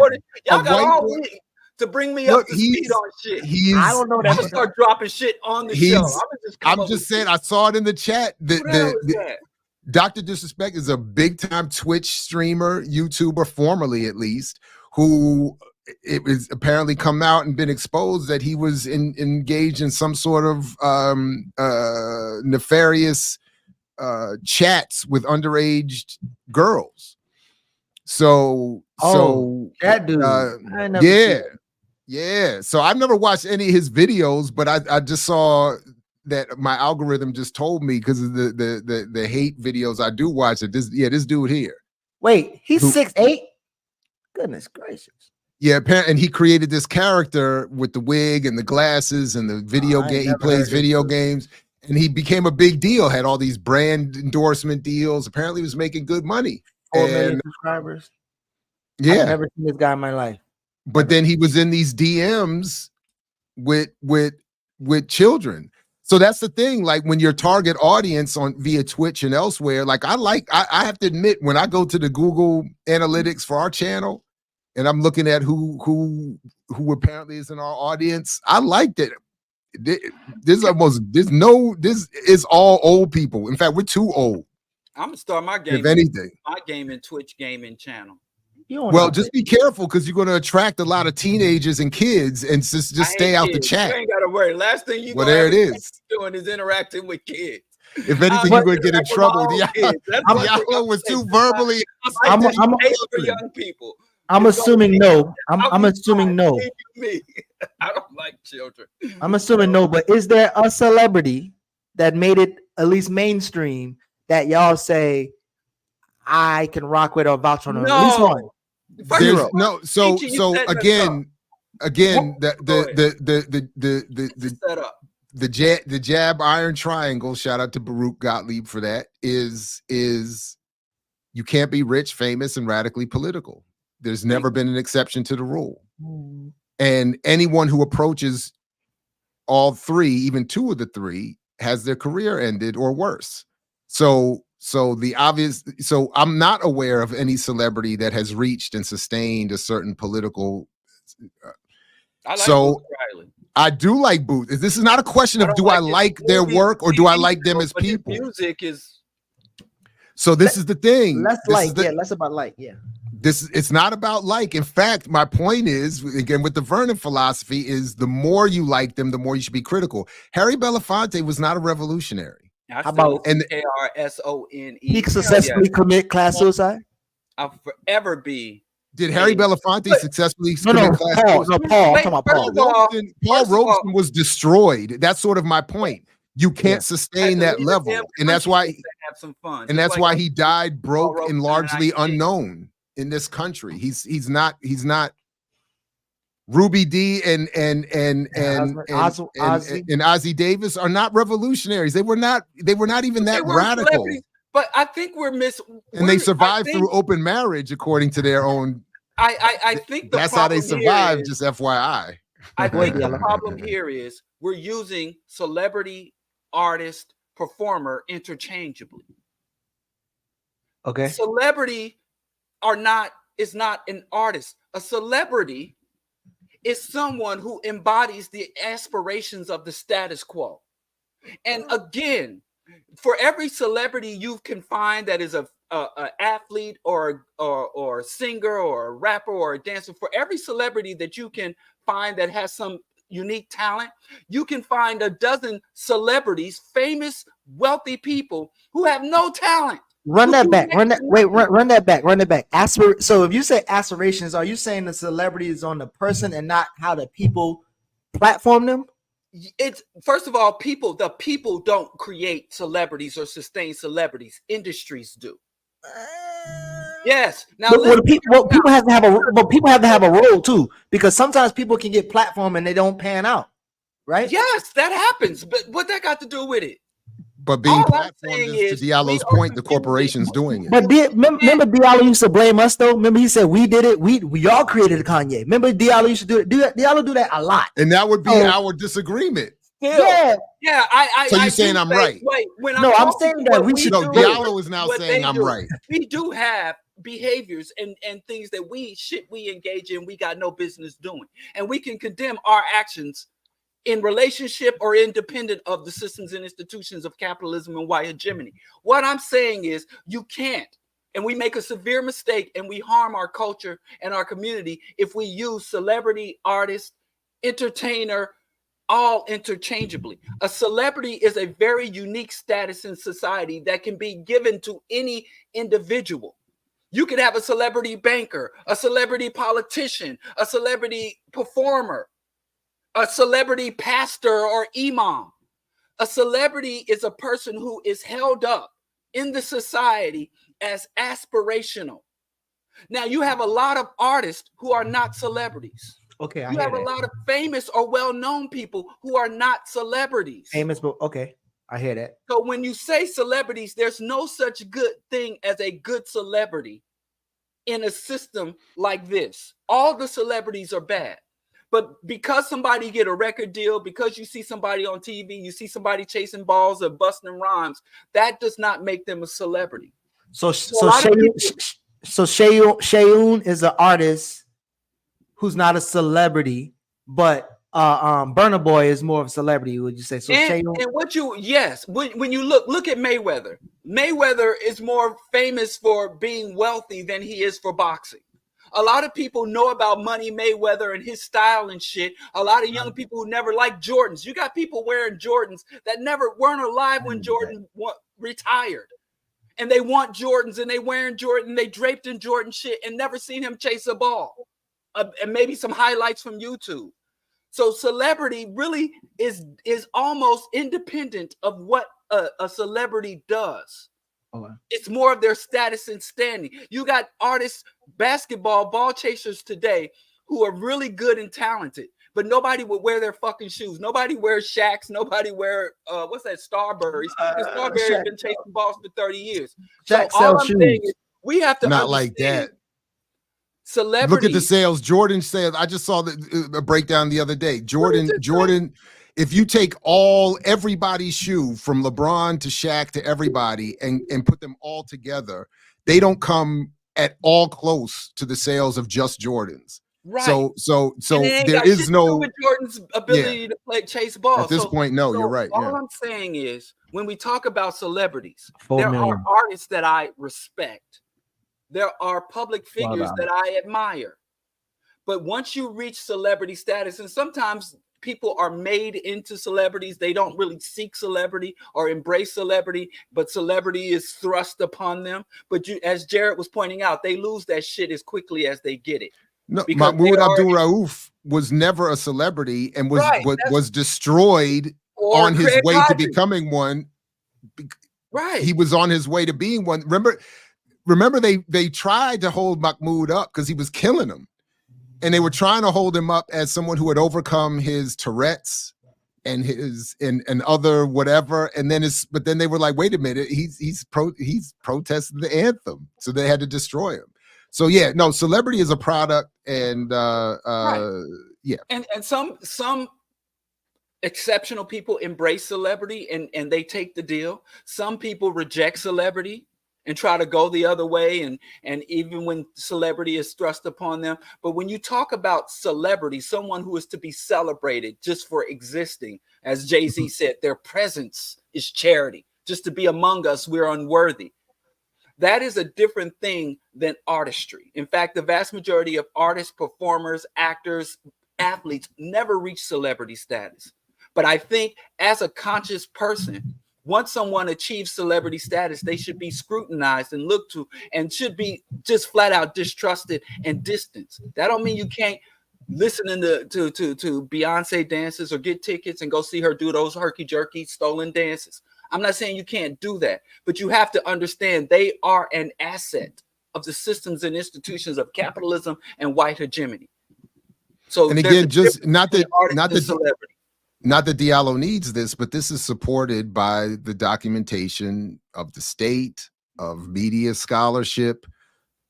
Y'all got all week to bring me up to speed on shit. I don't know that. I'm gonna start dropping shit on the show. I'm just saying. I saw it in the chat. Dr. Disrespect is a big time Twitch streamer, YouTuber, formerly at least, who it was apparently come out and been exposed that he was engaged in some sort of nefarious chats with underage girls. So that dude, so I've never watched any of his videos, but I just saw that my algorithm just told me because of the hate videos I do watch that this dude here. Wait, he's 6'8"? Goodness gracious. Yeah, and he created this character with the wig and the glasses and the video game. He plays video games. And he became a big deal, had all these brand endorsement deals. Apparently, he was making good money. 4 million subscribers. Yeah. I've never seen this guy in my life. But then he was in these DMs with children. So that's the thing. Like when your target audience via Twitch and elsewhere, like I have to admit, when I go to the Google Analytics for our channel and I'm looking at who apparently is in our audience, I liked it. This is all old people. In fact, we're too old. I'm gonna start my game. If anything, my gaming Twitch gaming channel. Well, just be careful because you're going to attract a lot of teenagers and kids, and just stay out the chat. You ain't got to worry. Last thing you there it is doing is interacting with kids. If anything, you're going to get in trouble. Diallo was too verbally. I'm for young people. I'm assuming no. I'm assuming no. I don't like children. I'm assuming no, but is there a celebrity that made it at least mainstream that y'all say I can rock with or vouch on? At least one. No. So again, the jab iron triangle. Shout out to Baruch Gottlieb for that. Is you can't be rich, famous, and radically political. There's never been an exception to the rule. And anyone who approaches all three, even two of the three, has their career ended or worse. So I'm not aware of any celebrity that has reached and sustained a certain political. I do like Booth. This is not a question of do I like their work or do I like them as people. Music is. So this is the thing. Less about like, It's not about like. In fact, my point is, again, with the Vernon philosophy, is the more you like them, the more you should be critical. Harry Belafonte was not a revolutionary. How about KRSONE? He successfully commit class suicide? I'll forever be. Did Harry Belafonte successfully commit class suicide? Paul. I'm talking about Paul. Paul Robeson was destroyed. That's sort of my point. You can't sustain that level, and that's why. Have some fun. And that's why he died broke and largely unknown in this country. He's not Ruby D and Ozzie Davis are not revolutionaries. They were not even that radical. But I think and they survived through open marriage according to their own. I think that's how they survived. Just FYI. I think the problem here is we're using celebrity, artist, performer interchangeably. Okay. Celebrity is not an artist. A celebrity is someone who embodies the aspirations of the status quo. And again, for every celebrity you can find that is a athlete or a singer or a rapper or a dancer, for every celebrity that you can find that has some unique talent, you can find a dozen celebrities, famous, wealthy people who have no talent. Run that back. Run that back. So if you say aspirations, are you saying the celebrity is on the person and not how the people platform them? It's first of all, the people don't create celebrities or sustain celebrities. Industries do. Yes. Now people have to have a role too, because sometimes people can get platform and they don't pan out, right? Yes, that happens. But what that got to do with it? But being platformed is, to Diallo's point, the corporation's doing it. But remember Diallo used to blame us though. Remember he said we did it. We all created Kanye. Remember Diallo used to do it. Diallo do that a lot. And that would be our disagreement. Yeah. So you're saying I'm right? Wait, I'm saying that we should. No, Diallo is now saying I'm right. We do have behaviors and things that we engage in. We got no business doing, and we can condemn our actions in relationship or independent of the systems and institutions of capitalism and white hegemony. What I'm saying is you can't, and we make a severe mistake and we harm our culture and our community if we use celebrity, artist, entertainer, all interchangeably. A celebrity is a very unique status in society that can be given to any individual. You could have a celebrity banker, a celebrity politician, a celebrity performer, a celebrity pastor or imam. A celebrity is a person who is held up in the society as aspirational. Now, you have a lot of artists who are not celebrities. Okay, you have a lot of famous or well-known people who are not celebrities. Famous, but okay, I hear that. So when you say celebrities, there's no such good thing as a good celebrity in a system like this. All the celebrities are bad. But because somebody get a record deal, because you see somebody on TV, you see somebody chasing balls or busting rhymes, that does not make them a celebrity. So Shayoon is an artist who's not a celebrity, but Burna Boy is more of a celebrity. Would you say so? And when you look at Mayweather. Mayweather is more famous for being wealthy than he is for boxing. A lot of people know about Money Mayweather and his style and shit. A lot of young people who never liked Jordans. You got people wearing Jordans that never weren't alive when Jordan retired. And they want Jordans and they wearing Jordan, they draped in Jordan shit and never seen him chase a ball. And maybe some highlights from YouTube. So celebrity really is almost independent of what a celebrity does. Okay. It's more of their status and standing. You got artists, basketball, ball chasers today who are really good and talented, but nobody would wear their fucking shoes. Nobody wears Shaqs. Nobody wear what's that? Starburys. Starburys been chasing balls for 30 years. Shaq so all I'm shoes. saying is we have to not like that. Celebrity. Look at the sales. Jordan sales. I just saw a breakdown the other day. Jordan. If you take everybody's shoe from LeBron to Shaq to everybody and put them all together, they don't come at all close to the sales of just Jordans. Right. So there is no Jordan's ability to chase balls. At this point, no, you're right. All I'm saying is when we talk about celebrities, 4 there million. are artists that I respect. There are public figures that I admire. But once you reach celebrity status, and sometimes people are made into celebrities, they don't really seek celebrity or embrace celebrity, but celebrity is thrust upon them. But as Jared was pointing out, they lose that shit as quickly as they get it. No, Mahmoud Abdul Rauf was never a celebrity and was destroyed on his way to becoming one. Right. He was on his way to being one. Remember they tried to hold Mahmoud up because he was killing them. And they were trying to hold him up as someone who had overcome his Tourette's and his and other whatever. And then but then they were like, wait a minute, he's protesting the anthem. So they had to destroy him. So yeah, no, celebrity is a product, and yeah. And some exceptional people embrace celebrity and they take the deal. Some people reject celebrity and try to go the other way, and even when celebrity is thrust upon them. But when you talk about celebrity, someone who is to be celebrated just for existing, as Jay-Z said, their presence is charity. Just to be among us, we're unworthy. That is a different thing than artistry. In fact, the vast majority of artists, performers, actors, athletes never reach celebrity status. But I think as a conscious person, once someone achieves celebrity status, they should be scrutinized and looked to, and should be just flat out distrusted and distanced. That don't mean you can't listen to Beyonce dances or get tickets and go see her do those herky-jerky stolen dances. I'm not saying you can't do that, but you have to understand they are an asset of the systems and institutions of capitalism and white hegemony. So, and again, just not that Diallo needs this, but this is supported by the documentation of the state, of media scholarship,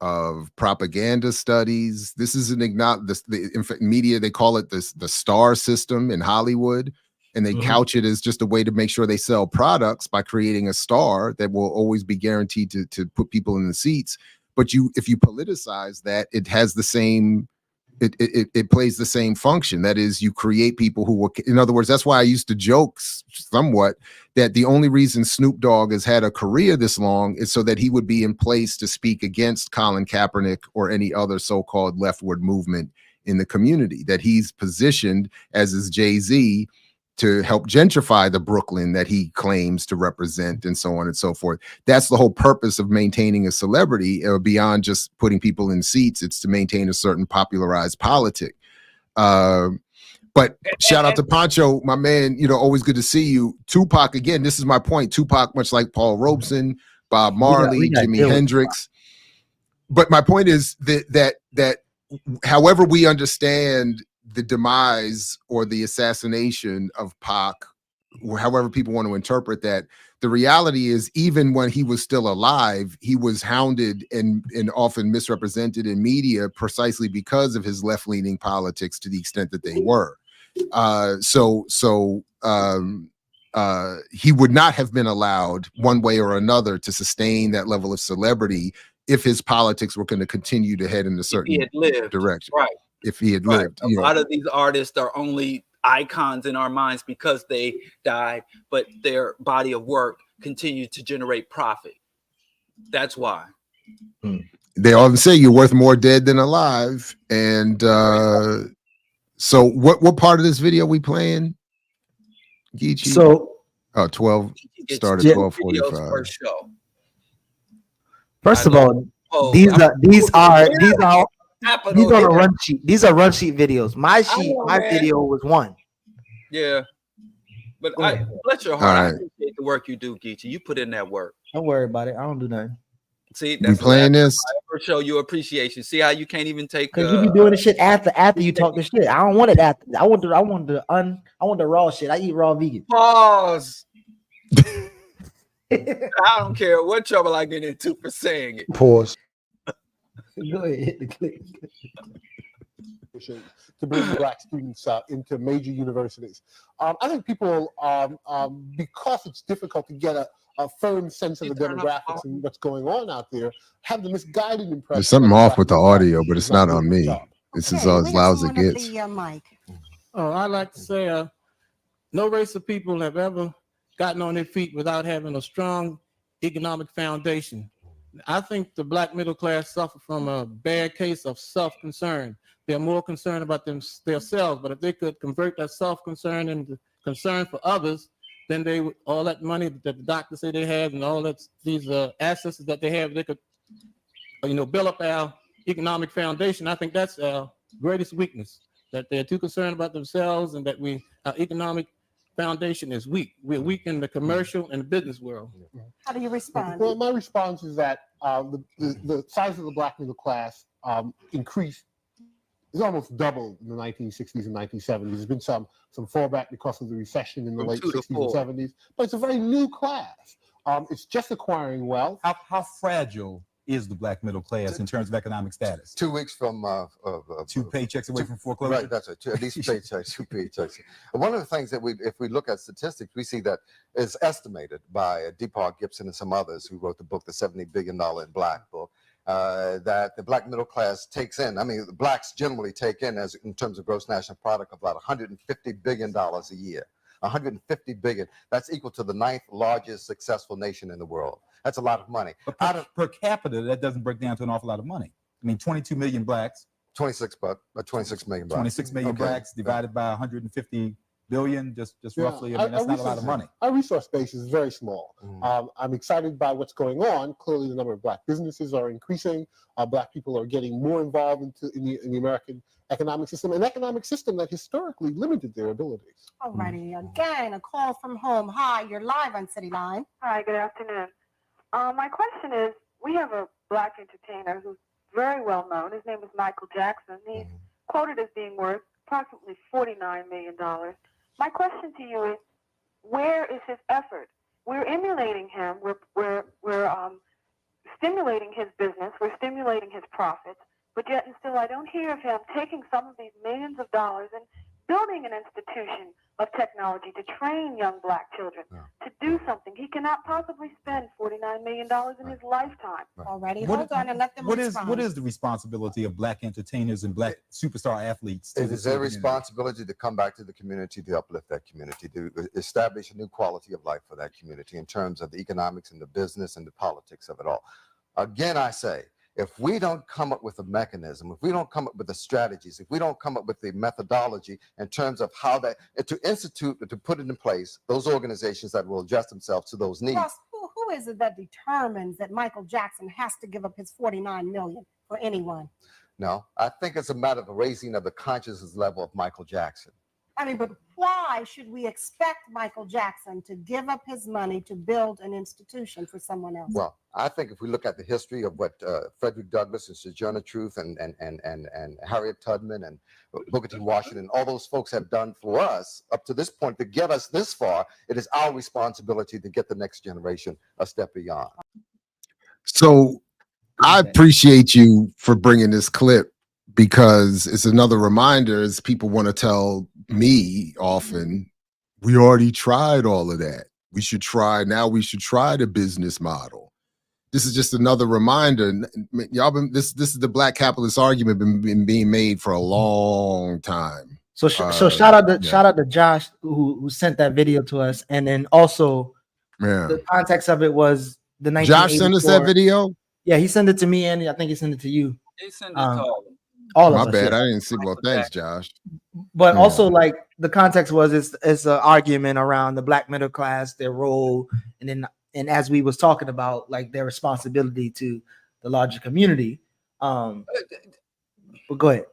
of propaganda studies. This is in fact, media, they call it the star system in Hollywood, and they couch it as just a way to make sure they sell products by creating a star that will always be guaranteed to put people in the seats. But if you politicize that, it has the same. It plays the same function. That is, you create people who will, in other words, that's why I used to joke somewhat that the only reason Snoop Dogg has had a career this long is so that he would be in place to speak against Colin Kaepernick or any other so-called leftward movement in the community, that he's positioned, as is Jay-Z, to help gentrify the Brooklyn that he claims to represent, and so on and so forth. That's the whole purpose of maintaining a celebrity, beyond just putting people in seats. It's to maintain a certain popularized politic. But shout out to Pancho, my man, always good to see you. Tupac, again, this is my point. Tupac, much like Paul Robeson, Bob Marley, Jimi Hendrix. But my point is that however we understand the demise or the assassination of Pac, however people want to interpret that, the reality is, even when he was still alive, he was hounded and often misrepresented in media precisely because of his left-leaning politics, to the extent that they were. He would not have been allowed one way or another to sustain that level of celebrity if his politics were going to continue to head in a certain direction. Right. If he had lived. A lot of these artists are only icons in our minds because they died, but their body of work continued to generate profit. That's why. They often say you're worth more dead than alive. And so what part of this video we playing, Geechee? So 12 started 12:45. First of all, these are a run sheet. These are run sheet videos. My video was one. Yeah, but bless your heart. I appreciate the work you do, Geechee. You put in that work. Don't worry about it. I don't do nothing. See, that's playing this. I ever show you appreciation. See how you can't even take. Because you be doing the shit after you talk the shit. I don't want it after. I want the raw shit. I eat raw vegan. Pause. I don't care what trouble I get into for saying it. Pause. Go ahead, hit the click. To bring Black students into major universities. I think people, because it's difficult to get a firm sense of the demographics and what's going on out there, have the misguided impression. There's something off with the audio, but it's not on me. This is as loud as it gets. Oh, I like to say, no race of people have ever gotten on their feet without having a strong economic foundation. I think the black middle class suffer from a bad case of self-concern. They're more concerned about themselves, but if they could convert that self-concern into concern for others, then they would, all that money that the doctors say they have and all that these assets that they have, they could, build up our economic foundation. I think that's our greatest weakness, that they're too concerned about themselves and that our economic foundation is weak. We're weak in the commercial and the business world. How do you respond? Well, my response is that the size of the black middle class increased. It's almost doubled in the 1960s and 1970s. There's been some fallback because of the recession in the late 60s and 70s, but it's a very new class. It's just acquiring wealth. How fragile is the black middle class in terms of economic status? 2 weeks from 2 paychecks away from foreclosure. Right, that's it. At least paychecks, 2 paychecks. One of the things that if we look at statistics, we see that is estimated by Deepak Gibson and some others who wrote the book, The $70 Billion in Black book, that the black middle class takes in. I mean, the blacks generally take in, as in terms of gross national product, about $150 billion a year. 150 billion. That's equal to the 9th largest successful nation in the world. That's a lot of money. But per capita, that doesn't break down to an awful lot of money. I mean, 22 million blacks. 26 million blacks. 26 million blacks divided by 150 billion, just roughly. I mean, that's not a lot of money. Our resource base is very small. I'm excited by what's going on. Clearly, the number of black businesses are increasing. Black people are getting more involved in the American economic system, an economic system that historically limited their abilities. Alrighty, again, a call from home. Hi, you're live on City Line. Hi, good afternoon. My question is, we have a black entertainer who's very well known. His name is Michael Jackson. He's quoted as being worth approximately $49 million. My question to you is, where is his effort? We're emulating him. We're stimulating his business. We're stimulating his profits. But yet and still, I don't hear of him taking some of these millions of dollars and building an institution of technology to train young black children to do something. He cannot possibly spend $49 million in his lifetime. Alrighty, hold on and let them respond. What is the responsibility of black entertainers and black superstar athletes? It is their responsibility to come back to the community, to uplift that community, to establish a new quality of life for that community in terms of the economics and the business and the politics of it all. Again, I say, if we don't come up with a mechanism, if we don't come up with the strategies, if we don't come up with the methodology in terms of how to institute, to put it in place, those organizations that will adjust themselves to those needs. Plus, who is it that determines that Michael Jackson has to give up his $49 million for anyone? No, I think it's a matter of raising of the consciousness level of Michael Jackson. I mean, but why should we expect Michael Jackson to give up his money to build an institution for someone else? Well, I think if we look at the history of what Frederick Douglass and Sojourner Truth and Harriet Tubman and Booker T. Washington, all those folks have done for us up to this point to get us this far, it is our responsibility to get the next generation a step beyond. So I appreciate you for bringing this clip, because it's another reminder, as people want to tell me often, we already tried all of that. We should try the business model. This is just another reminder. Y'all been this is the black capitalist argument been being made for a long time. So shout out to Josh who sent that video to us, and then also the context of it was the 1984. Josh sent us that video. Yeah, he sent it to me, and I think he sent it to you. He sent it to all of My us. bad, Yeah. I didn't see. Well, thanks, Josh. But also, like, the context was it's an argument around the black middle class, their role, and as we was talking about, like, their responsibility to the larger community. But go ahead.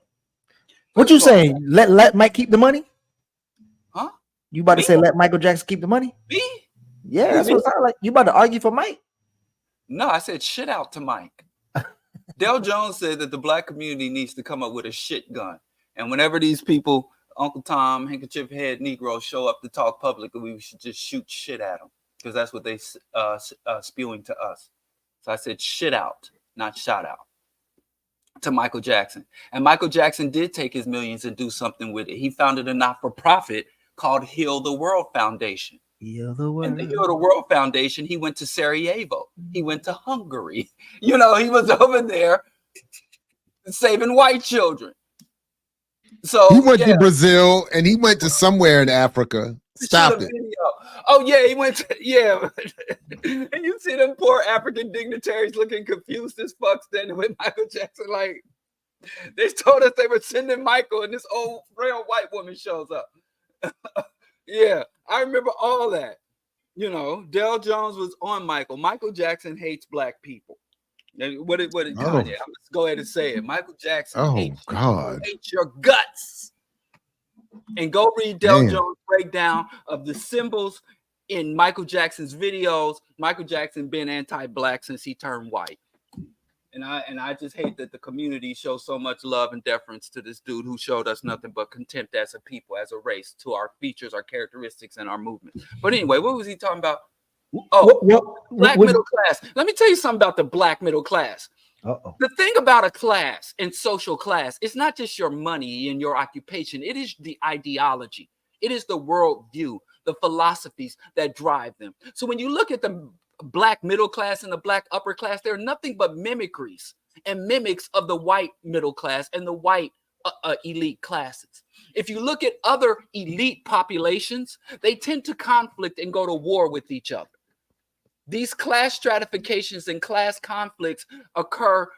What you saying? Let Mike keep the money? Huh? You about to say let Michael Jackson keep the money? Me? Yeah, that's what it sounded like. You about to argue for Mike? No, I said shit out to Mike. Dale Jones said that the black community needs to come up with a shit gun. And whenever these people, Uncle Tom, Handkerchief Head Negroes, show up to talk publicly, we should just shoot shit at them, because that's what they spewing to us. So I said shit out, not shout out, to Michael Jackson. And Michael Jackson did take his millions and do something with it. He founded a not-for-profit called Heal the World Foundation. Heal the World. And the Heal the World Foundation, he went to Sarajevo. He went to Hungary. You know, he was over there saving white children. So he went to Brazil, and he went to somewhere in Africa Stop it. Video. Oh yeah, he went to, yeah. And you see them poor African dignitaries looking confused as fuck standing with Michael Jackson. Like, they told us they were sending Michael, and this old frail white woman shows up. Yeah, I remember all that. You know, Del Jones was on Michael. Michael Jackson hates black people. What did Kanye? Let's go ahead and say it. Michael Jackson hates your guts. And go read Del Jones' breakdown of the symbols in Michael Jackson's videos. Michael Jackson been anti-black since he turned white. And I just hate that the community shows so much love and deference to this dude who showed us nothing but contempt as a people, as a race, to our features, our characteristics, and our movement. But anyway, what was he talking about? Oh, black middle class. Let me tell you something about the black middle class. The thing about a class and social class, it's not just your money and your occupation. It is the ideology. It is the worldview, the philosophies that drive them. So when you look at the black middle class and the black upper class, they're nothing but mimicries and mimics of the white middle class and the white elite classes. If you look at other elite populations, they tend to conflict and go to war with each other. These class stratifications and class conflicts occur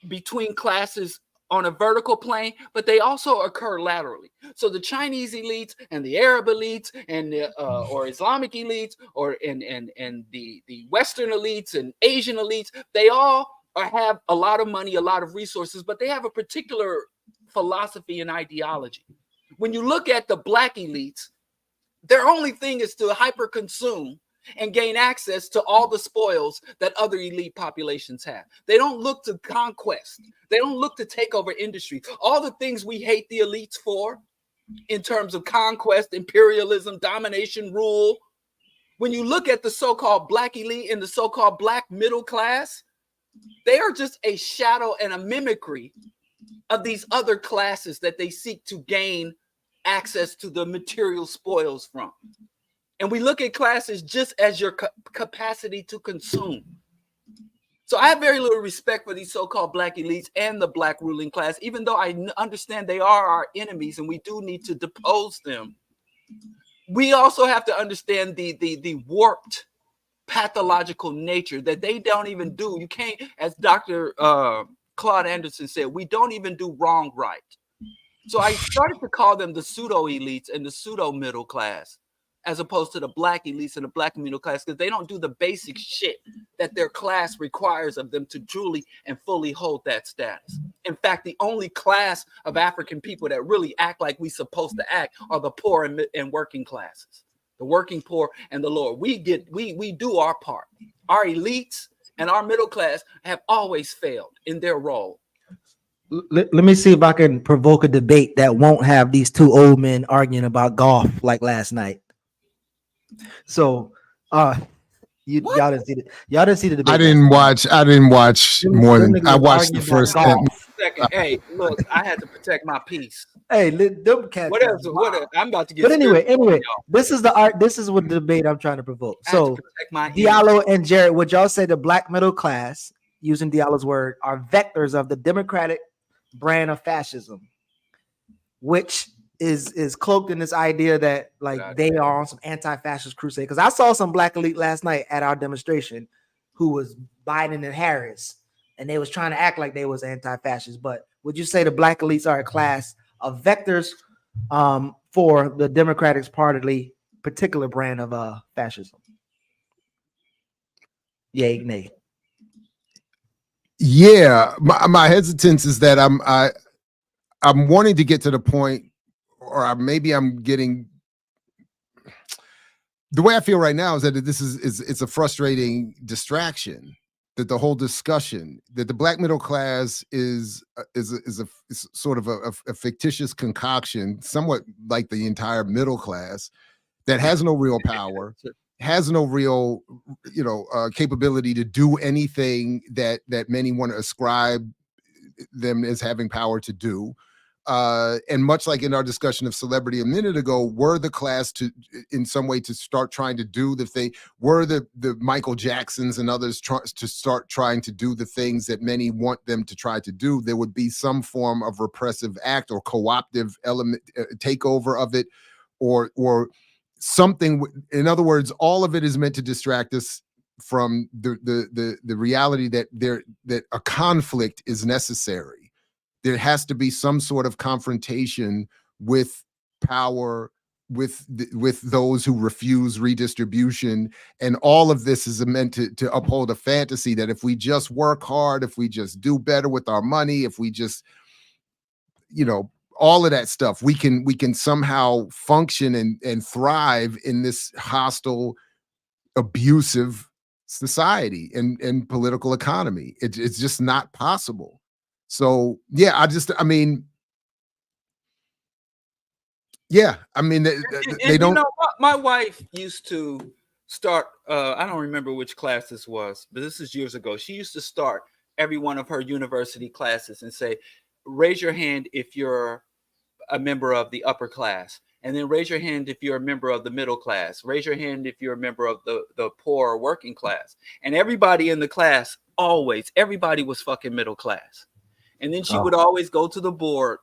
between classes on a vertical plane, but they also occur laterally. So the Chinese elites and the Arab elites and the or Islamic elites or and the Western elites and Asian elites, they all have a lot of money, a lot of resources, but they have a particular philosophy and ideology. When you look at the black elites, their only thing is to hyper consume and gain access to all the spoils that other elite populations have. They don't look to conquest. They don't look to take over industry. All the things we hate the elites for in terms of conquest, imperialism, domination, rule. When you look at the so-called black elite and the so-called black middle class, they are just a shadow and a mimicry of these other classes that they seek to gain access to the material spoils from. And we look at classes just as your capacity to consume. So I have very little respect for these so-called black elites and the black ruling class, even though I understand they are our enemies and we do need to depose them. We also have to understand the warped pathological nature that they don't even do. You can't, as Dr. Claude Anderson said, we don't even do wrong right. So I started to call them the pseudo elites and the pseudo middle class, as opposed to the black elites and the black middle class, because they don't do the basic shit that their class requires of them to truly and fully hold that status. In fact, the only class of African people that really act like we're supposed to act are the poor and working classes, the working poor and the lower. We do our part. Our elites and our middle class have always failed in their role. Let me see if I can provoke a debate that won't have these two old men arguing about golf like last night. So, y'all didn't see the debate. I didn't watch more than I watched the first 10. Second, hey, look, I had to protect my peace. Hey, them cats. What else? I'm about to get. But anyway, this is the art. This is what the debate I'm trying to provoke. So, Diallo and Jared, would y'all say the black middle class, using Diallo's word, are vectors of the democratic brand of fascism, which is cloaked in this idea that like they are on some anti-fascist crusade? Because I saw some black elite last night at our demonstration who was Biden and Harris, and they was trying to act like they was anti-fascist. But would you say the black elites are a class of vectors for the Democratic Party particular brand of fascism? Yay, nay. Yeah, my hesitance is that I'm wanting to get to the point, or maybe I'm getting, the way I feel right now is that this it's a frustrating distraction, that the whole discussion that the black middle class is sort of a fictitious concoction, somewhat like the entire middle class, that has no real power, has no real capability to do anything that many want to ascribe them as having power to do. And much like in our discussion of celebrity a minute ago, were the class to, in some way, to start trying to do the thing, were the Michael Jacksons and others to start trying to do the things that many want them to try to do, there would be some form of repressive act or co-optive element, takeover of it, or something. In other words, all of it is meant to distract us from the reality that a conflict is necessary. There has to be some sort of confrontation with power, with those who refuse redistribution, and all of this is meant to uphold a fantasy that if we just work hard, if we just do better with our money, if we just, all of that stuff, we can somehow function and thrive in this hostile, abusive society and political economy. It's just not possible. So yeah, they don't. My wife used to start. I don't remember which class this was, but this is years ago. She used to start every one of her university classes and say, "Raise your hand if you're a member of the upper class, and then raise your hand if you're a member of the middle class. Raise your hand if you're a member of the poor or working class." And everybody in the class, everybody was fucking middle class. And then she would always go to the board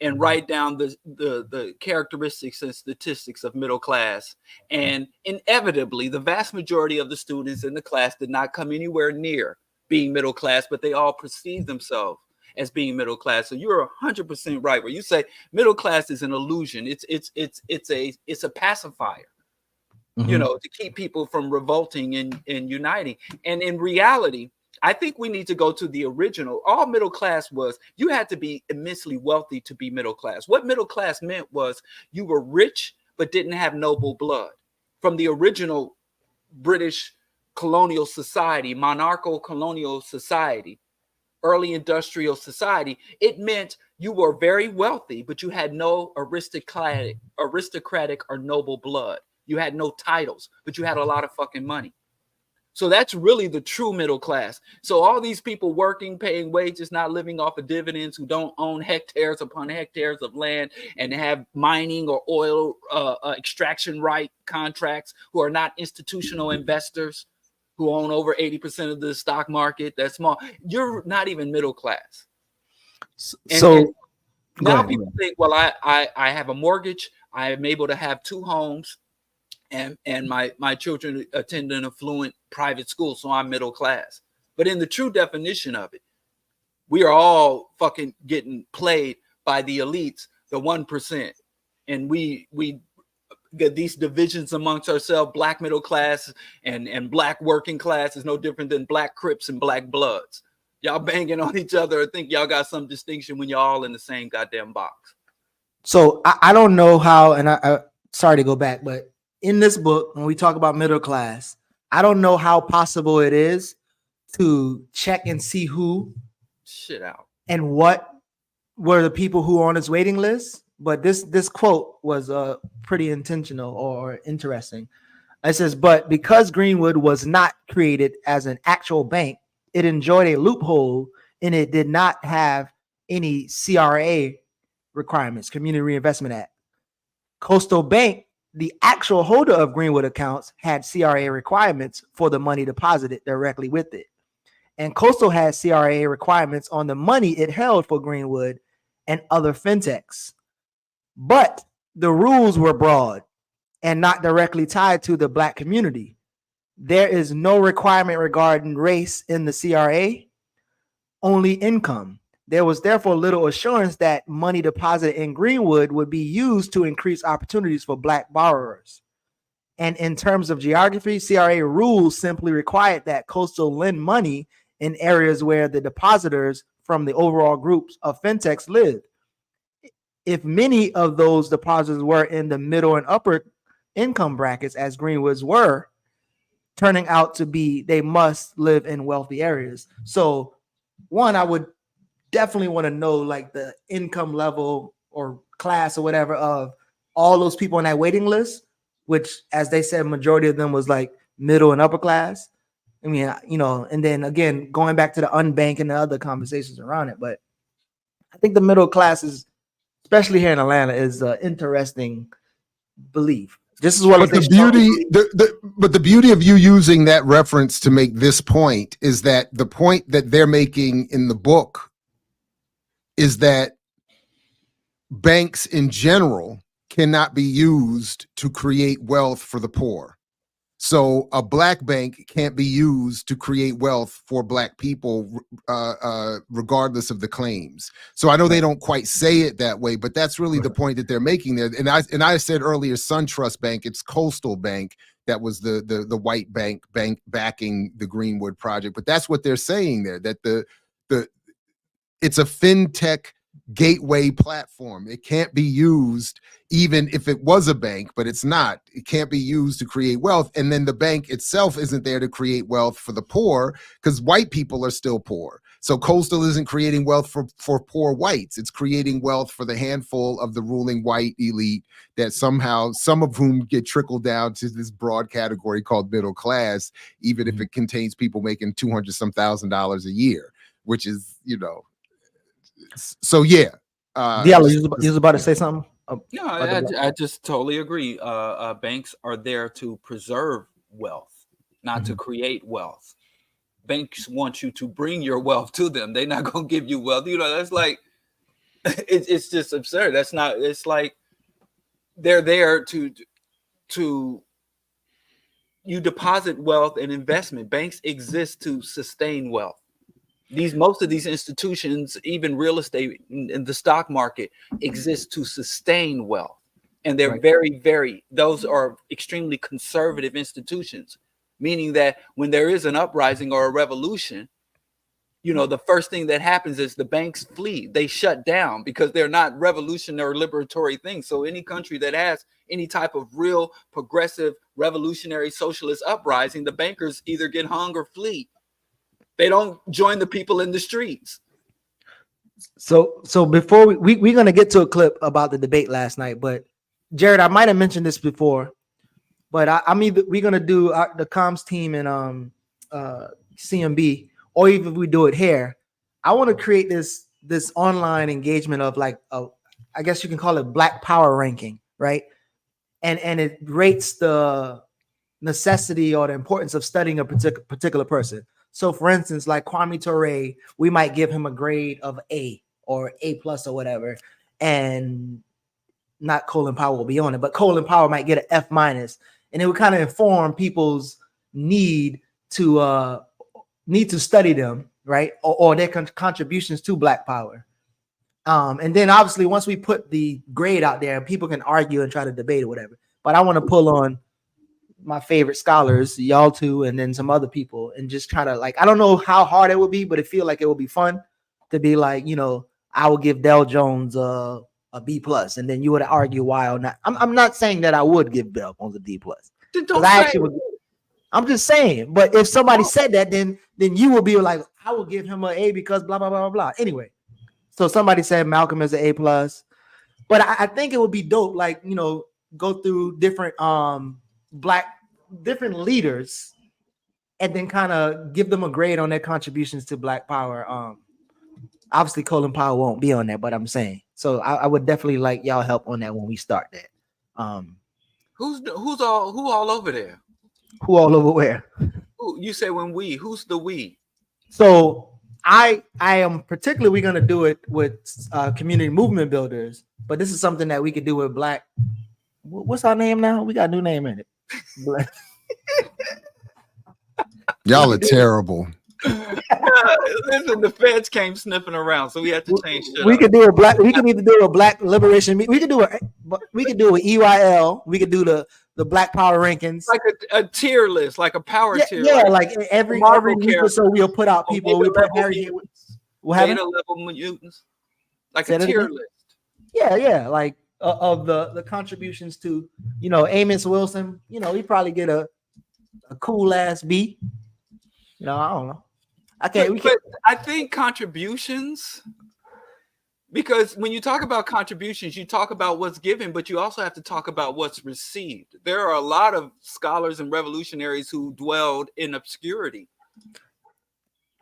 and write down the characteristics and statistics of middle class. And inevitably, the vast majority of the students in the class did not come anywhere near being middle class, but they all perceived themselves as being middle class. So you're 100% right where you say middle class is an illusion. It's a pacifier, to keep people from revolting and uniting. And in reality, I think we need to go to the original. All middle class was, you had to be immensely wealthy to be middle class. What middle class meant was you were rich, but didn't have noble blood. From the original British colonial society, monarchical colonial society, early industrial society, it meant you were very wealthy, but you had no aristocratic or noble blood. You had no titles, but you had a lot of fucking money. So that's really the true middle class. So all these people working, paying wages, not living off of dividends, who don't own hectares upon hectares of land and have mining or oil extraction right contracts, who are not institutional investors, who own over 80% of the stock market, that's small. You're not even middle class. And now people think, well, I have a mortgage. I am able to have 2 homes. And my children attend an affluent private school, so I'm middle class. But in the true definition of it, we are all fucking getting played by the elites, the 1%. And we get these divisions amongst ourselves. Black middle class and black working class is no different than black Crips and black Bloods. Y'all banging on each other and think y'all got some distinction when y'all all in the same goddamn box. So I don't know how, and I sorry to go back, but in this book, when we talk about middle class, I don't know how possible it is to check and see who shit out and what were the people who were on his waiting list. But this quote was pretty intentional or interesting. It says, but because Greenwood was not created as an actual bank, it enjoyed a loophole and it did not have any CRA requirements, Community Reinvestment Act. Coastal Bank, the actual holder of Greenwood accounts, had CRA requirements for the money deposited directly with it. And Coastal had CRA requirements on the money it held for Greenwood and other fintechs. But the rules were broad and not directly tied to the Black community. There is no requirement regarding race in the CRA, only income. There was therefore little assurance that money deposited in Greenwood would be used to increase opportunities for Black borrowers. And in terms of geography, CRA rules simply required that Coastal lend money in areas where the depositors from the overall groups of fintechs lived. If many of those depositors were in the middle and upper income brackets, as Greenwoods were, turning out to be, they must live in wealthy areas. So one, I would definitely want to know like the income level or class or whatever of all those people on that waiting list, which, as they said, majority of them was like middle and upper class. I mean, you know, and then again, going back to the unbanked and the other conversations around it. But I think the middle class is, especially here in Atlanta, is an interesting belief. Just as well but as the beauty of you using that reference to make this point is that the point that they're making in the book is that banks in general cannot be used to create wealth for the poor. So a black bank can't be used to create wealth for black people, regardless of the claims. So I know they don't quite say it that way, but that's really the point that they're making there. And I said earlier, SunTrust Bank, it's Coastal Bank. That was the white bank backing the Greenwood project. But that's what they're saying there, that it's a fintech gateway platform. It can't be used, even if it was a bank, but it's not. It can't be used to create wealth. And then the bank itself isn't there to create wealth for the poor, because white people are still poor. So Coastal isn't creating wealth for poor whites. It's creating wealth for the handful of the ruling white elite that somehow, some of whom get trickled down to this broad category called middle class, even if it contains people making $200-some thousand a year, which is, you know, so yeah. Diallo, you was about to say something? No, I just totally agree. Banks are there to preserve wealth, not to create wealth. Banks want you to bring your wealth to them. They're not going to give you wealth. You know, that's like, it's just absurd. That's not, it's like they're there to you deposit wealth and investment. Banks exist to sustain wealth. Most of these institutions, even real estate in the stock market, exist to sustain wealth. And they're those are extremely conservative institutions, meaning that when there is an uprising or a revolution, you know, the first thing that happens is the banks flee. They shut down because they're not revolutionary or liberatory things. So any country that has any type of real progressive revolutionary socialist uprising, the bankers either get hung or flee. They don't join the people in the streets. So before we're gonna get to a clip about the debate last night, but Jared, I might have mentioned this before, but we're gonna do the comms team and CMB, or even if we do it here. I want to create this online engagement of like I guess you can call it Black Power ranking, right? And it rates the necessity or the importance of studying a particular person. So for instance, like Kwame Ture, we might give him a grade of A or A+ or whatever, and not Colin Powell will be on it, but Colin Powell might get an F-, and it would kind of inform people's need to study them, right? Or their contributions to Black Power. And then obviously once we put the grade out there, people can argue and try to debate or whatever. But I want to pull on my favorite scholars, y'all two, and then some other people, and just try to, like, I don't know how hard it would be, but it feel like it would be fun to be like, you know, I would give Del Jones a B+, and then you would argue why or not. I'm not saying that I would give Del Jones a D+. I'm just saying, but if somebody said that, then you would be like, I will give him an A because blah blah blah blah blah. Anyway, so somebody said Malcolm is an A+, but I think it would be dope, like, you know, go through different different leaders and then kind of give them a grade on their contributions to Black Power. Obviously Colin Powell won't be on there, but I'm saying, so I would definitely like y'all help on that when we start that. Who all over there? Who all over where? You say who's the we? So I am particularly, we're gonna do it with community movement builders, but this is something that we could do with Black. What's our name now? We got a new name in it. Y'all are terrible. Listen, the feds came sniffing around, so we had to change shit. We could do a Black. We can either do a Black Liberation. We could do an EYL. We could do the Black Power rankings, like a tier list, like a power tier. Yeah, like every week or so we'll put out people. We put Harry. Beta level mutants, like a tier list. Yeah, like of the contributions to, you know, Amos Wilson. You know, he probably get a cool ass B. You know, I don't know. Okay, but I think contributions, because when you talk about contributions, you talk about what's given, but you also have to talk about what's received. There are a lot of scholars and revolutionaries who dwelled in obscurity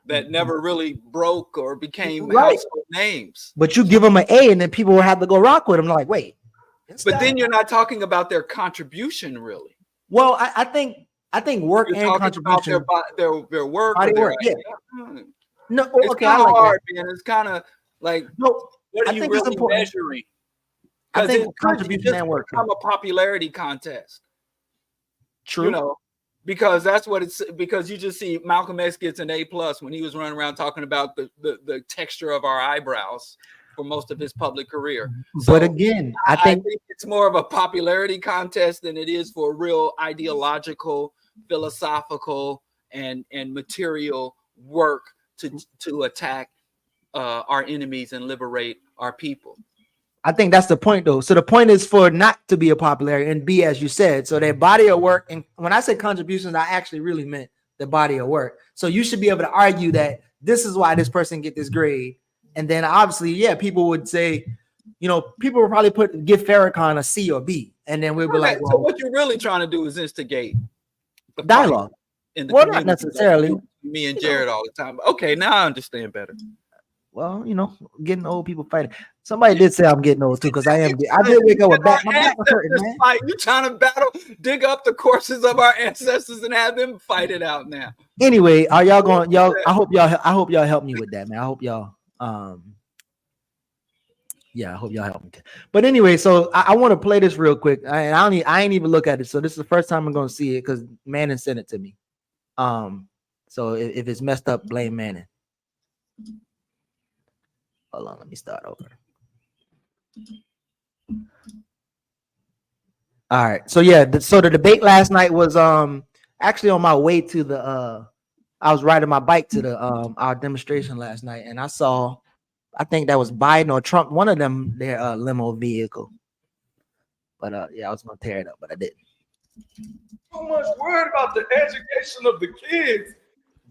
that never really broke or became household names. But you give them an A, and then people will have to go rock with them. Like, wait. But then you're not talking about their contribution, really. Well, I think work and contribution. Their work. Yeah. No, it's okay. kind of like hard, that. man. It's kind of like, no. What are you really measuring? I think it contribution just and work. become a popularity contest. True. You know, because that's what it's, because you just see Malcolm X gets an A+ when he was running around talking about the texture of our eyebrows for most of his public career. So But again, I think it's more of a popularity contest than it is for real ideological, philosophical, and material work to attack our enemies and liberate our people. I think that's the point, though. So the point is for not to be a popularity and be, as you said, so their body of work. And when I say contributions, I actually really meant the body of work. So you should be able to argue that this is why this person get this grade. And then obviously, yeah, people would say, you know, people would probably give Farrakhan a C or B. And then we'll be like, well, so what you're really trying to do is instigate the dialogue. In the Well, community, not necessarily. like me and Jared all the time. Okay, now I understand better. Well, you know, getting old people fighting. Somebody did say I'm getting old too, because I did wake up with back. My back was hurting, man. You trying to dig up the courses of our ancestors and have them fight it out now. Anyway, are y'all going? I hope y'all help me with that, man. I hope y'all yeah, I hope y'all help me. But anyway, so I want to play this real quick. I ain't even look at it. So this is the first time I'm gonna see it because Manning sent it to me. So if it's messed up, blame Manning. Hold on, let me start over. All right. So yeah, so the debate last night was actually on my way to the I was riding my bike to the our demonstration last night, and I saw, I think that was Biden or Trump, one of them, their limo vehicle. But yeah, I was gonna tear it up, but I didn't. So much worried about the education of the kids.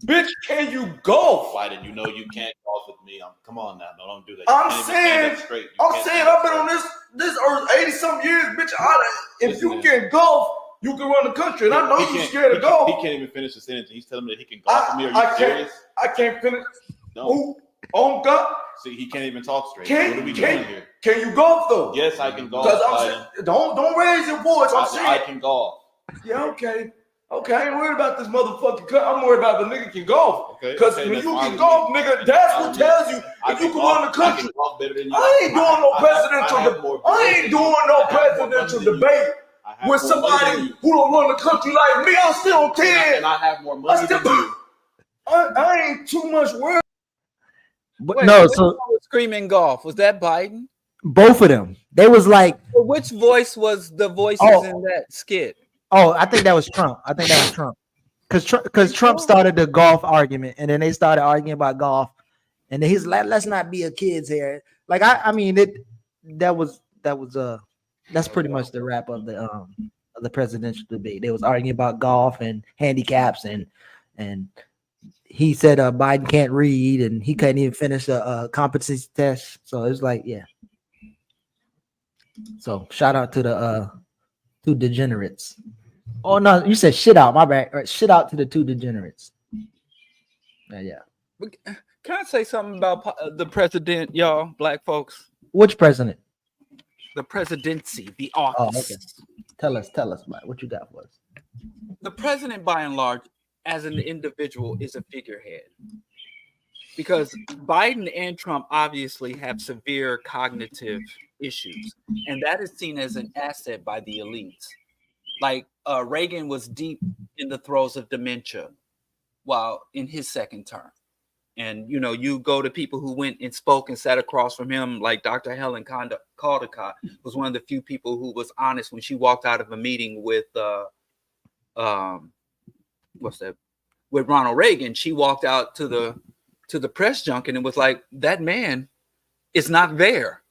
Bitch, can you golf? Why did you know you can't golf with me? Come on now, no, don't do that. I'm saying I've been on this earth 80-some years, bitch. If you can golf, you can run the country. And I know you're scared of golf. He can't even finish the sentence. He's telling me that he can golf with me. Are you serious? I can't finish. No. Oh God. See, he can't even talk straight. What are we doing here? Can you golf though? Yes, I can golf. Don't raise your voice. I can golf. Yeah, okay. Okay, I ain't worried about this motherfucking cut. I'm worried about the nigga can golf. Because when you can golf, nigga, that's what tells you if you can run the country. I ain't doing no presidential. I ain't doing no presidential debate with somebody who don't run the country like me. I'm still on 10. And I have more money than you. I ain't too much worried. But no, so screaming golf, was that Biden? Both of them. They was like, which voice was the voices in that skit? Oh, I think that was Trump. Because Trump started the golf argument, and then they started arguing about golf, and then he's like, "Let's not be a kids here." Like I mean, that's pretty much the wrap of the presidential debate. They was arguing about golf and handicaps, and he said Biden can't read, and he couldn't even finish a competency test. So it's like, yeah. So shout out to the two degenerates. Oh no, you said shit out. My bad. Right, shit out to the two degenerates. Yeah. Can I say something about the president, y'all, black folks? Which president? The presidency, the office. Oh, okay. Tell us, Mike. What you got for us? The president, by and large, as an individual, is a figurehead. Because Biden and Trump obviously have severe cognitive issues, and that is seen as an asset by the elites. Like Reagan was deep in the throes of dementia while in his second term. And, you know, you go to people who went and spoke and sat across from him, like Dr. Helen Caldicott was one of the few people who was honest when she walked out of a meeting with, with Ronald Reagan. She walked out to the press junket and was like, that man is not there.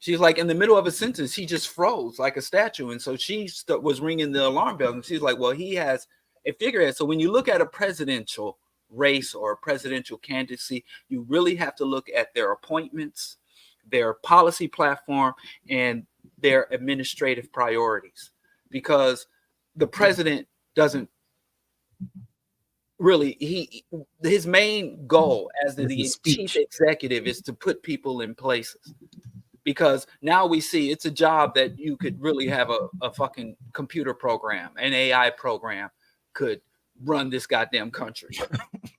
She's like, in the middle of a sentence, he just froze like a statue. And so she was ringing the alarm bell. And she's like, well, he has a figurehead. So when you look at a presidential race or a presidential candidacy, you really have to look at their appointments, their policy platform, and their administrative priorities. Because the president doesn't really, his main goal as the chief executive is to put people in places. Because now we see it's a job that you could really have a fucking computer program, an AI program could run this goddamn country,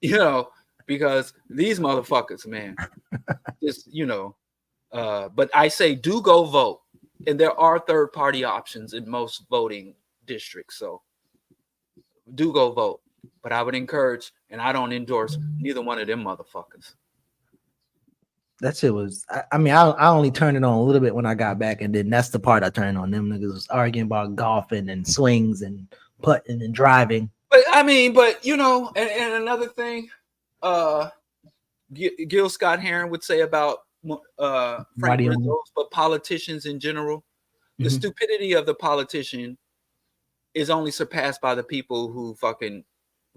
you know, because these motherfuckers, man, just, you know, but I say, do go vote. And there are third-party options in most voting districts. So do go vote. But I would encourage, and I don't endorse neither one of them motherfuckers. That shit was. I only turned it on a little bit when I got back, and then that's the part I turned on. Them niggas was arguing about golfing and swings and putting and driving. But you know, and another thing, Gil Scott Heron would say about Frank Rizzo's, but politicians in general, the stupidity of the politician is only surpassed by the people who fucking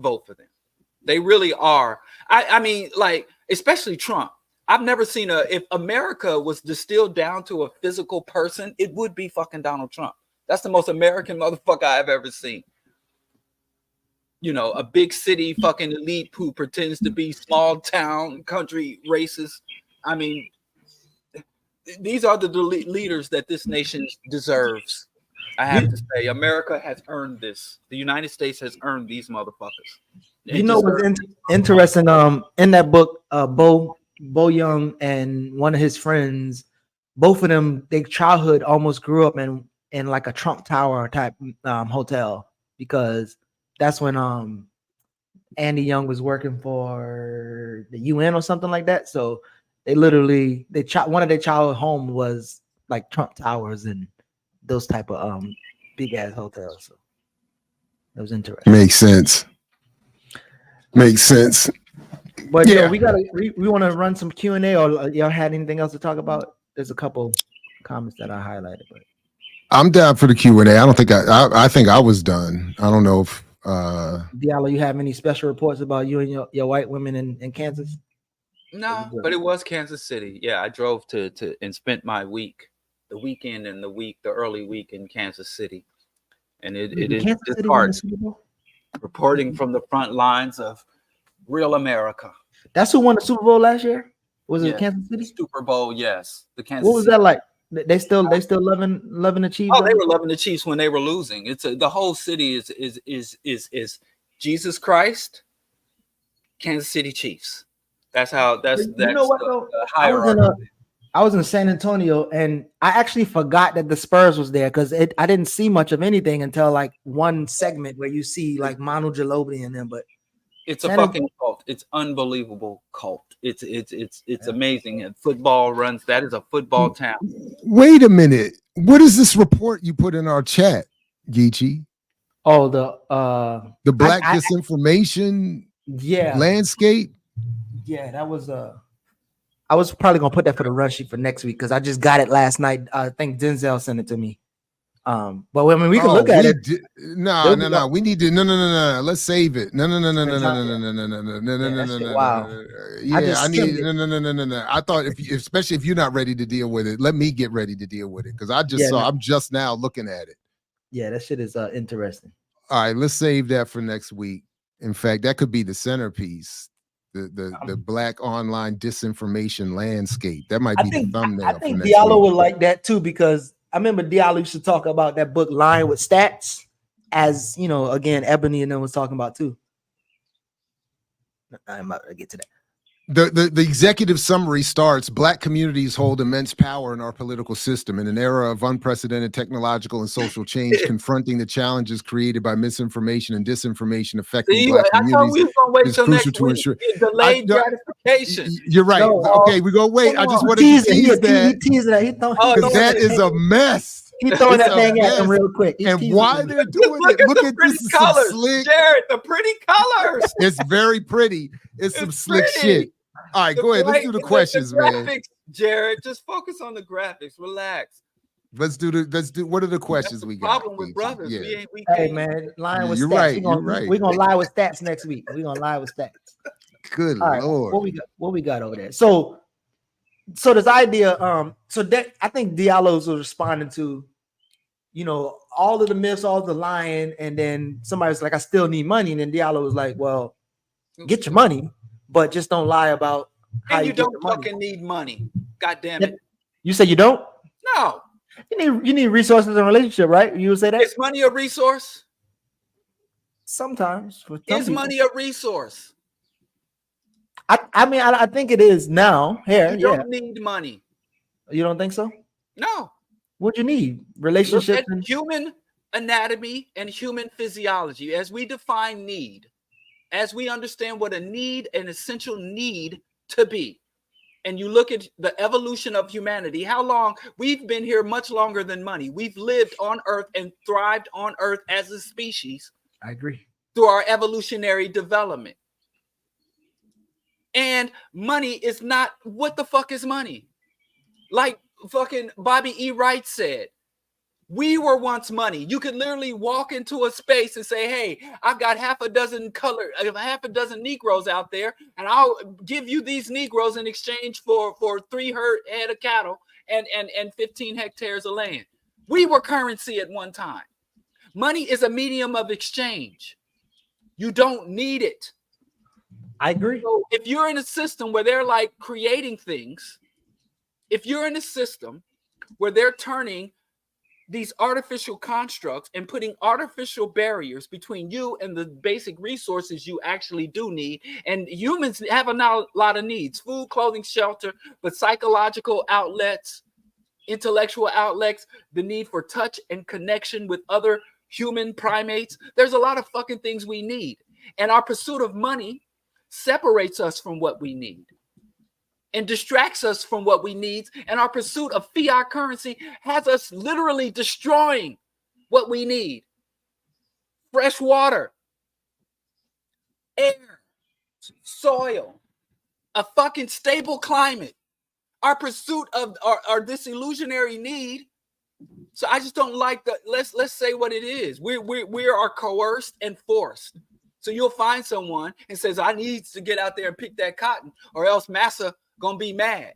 vote for them. They really are. I mean, like, especially Trump. I've never seen if America was distilled down to a physical person, it would be fucking Donald Trump. That's the most American motherfucker I've ever seen. You know, a big city fucking elite who pretends to be small town country racist. I mean, these are the leaders that this nation deserves. I have to say, America has earned this. The United States has earned these motherfuckers. You know what's interesting? In that book, Bo Young and one of his friends, both of them, their childhood almost grew up in like a Trump Tower type hotel, because that's when Andy Young was working for the UN or something like that. So they literally one of their childhood home was like Trump Towers and those type of big ass hotels. So that was interesting. Makes sense. But yeah, we want to run some Q&A, or y'all had anything else to talk about? There's a couple comments that I highlighted, but I'm down for the Q&A. I don't think I think I was done. I don't know if Diallo, you have any special reports about you and your white women in Kansas? No, but it was Kansas City. Yeah, I drove to and spent my weekend and the early week in Kansas City. And it is disheartening. Reporting from the front lines of real America. That's who won the Super Bowl last year? Was it Kansas City? Super Bowl, yes. The Kansas What was that like? They still loving the Chiefs? Oh, they were loving the Chiefs when they were losing. It's the whole city is Jesus Christ, Kansas City Chiefs. That's you know what, though? I was in San Antonio, and I actually forgot that the Spurs was there, because I didn't see much of anything until like one segment where you see like Manu Ginobili and them. But it's a fucking cult. It's unbelievable cult. It's amazing. And football runs. That is a football town. Wait a minute. What is this report you put in our chat, Geechee? Oh, the black disinformation landscape. Yeah, that was I was probably gonna put that for the run sheet for next week, because I just got it last night. I think Denzel sent it to me. But I mean, we can look at it. No. We need to no. Let's save it. No. Wow. Yeah, I need no. I thought especially if you're not ready to deal with it, let me get ready to deal with it, because I'm just now looking at it. Yeah, that shit is interesting. All right, let's save that for next week. In fact, that could be the centerpiece. The black online disinformation landscape. That might be the thumbnail. I think Diallo would like that too, because I remember Diallo used to talk about that book Lying with Stats, as you know, again, Ebony and them was talking about too. I'm about to get to that. The executive summary starts: Black communities hold immense power in our political system. In an era of unprecedented technological and social change, confronting the challenges created by misinformation and disinformation affecting Black communities is crucial to ensure delayed gratification. You're right. Okay, we go wait. I just wanted to tease that. Because that is a mess. He's throwing that thing at them real quick. And why they're doing it? Look at this colors, Jared. The pretty colors. It's very pretty. It's some slick shit. All right, go ahead. Let's do the questions, man. Jared, just focus on the graphics. Relax. Let's do. What are the questions we got? Problem with brothers. Yeah. Hey man, lying with you're stats. Right. We're gonna lie with stats next week. We're gonna lie with stats. Good Lord. What we got over there? So this idea, so that I think Diallo's was responding to, you know, all of the myths, all the lying, and then somebody's like, I still need money, and then Diallo was like, well, get your money, but just don't lie about how and you don't fucking need money. God damn it. You say you don't? No. You need resources in a relationship, right? You would say that? Is money a resource? Sometimes. Is money a resource? I mean, I think it is now. Here, you don't need money. You don't think so? No. what you need? Look Relationships at human anatomy and human physiology as we define need, as we understand what a need, an essential need to be. And you look at the evolution of humanity, how long we've been here, much longer than money. We've lived on Earth and thrived on Earth as a species. I agree. Through our evolutionary development. And money is not, what the fuck is money? Like fucking Bobby E. Wright said, we were once money. You could literally walk into a space and say, hey, I've got half a dozen Negroes out there, and I'll give you these Negroes in exchange for 3 head of cattle and 15 hectares of land. We were currency at one time. Money is a medium of exchange. You don't need it. I agree. So if you're in a system where they're like creating things, if you're in a system where they're turning these artificial constructs and putting artificial barriers between you and the basic resources you actually do need, and humans have a lot of needs: food, clothing, shelter, but psychological outlets, intellectual outlets, the need for touch and connection with other human primates. There's a lot of fucking things we need, and our pursuit of money separates us from what we need and distracts us from what we need. And our pursuit of fiat currency has us literally destroying what we need: fresh water, air, soil, a fucking stable climate. Our pursuit of this illusionary need. So I just don't like that. Let's say what it is. We are coerced and forced. So you'll find someone and says, I need to get out there and pick that cotton, or else massa gonna be mad.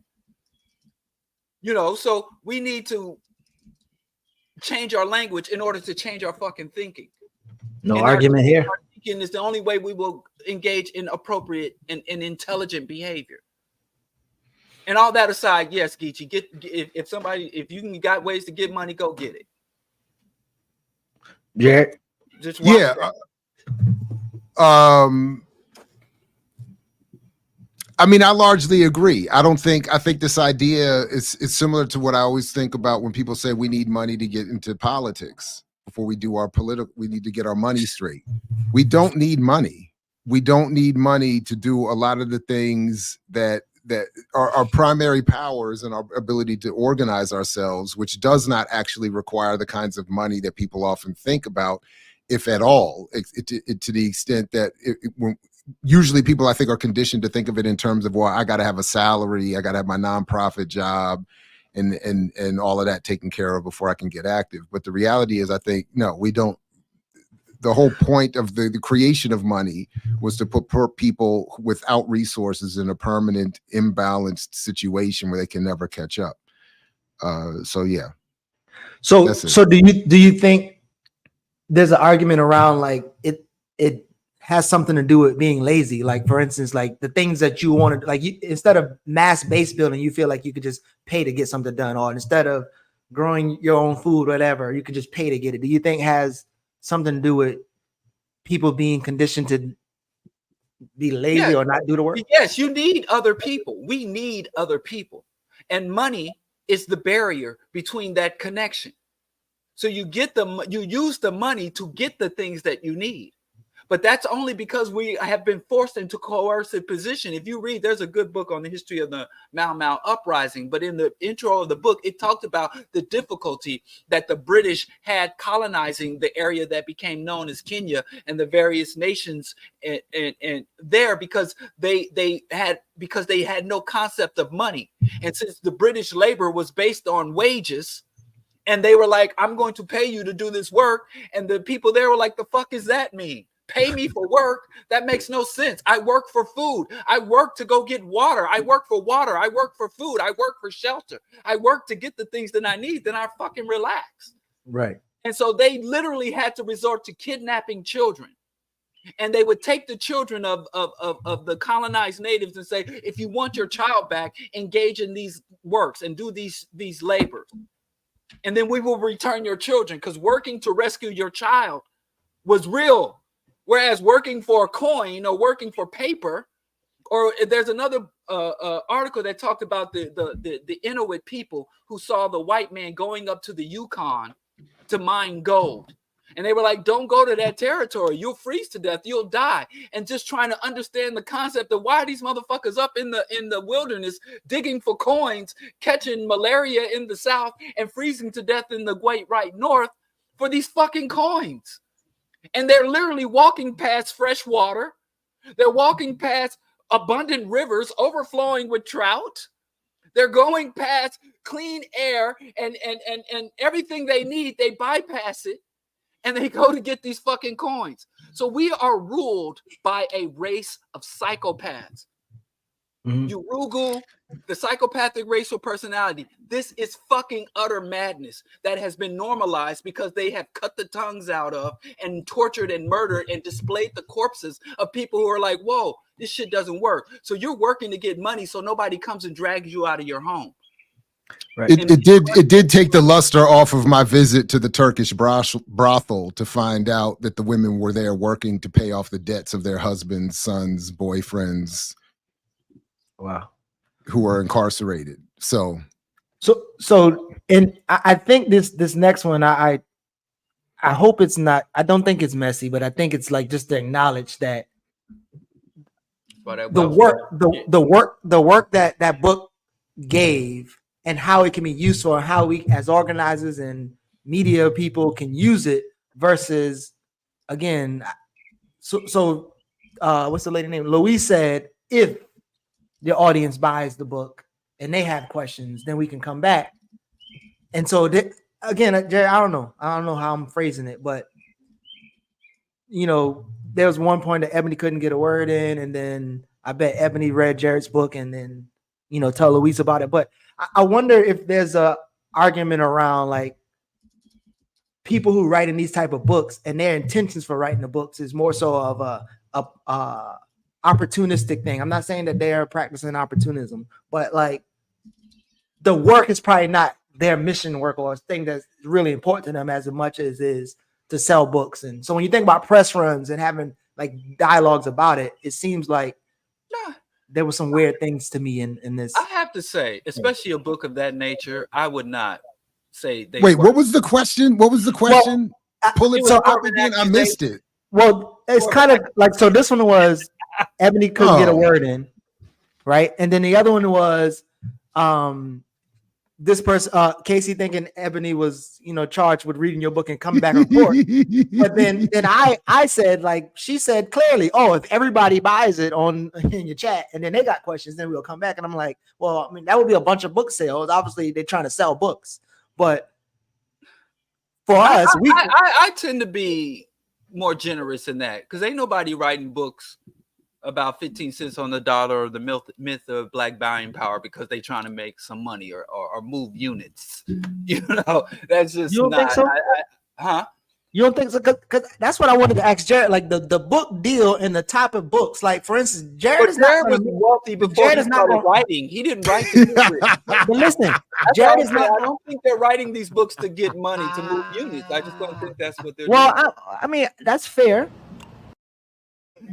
You know, so we need to change our language in order to change our fucking thinking. No argument here. Our thinking is the only way we will engage in appropriate and intelligent behavior. And all that aside, yes, Geechee, if you got ways to get money, go get it. Yeah. Just yeah. I mean, I largely agree. I think this idea is similar to what I always think about when people say we need money to get into politics. Before we do our we need to get our money straight. We don't need money. We don't need money to do a lot of the things that are our primary powers and our ability to organize ourselves, which does not actually require the kinds of money that people often think about, if at all, to the extent that usually people, I think, are conditioned to think of it in terms of, well, I got to have a salary, I got to have my nonprofit job, and all of that taken care of before I can get active. But the reality is, I think, no, we don't. The whole point of the creation of money was to put people without resources in a permanent imbalanced situation where they can never catch up. So yeah. So do you think there's an argument around like it has something to do with being lazy? Like, for instance, like the things that you wanted, like instead of mass base building, you feel like you could just pay to get something done, or instead of growing your own food, whatever, you could just pay to get it. Do you think has something to do with people being conditioned to be lazy or not do the work? Yes, you need other people. We need other people. And money is the barrier between that connection. So you use the money to get the things that you need. But that's only because we have been forced into coercive position. If you read, there's a good book on the history of the Mau Mau uprising, but in the intro of the book, it talked about the difficulty that the British had colonizing the area that became known as Kenya and the various nations and there, because they had no concept of money. And since the British labor was based on wages, and they were like, I'm going to pay you to do this work, and the people there were like, the fuck does that mean? Pay me for work? That makes no sense. I work for food. I work to go get water. I work for water. I work for food. I work for shelter. I work to get the things that I need. Then I fucking relax. Right. And so they literally had to resort to kidnapping children. And they would take the children of the colonized natives and say, if you want your child back, engage in these works and do these labors. And then we will return your children, because working to rescue your child was real. Whereas working for a coin or working for paper Or there's another article that talked about the Inuit people who saw the white man going up to the Yukon to mine gold. And they were like, don't go to that territory. You'll freeze to death. You'll die. And just trying to understand the concept of why these motherfuckers up in the wilderness digging for coins, catching malaria in the south and freezing to death in the great right north for these fucking coins. And they're literally walking past fresh water. They're walking past abundant rivers overflowing with trout. They're going past clean air and everything they need. They bypass it. And they go to get these fucking coins. So we are ruled by a race of psychopaths. You Google the psychopathic racial personality. This is fucking utter madness that has been normalized because they have cut the tongues out of and tortured and murdered and displayed the corpses of people who are like, whoa, this shit doesn't work. So you're working to get money so nobody comes and drags you out of your home. Right. It did take the luster off of my visit to the Turkish brothel to find out that the women were there working to pay off the debts of their husbands, sons, boyfriends. Wow. Who are incarcerated. So, and I think this next one, I hope it's not. I don't think it's messy, but I think it's like just to acknowledge that the work that book gave. And how it can be useful, and how we as organizers and media people can use it versus, again, so what's the lady name? Louise said, if the audience buys the book and they have questions, then we can come back. And so again, Jerry, I don't know how I'm phrasing it, but there was one point that Ebony couldn't get a word in, and then I bet Ebony read Jared's book and then tell Louise about it. But I wonder if there's a argument around like people who write in these type of books and their intentions for writing the books is more so of a opportunistic thing. I'm not saying that they are practicing opportunism, but like the work is probably not their mission work or a thing that's really important to them as much as is to sell books. And so when you think about press runs and having like dialogues about it, it seems like there were some weird things to me in this. I have to say, especially a book of that nature, I would not say they wait, what was the question? What was the question? Pull it up again. I missed it. Well, it's kind of like, so this one was Ebony couldn't get a word in, right? And then the other one was this person, Casey, thinking Ebony was, charged with reading your book and coming back and forth. But then I said, like, she said clearly, oh, if everybody buys it in your chat and then they got questions, then we'll come back. And I'm like, well, I mean, that would be a bunch of book sales. Obviously, they're trying to sell books. But for us, I tend to be more generous in that because ain't nobody writing books about 15 cents on the dollar or the myth of black buying power because they trying to make some money or move units. That's just you don't not. Think so? You don't think so? Because that's what I wanted to ask Jared. Like the book deal and the type of books. Like for instance, Jared was wealthy before he started writing. He didn't write the But listen, Jared is not. I don't think they're writing these books to get money to move units. I just don't think that's what they're doing. Well, I mean that's fair.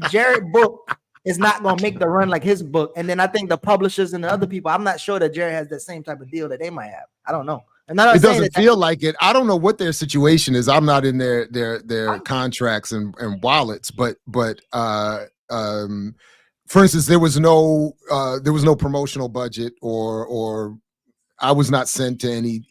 Jared book is not going to make the run like his book. And then I think the publishers and the other people, I'm not sure that Jared has the same type of deal that they might have. I don't know. And it doesn't feel like it. I don't know what their situation is. I'm not in their contracts and wallets, but for instance, there was no promotional budget or I was not sent to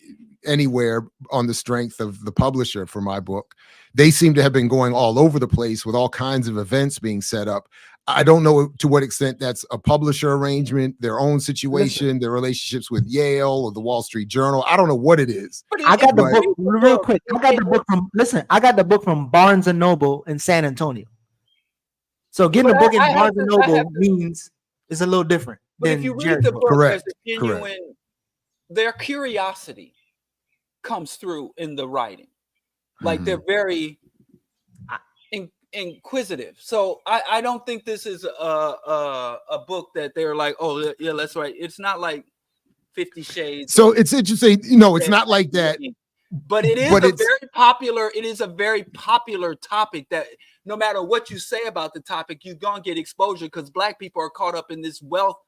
anywhere on the strength of the publisher for my book. They seem to have been going all over the place with all kinds of events being set up. I don't know to what extent that's a publisher arrangement, their own situation, their relationships with Yale or the Wall Street Journal. I don't know what it is. I got the book real quick. I got the book from Barnes and Noble in San Antonio. So getting a book in Barnes and Noble means it's a little different. But if you read the book, correct, there's a genuine, their curiosity comes through in the writing. Like they're very inquisitive. So I don't think this is a book that they're like, oh yeah, let's write. It's not like 50 Shades. So it's interesting, it's not like that. But it is a very popular topic that no matter what you say about the topic, you're gonna get exposure because Black people are caught up in this wealth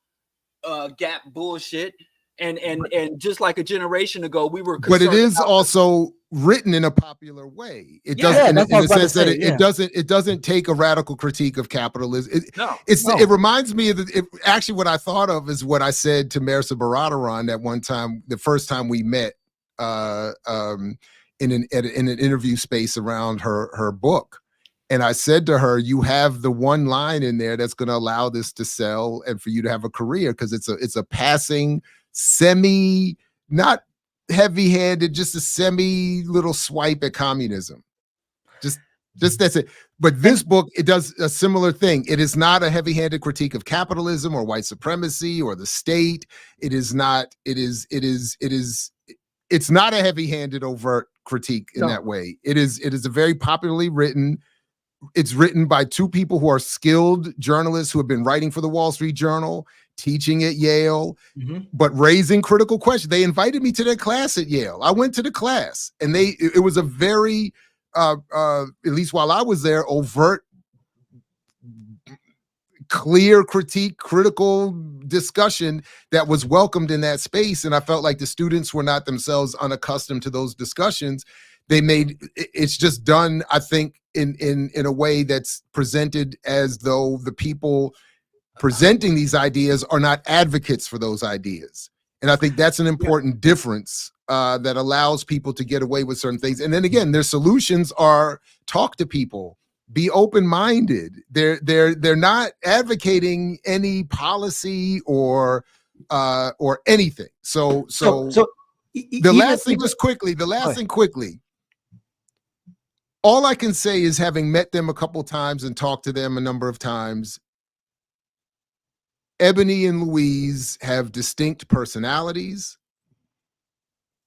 gap bullshit. And just like a generation ago, we were. But it is also written in a popular way. It doesn't, in the sense that it doesn't take a radical critique of capitalism. It reminds me of actually what I thought of is what I said to Marisa Baradaran that one time, the first time we met in an interview space around her book. And I said to her, you have the one line in there that's going to allow this to sell and for you to have a career because it's a passing not heavy-handed, just a semi little swipe at communism. Just that's it. But this book, it does a similar thing. It is not a heavy-handed critique of capitalism or white supremacy or the state. It's not a heavy-handed overt critique in that way. It is a very popularly written. It's written by two people who are skilled journalists who have been writing for the Wall Street Journal, teaching at Yale, but raising critical questions. They invited me to their class at Yale. I went to the class, and it was a very, at least while I was there, overt, clear critique, critical discussion that was welcomed in that space. And I felt like the students were not themselves unaccustomed to those discussions. It's just done, I think, in a way that's presented as though the people presenting these ideas are not advocates for those ideas. And I think that's an important difference that allows people to get away with certain things. And then again, their solutions are talk to people, be open-minded. They're not advocating any policy or anything. So the last thing quickly. All I can say is, having met them a couple times and talked to them a number of times, Ebony and Louise have distinct personalities,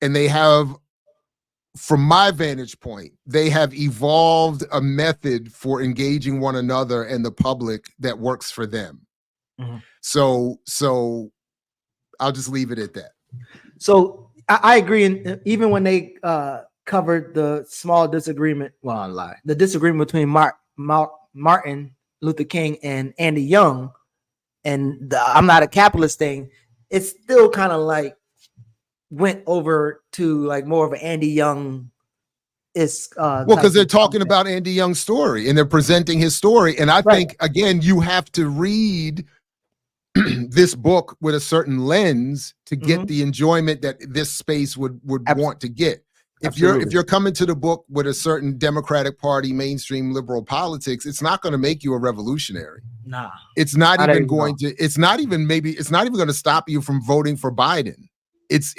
and they have, from my vantage point, they have evolved a method for engaging one another and the public that works for them. So I'll just leave it at that. So I agree. And even when they covered the small disagreement, the disagreement between Martin Luther King and Andy Young, and the I'm not a capitalist thing, it's still kind of like went over to like more of an Andy Young because they're talking about Andy Young's story and they're presenting his story. And I think, again, you have to read this book with a certain lens to get the enjoyment that this space would want to get. If you're coming to the book with a certain Democratic Party, mainstream liberal politics, it's not going to make you a revolutionary. Nah, it's not even going to. It's not even going to stop you from voting for Biden. It's.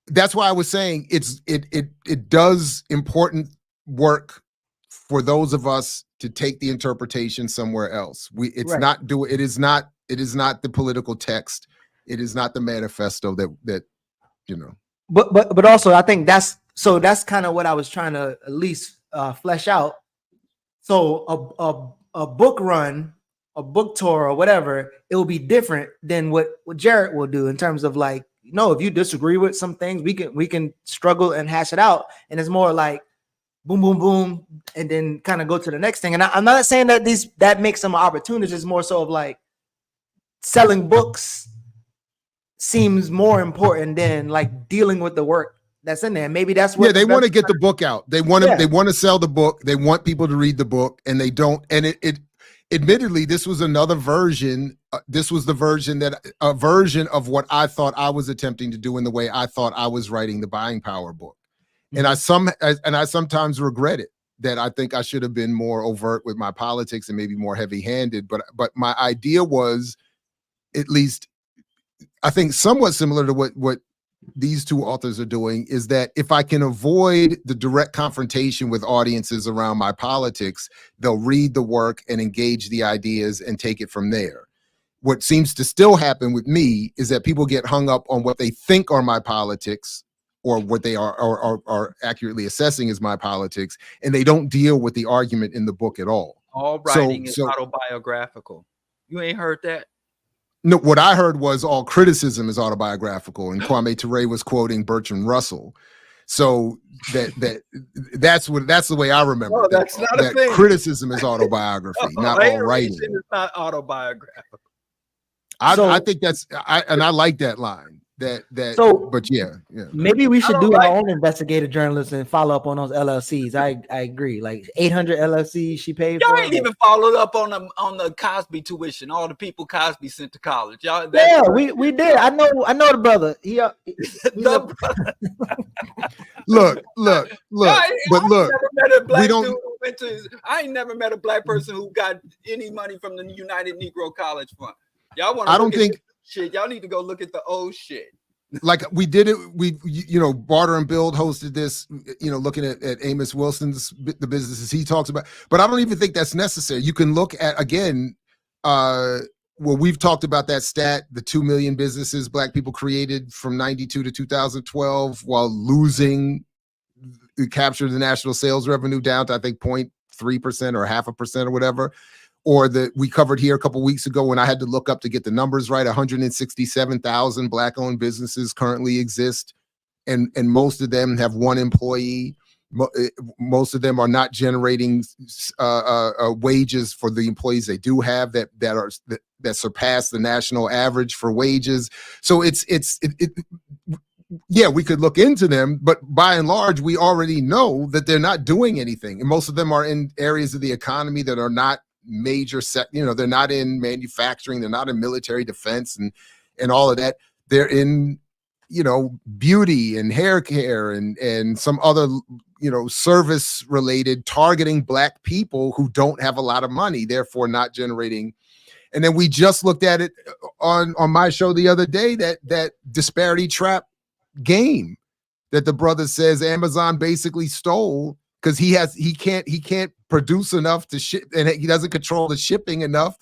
That's why I was saying it does important work for those of us to take the interpretation somewhere else. It is not the political text. It is not the manifesto that. But also I think that's kind of what I was trying to at least flesh out. So a book run, a book tour or whatever, it will be different than what Jared will do in terms of like, if you disagree with some things, we can struggle and hash it out. And it's more like boom, boom, boom, and then kind of go to the next thing. And I'm not saying that that makes some opportunities. It's more so of like selling books seems more important than like dealing with the work that's in there. Maybe that's what they want to get the book out. They want to sell the book. They want people to read the book, and they don't. And it admittedly, this was another version. This was a version of what I thought I was attempting to do in the way I thought I was writing the Buying Power book. And I sometimes regret it, that I think I should have been more overt with my politics and maybe more heavy-handed. But my idea was, at least, I think somewhat similar to what these two authors are doing, is that if I can avoid the direct confrontation with audiences around my politics, they'll read the work and engage the ideas and take it from there. What seems to still happen with me is that people get hung up on what they think are my politics, or what they are accurately assessing as my politics, and they don't deal with the argument in the book at all. All writing is autobiographical. You ain't heard that? No, what I heard was all criticism is autobiographical, and Kwame Ture was quoting Bertrand Russell. So that's the way I remember. No, that's not a thing. Criticism is autobiography, not all writing. It's not autobiographical. I think I like that line. But yeah. Maybe we should do our own investigative journalism and follow up on those LLCs. I agree. Like 800 LLCs she paid for. Y'all ain't even followed up on the Cosby tuition. All the people Cosby sent to college. Y'all. We did. I know the brother. Look. But look, we don't. I ain't never met a black person who got any money from the United Negro College Fund. Y'all want? I don't think. Shit, y'all need to go look at the old shit. Like we did it, Barter and Build hosted this, looking at Amos Wilson's the businesses he talks about. But I don't even think that's necessary. You can look at we've talked about that stat, the 2 million businesses black people created from 92 to 2012 while captured the national sales revenue down to I think 0.3% or 0.5% or whatever. Or that we covered here a couple weeks ago when I had to look up to get the numbers right. 167,000 black-owned businesses currently exist, and most of them have one employee. Most of them are not generating wages for the employees they do have that surpass the national average for wages. So yeah, we could look into them, but by and large, we already know that they're not doing anything, and most of them are in areas of the economy that are not major they're not in manufacturing, they're not in military defense and all of that. They're in beauty and hair care and some other service related, targeting black people who don't have a lot of money, therefore not generating. And then we just looked at it on my show the other day, that disparity trap game that the brother says Amazon basically stole because he can't produce enough to ship, and he doesn't control the shipping enough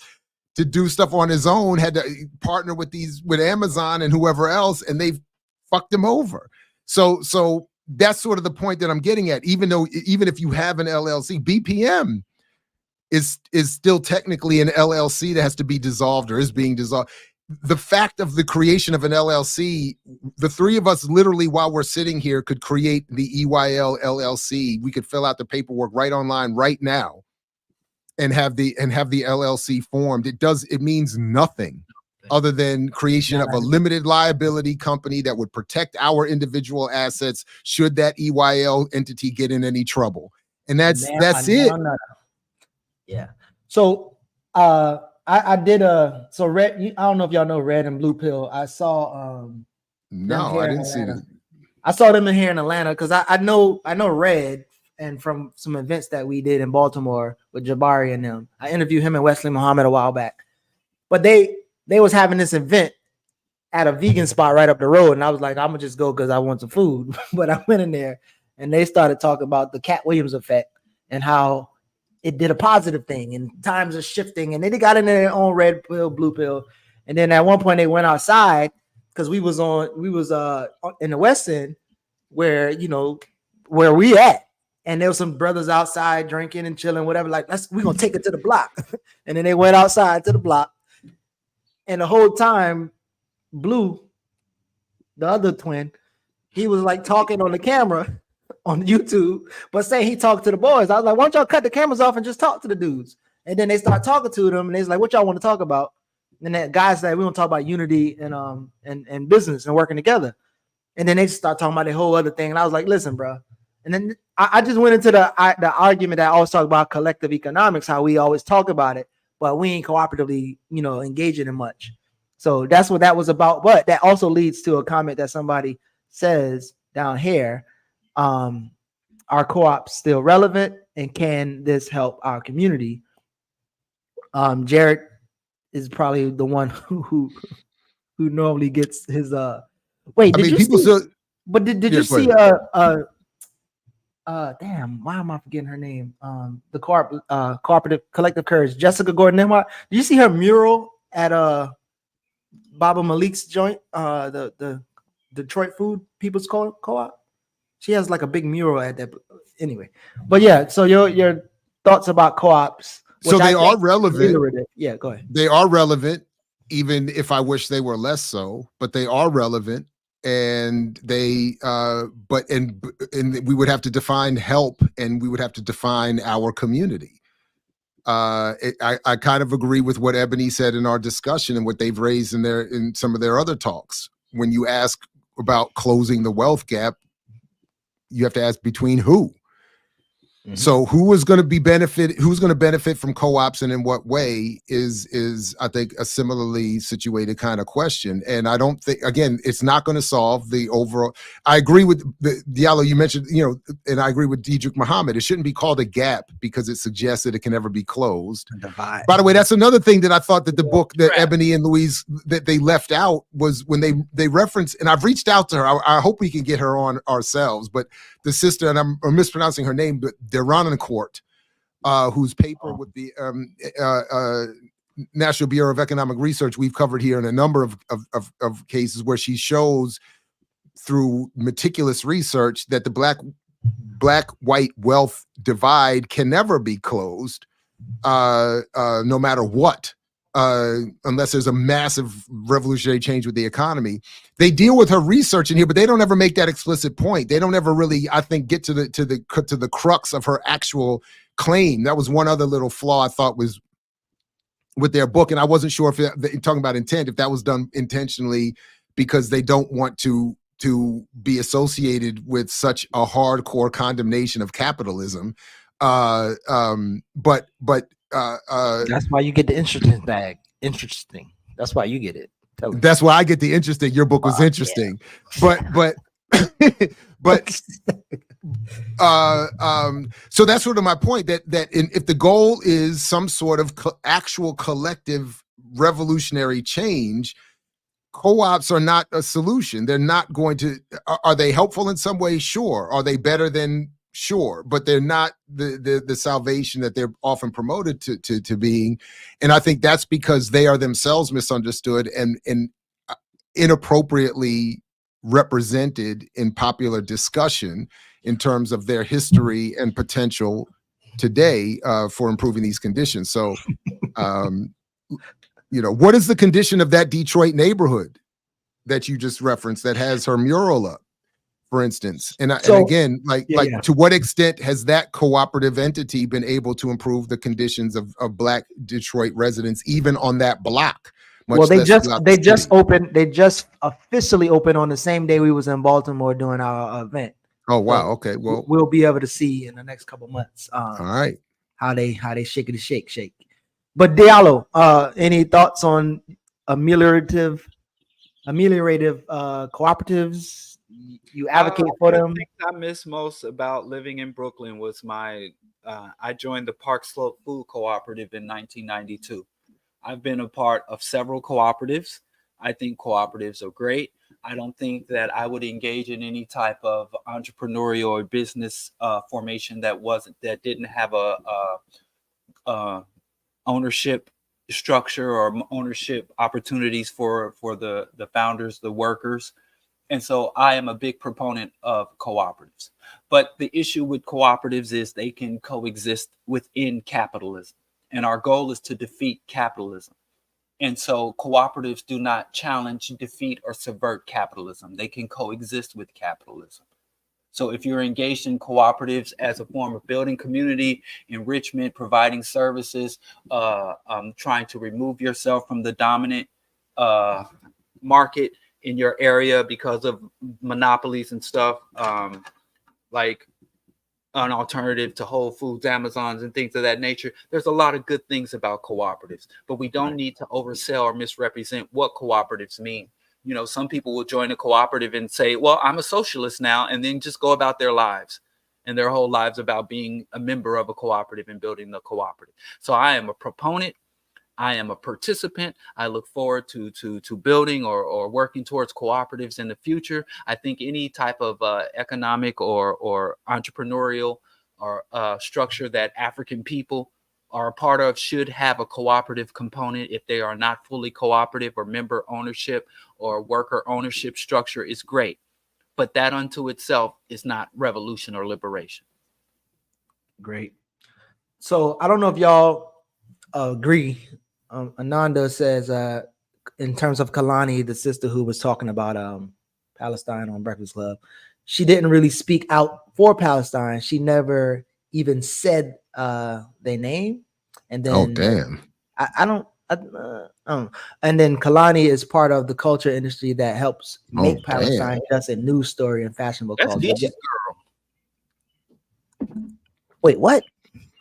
to do stuff on his own. Had to partner with Amazon and whoever else, and they've fucked him over. So that's sort of the point that I'm getting at. Even if you have an LLC, BPM is still technically an LLC that has to be dissolved or is being dissolved. The fact of the creation of an LLC, the three of us literally while we're sitting here could create the EYL LLC. We could fill out the paperwork right online right now and have the LLC formed. It means nothing other than creation of a limited liability company that would protect our individual assets should that EYL entity get in any trouble. And that's it. Yeah. So I did Red. I don't know if y'all know Red and Blue Pill. I saw no, I didn't see that. I saw them in here in Atlanta because I know Red, and from some events that we did in Baltimore with Jabari and them. I interviewed him and Wesley Muhammad a while back. But they was having this event at a vegan spot right up the road, and I was like, I'm gonna just go because I want some food. But I went in there and they started talking about the Cat Williams effect and how it did a positive thing and times are shifting, and then they got into their own red pill, blue pill. And then at one point they went outside because we was in the West End where we at. And there was some brothers outside drinking and chilling, whatever. Like, we're gonna take it to the block. And then they went outside to the block. And the whole time, Blue, the other twin, he was like talking on the camera on YouTube, but saying he talked to the boys. I was like, why don't y'all cut the cameras off and just talk to the dudes? And then they start talking to them, and they's like, what y'all want to talk about? And that guy said, we want to talk about unity and business and working together. And then they start talking about the whole other thing. And I was like, listen, bro. And then I just went into the argument that I always talk about collective economics, how we always talk about it, but we ain't cooperatively, engaging in much. So that's what that was about. But that also leads to a comment that somebody says down here. Are co-ops still relevant, and can this help our community? Jared is probably the one who normally gets his wait, did you see, but did you see damn, why am I forgetting her name? The cooperative collective courage, Jessica Gordon-Nimhart. Did you see her mural at Baba Malik's joint, the Detroit Food People's Co-op? She has like a big mural at that. Anyway, but yeah. So your thoughts about co-ops? So they are relevant. Yeah, go ahead. They are relevant. even if I wish they were less so, but they are relevant. And they, and we would have to define help, and we would have to define our community. I kind of agree with what Ebony said in our discussion and what they've raised in some of their other talks. When you ask about closing the wealth gap, you have to ask between who. So who's going to benefit from co-ops and in what way is I think a similarly situated kind of question. And I don't think, again, it's not going to solve the overall. I agree with Diallo, you mentioned, and I agree with Diedrich Muhammad. It shouldn't be called a gap because it suggests that it can never be closed. By the way, that's another thing that I thought that the book that Ebony and Louise, that they left out was when they reference, and I've reached out to her. I hope we can get her on ourselves, but the sister, and I'm mispronouncing her name, but Deronencourt, whose paper with the National Bureau of Economic Research we've covered here in a number of cases, where she shows through meticulous research that the black-white wealth divide can never be closed, no matter what. Unless there's a massive revolutionary change with the economy. They deal with her research in here, but they don't ever make that explicit point. They don't ever really, I think, get to the crux of her actual claim. That was one other little flaw I thought was with their book, and I wasn't sure if talking about intent, if that was done intentionally because they don't want to be associated with such a hardcore condemnation of capitalism. But that's why you get the interesting bag. Interesting. That's why you get it. That's why I get the interesting. Your book was interesting, yeah. but so that's sort of my point. That if the goal is some sort of actual collective revolutionary change, co-ops are not a solution. They're not going to. Are they helpful in some way? Sure. Are they better than? Sure, but they're not the salvation that they're often promoted to being. And I think that's because they are themselves misunderstood and inappropriately represented in popular discussion in terms of their history and potential today for improving these conditions. So, what is the condition of that Detroit neighborhood that you just referenced that has her mural up? For instance, and again, to what extent has that cooperative entity been able to improve the conditions of Black Detroit residents, even on that block? Well, they just officially opened on the same day we was in Baltimore doing our event. Oh wow, okay. Well, we'll be able to see in the next couple months. All right, how they shake it, shake. But Diallo, any thoughts on ameliorative cooperatives? You advocate for them? The thing I miss most about living in Brooklyn was I joined the Park Slope Food Cooperative in 1992. I've been a part of several cooperatives. I think cooperatives are great. I don't think that I would engage in any type of entrepreneurial or business formation that didn't have a ownership structure or ownership opportunities for the founders, the workers. And so I am a big proponent of cooperatives. But the issue with cooperatives is they can coexist within capitalism. And our goal is to defeat capitalism. And so cooperatives do not challenge, defeat, or subvert capitalism. They can coexist with capitalism. So if you're engaged in cooperatives as a form of building community, enrichment, providing services, trying to remove yourself from the dominant market in your area because of monopolies and stuff, like an alternative to Whole Foods, Amazons, and things of that nature. There's a lot of good things about cooperatives, but we don't need to oversell or misrepresent what cooperatives mean. Some people will join a cooperative and say, well, I'm a socialist now, and then just go about their lives and their whole lives about being a member of a cooperative and building the cooperative. So I am a proponent. I am a participant. I look forward to building or working towards cooperatives in the future. I think any type of economic or entrepreneurial or structure that African people are a part of should have a cooperative component. If they are not fully cooperative or member ownership or worker ownership structure is great. But that unto itself is not revolution or liberation. Great. So I don't know if y'all agree. Ananda says in terms of Kehlani, the sister who was talking about Palestine on Breakfast Club, she didn't really speak out for Palestine. She never even said their name. And then Oh damn. I don't. And then Kehlani is part of the culture industry that helps make Palestine just a news story and fashionable That's culture. Nietzsche's girl. Wait, what?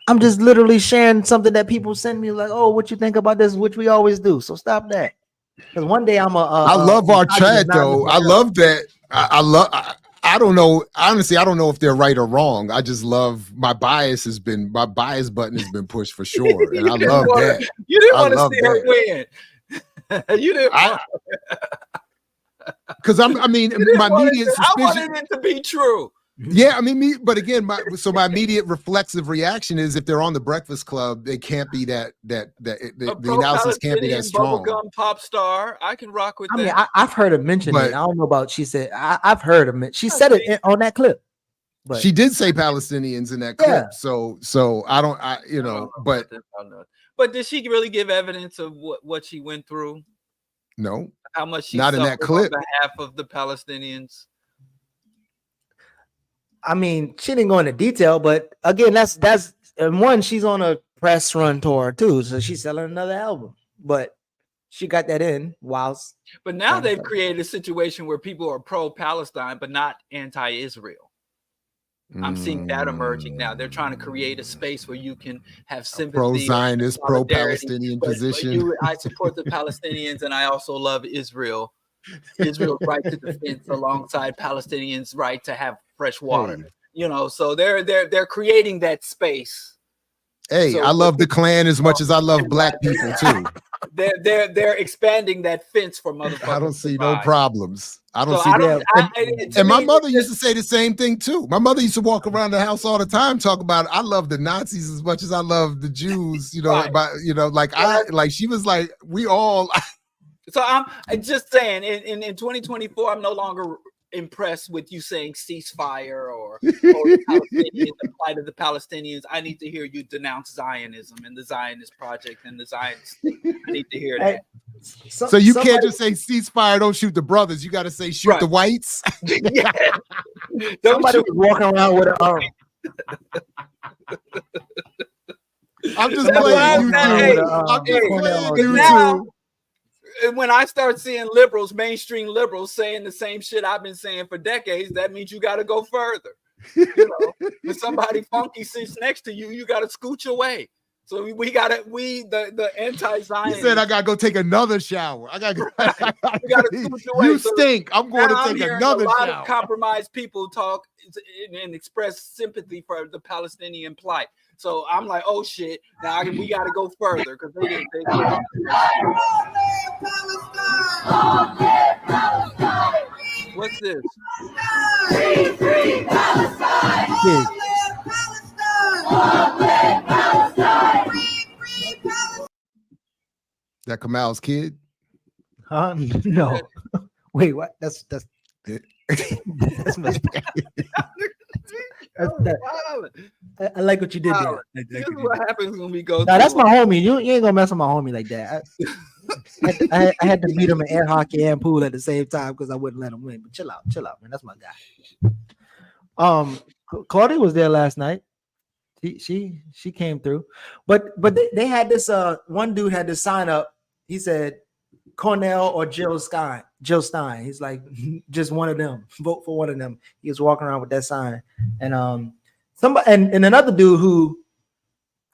I'm just literally sharing something that people send me, like, oh, what you think about this, which we always do. So stop that. Because one day I'm I love our chat though. I love that. I don't know. Honestly, I don't know if they're right or wrong. I just love my bias button has been pushed for sure. And I love that. You didn't want to see her win. You didn't because my immediate suspicion. I wanted it to be true. Yeah, I mean, but again, my immediate reflexive reaction is if they're on the Breakfast Club, they can't be the analysis can't be that strong. Bubblegum pop star, I can rock with that. I mean, I've heard her mention it. I don't know about. She said I've heard her. She said it on that clip. But she did say Palestinians in that clip. Yeah. So I don't. But did she really give evidence of what she went through? No. How much she not in that clip on behalf of the Palestinians. I mean, she didn't go into detail, but again, that's and one, she's on a press run tour too, so she's selling another album. But she got that in whilst. But now they've created a situation where people are pro-Palestine but not anti-Israel. I'm seeing that emerging now. They're trying to create a space where you can have sympathy, pro-Zionist, pro-Palestinian position. I support the Palestinians, and I also love Israel. Israel's right to defense alongside Palestinians' right to have fresh water. You know, so they're creating that space. Hey, so, I love the Klan as much as I love black people too. They're expanding that fence for motherfuckers. I don't see no problems. I don't see that. And my mother used to say the same thing too. My mother used to walk around the house all the time talk about I love the Nazis as much as I love the Jews. You know, right. She was like we all. So I'm just saying in 2024, I'm no longer impressed with you saying ceasefire or the plight of the Palestinians. I need to hear you denounce Zionism and the Zionist project and the Zionist thing. I need to hear that. So you can't just say ceasefire, don't shoot the brothers. You got to say shoot the whites. Yeah. Somebody was walking around with an arm. I'm just playing YouTube. I'm just playing YouTube. When I start seeing mainstream liberals saying the same shit I've been saying for decades, that means you got to go further. You know, when somebody funky sits next to you, you got to scooch away. So the anti-Zionist. He said I gotta go take another shower. I gotta scooch away. You stink. I'm going to take another shower. A lot of compromised people talk and express sympathy for the Palestinian plight. So I'm like, oh shit! Now we got to go further because they didn't. What's this? Free Palestine! That Kamal's kid? Huh? No. Wait, what? That's messed up. I like what you did there. This is what happens when we go. Now that's my homie. You ain't gonna mess with my homie like that. I had to beat him in air hockey and pool at the same time because I wouldn't let him win. But chill out, man. That's my guy. Claudia was there last night. She came through, but they had this. One dude had this sign up. He said, Cornell or Jill Stein. He's like, just one of them. Vote for one of them. He was walking around with that sign, and somebody and another dude who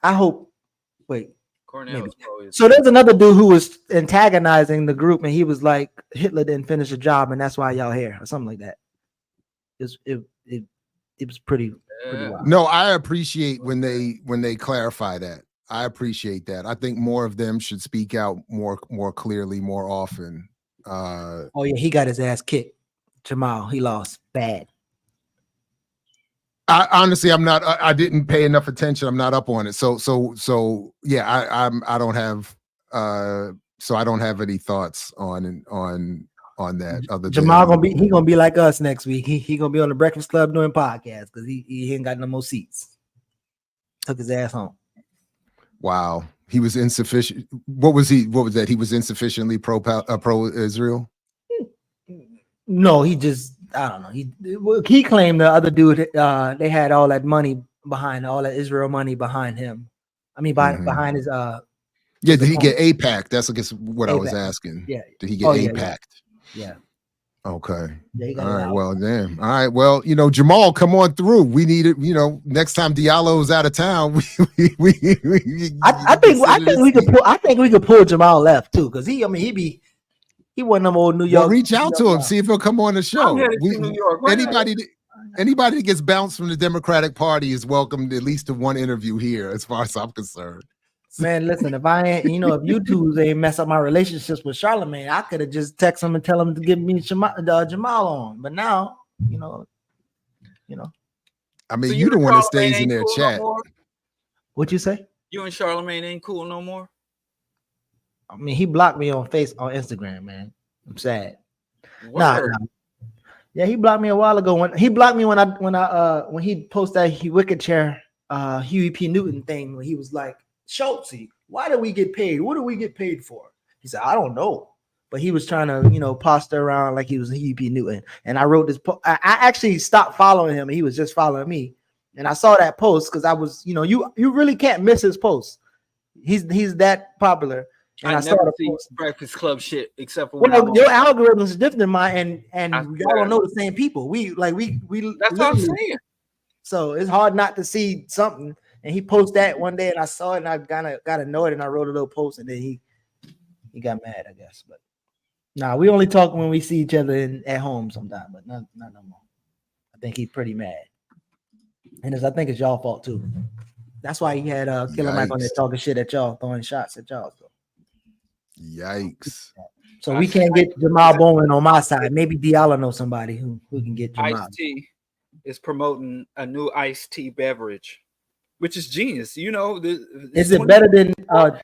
I hope. Wait. So there's another dude who was antagonizing the group, and he was like, Hitler didn't finish a job, and that's why y'all here, or something like that. It was pretty wild. No, I appreciate when they clarify that. I appreciate that. I think more of them should speak out more clearly, more often. Oh yeah, he got his ass kicked. Jamal, he lost bad. Honestly, I'm not. I didn't pay enough attention. I'm not up on it. So yeah, I don't have. So I don't have any thoughts on that. Other Jamal gonna be like us next week. He gonna be on the Breakfast Club doing podcasts because he ain't got no more seats. Took his ass home. Wow, He was insufficient. What was that? He was insufficiently pro-Israel? No, he just, I don't know. He claimed the other dude, they had all that money behind, all that Israel money behind him. I mean, behind his Yeah, did he get APAC? That's I guess what I was asking. Yeah. Did he get APAC? Yeah. Okay. Yeah, all right. Well, damn. All right. Well, Jamal, come on through. We need it. Next time Diallo's out of town, I think we could pull Jamal left too, because he one of them old New York. Well, reach out to him, see if he'll come on the show. I'm headed to New York. Anybody that gets bounced from the Democratic Party is welcome at least to one interview here, as far as I'm concerned. Man, listen, if I ain't, if you two ain't mess up my relationships with Charlamagne, I could have just text him and tell him to give me Jamal on. But now, I mean, so you the one that stays in their chat. No What'd you say? You and Charlamagne ain't cool no more? I mean, he blocked me on Instagram, man. I'm sad. Nah. Yeah, he blocked me a while ago. When he blocked me when he posted that wicked chair Huey P. Newton thing, when he was like, Schultzy, why do we get paid? What do we get paid for? He said, I don't know. But he was trying to, posture around like he was a Huey P. Newton. And I wrote this I actually stopped following him. He was just following me. And I saw that post because I was, you really can't miss his post. He's that popular. And I never see Breakfast Club shit except for your algorithm is different than mine, and y'all don't know the same people. We that's what I'm saying. So it's hard not to see something. And he posted that one day, and I saw it, and I got annoyed, and I wrote a little post, and then he got mad, I guess. But we only talk when we see each other at home sometimes, but not no more. I think he's pretty mad, and I think it's y'all fault too. That's why he had Killer Mike on there talking shit at y'all, throwing shots at y'all. So. Yikes! So we can't get Jamal Bowman on my side. Maybe Diallo knows somebody who can get Jamal. Ice-T is promoting a new iced tea beverage, which is genius. Is it better than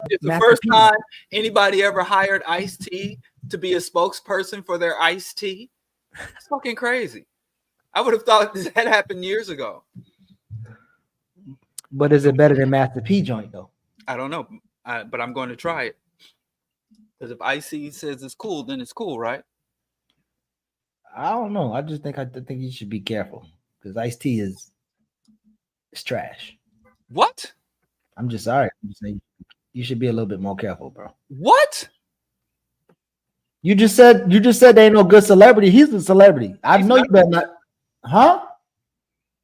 it's the first time anybody ever hired Ice-T to be a spokesperson for their iced tea? It's fucking crazy. I would have thought that happened years ago. But is it better than Master P joint though? I don't know, but I'm going to try it. Because if Ice-T says it's cool, then it's cool, right? I don't know. I think you should be careful because Ice-T is trash. What? I'm just sorry. I'm just saying you should be a little bit more careful, bro. What? You just said they ain't no good celebrity. He's a celebrity. I know you better not. Huh?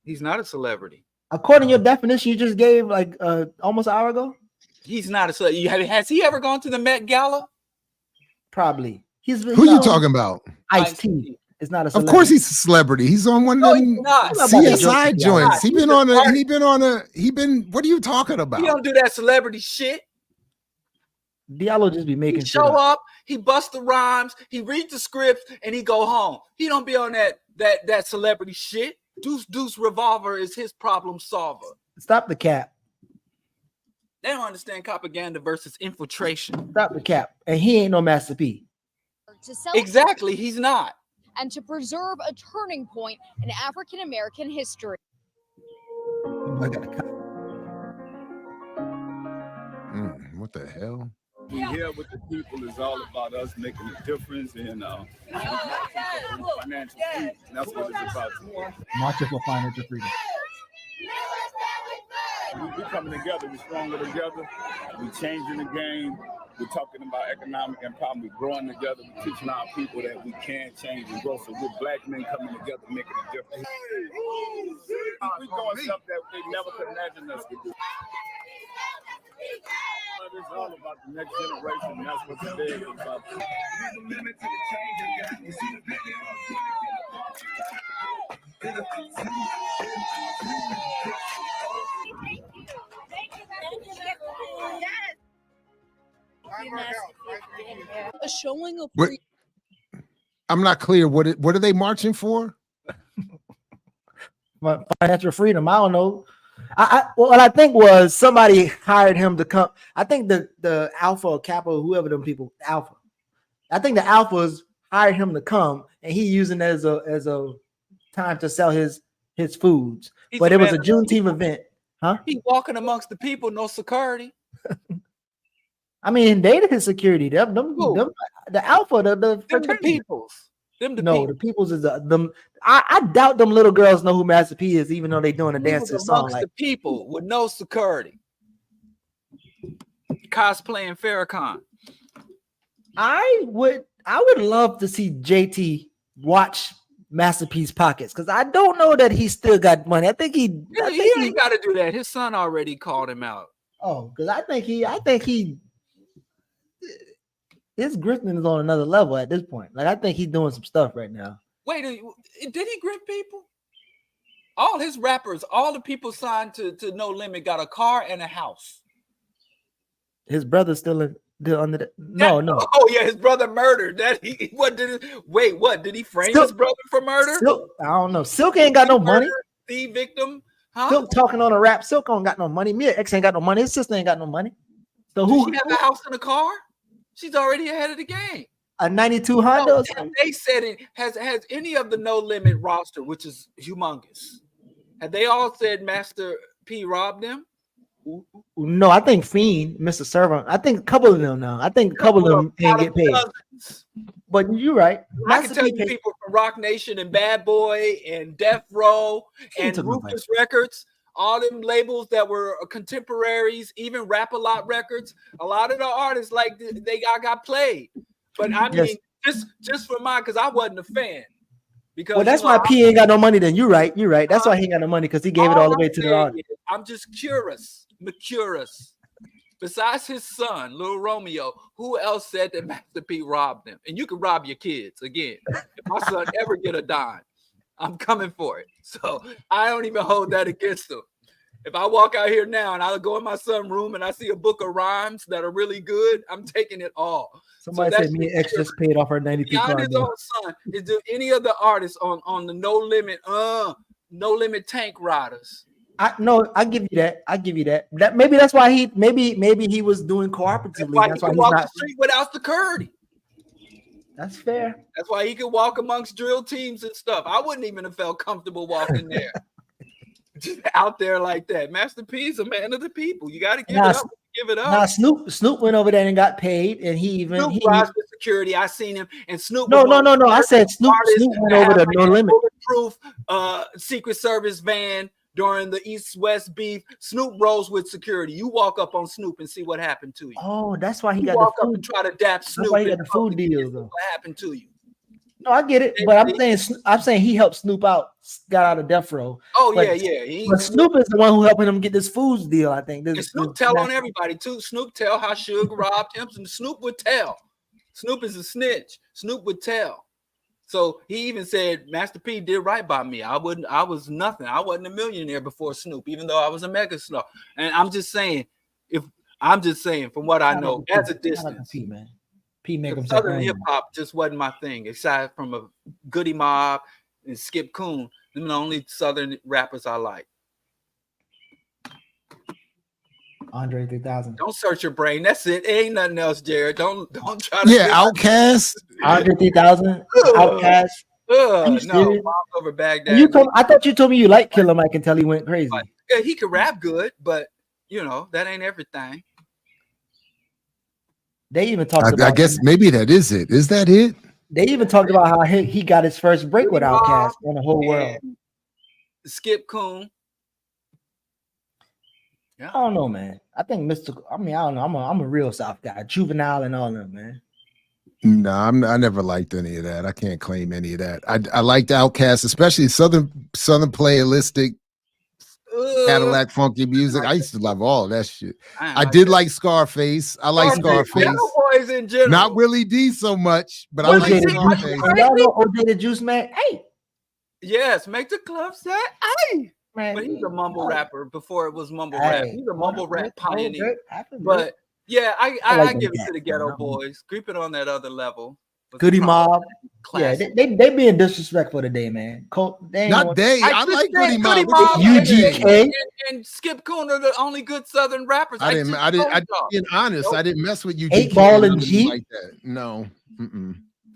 He's not a celebrity. According to your definition you just gave like almost an hour ago. He's not a celebrity. Has he ever gone to the Met Gala? Probably. Who you talking about? Ice-T. It's not a celebrity. Of course he's a celebrity. He's on one of them CSI joints. What are you talking about? He don't do that celebrity shit. Diallo just be making show up, he busts the rhymes, he reads the scripts, and he go home. He don't be on that celebrity shit. Deuce Revolver is his problem solver. Stop the cap. They don't understand propaganda versus infiltration. Stop the cap. And he ain't no Master P. Exactly, he's not. And to preserve a turning point in African American history. What the hell? We here with the people is all about us making a difference in financial freedom. That's what it's about. Marching for financial freedom. We're coming together. We're stronger together. We're changing the game. We're talking about economic empowerment. We're growing together. We're teaching our people that we can change and grow. So we're black men coming together, making a difference. We're doing stuff that they never could imagine us to do. It's all about the next generation. That's what the day is about. A showing of I'm not clear. What are they marching for? Financial freedom. I don't know. What I think was somebody hired him to come. I think the Alpha or Kappa, whoever them people, Alpha. I think the Alphas hired him to come, and he using it as a time to sell his foods. But it was a Juneteenth event, huh? He walking amongst the people, no security. I mean, they his security. Them the alpha, the peoples. Them the peoples is them. I doubt them little girls know who Master P is, even though they doing a dance to song. Amongst the people with no security, cosplaying Farrakhan. I would love to see JT watch Master P's pockets, because I don't know that he still got money. I think he ain't got to do that. His son already called him out. Oh, because I think he his grifting is on another level at this point. Like, I think he's doing some stuff right now. Wait, did he grip people? All his rappers, all the people signed to No Limit got a car and a house. His brother's still under the no. Oh yeah, his brother murdered. What did he frame his brother for murder? Silk, I don't know. Silk ain't got no money. The victim, huh? Silk talking on a rap. Silk don't got no money. Mia X ain't got no money. His sister ain't got no money. So who she have a house and a car? She's already ahead of the game. A 92 Honda. They said it has any of the No Limit roster, which is humongous. Have they all said Master P robbed them? No, I think Fiend, Mr. Servant. I think a couple of them now. I think a couple of them ain't get paid. But you're right. I can tell you people from Rock Nation and Bad Boy and Death Row and Rufus Records, all them labels that were contemporaries, even Rap-A-Lot Records, a lot of the artists, like, they got played. But I mean, just for mine, because I wasn't a fan. Because well, that's why P ain't got no money. Then you're right. That's why he ain't got no money, because he gave it all the way to the artist. I'm just curious. Besides his son, Lil Romeo, who else said that Master P robbed them? And you can rob your kids again. If my son ever get a dime, I'm coming for it. So I don't even hold that against him. If I walk out here now and I go in my son's room and I see a book of rhymes that are really good, I'm taking it all. Somebody said me and X just paid off our 92 car. His own son. Is there any other artists on the No Limit Tank Riders? I give you that. That maybe that's why he he was doing cooperatively. That's why he's walk not the street without security. That's fair. That's why he could walk amongst drill teams and stuff. I wouldn't even have felt comfortable walking there. Just out there like that. Master P's a man of the people. You got to give it up. Now Snoop went over there and got paid, and he rides with security. I seen him, and Snoop. No. I said Snoop went over to No Limit. Bulletproof Secret Service van during the East-West beef. Snoop rolls with security. You walk up on Snoop and see what happened to you. Oh, that's why he got walk the food. up and try to dap Snoop. That's why he got the food deal, though. What happened to you? No, I get it, but I'm saying he helped Snoop out, got out of death row. Oh, but, yeah. But Snoop is the one who helping him get this foods deal, I think. Snoop tell on everybody too. Snoop tell how Suge robbed him, and Snoop would tell. Snoop is a snitch. Snoop would tell. So he even said, Master P did right by me. I was nothing. I wasn't a millionaire before Snoop, even though I was a mega star. And I'm just saying, from what I know, as a distance. P, man. P make him Southern hip hop just wasn't my thing, aside from a Goody Mob and Skip Coon. Them the only Southern rappers I like. Andre 3000. Don't search your brain. That's it. Ain't nothing else, Jared. Don't try to. Yeah, Outkast. Andre 3000. Outkast. No, Moms Over Baghdad. I thought you told me you like Killer Mike until he went crazy. Yeah, he could rap good, but that ain't everything. They even talked about. I guess maybe that is it. Is that it? They even talked about how he got his first break with Outkast on the whole world. Skip Coon. Yeah. I don't know, man. I think I don't know. I'm a real South guy. Juvenile and all that, man. No, I never liked any of that. I can't claim any of that. I liked Outkast, especially Southern playalistic Cadillac funky music. I used to love all that shit. I did like Scarface. I like Scarface. Boys in general. Not Willie D so much, but I like Scarface. Y'all know OJ the Juice Man? Hey. Yes, make the club set. Hey. Man, but he's a mumble rapper before it was mumble rap. He's a mumble rap pioneer. But yeah, I give it to the Ghetto Boys. Creep it on that other level. Goody Mob. Yeah, they being disrespectful today, man. I like Goody Mob. UGK and Skip Coon are the only good Southern rappers. Being honest, I didn't mess with UGK. 8 Ball and G like that. No.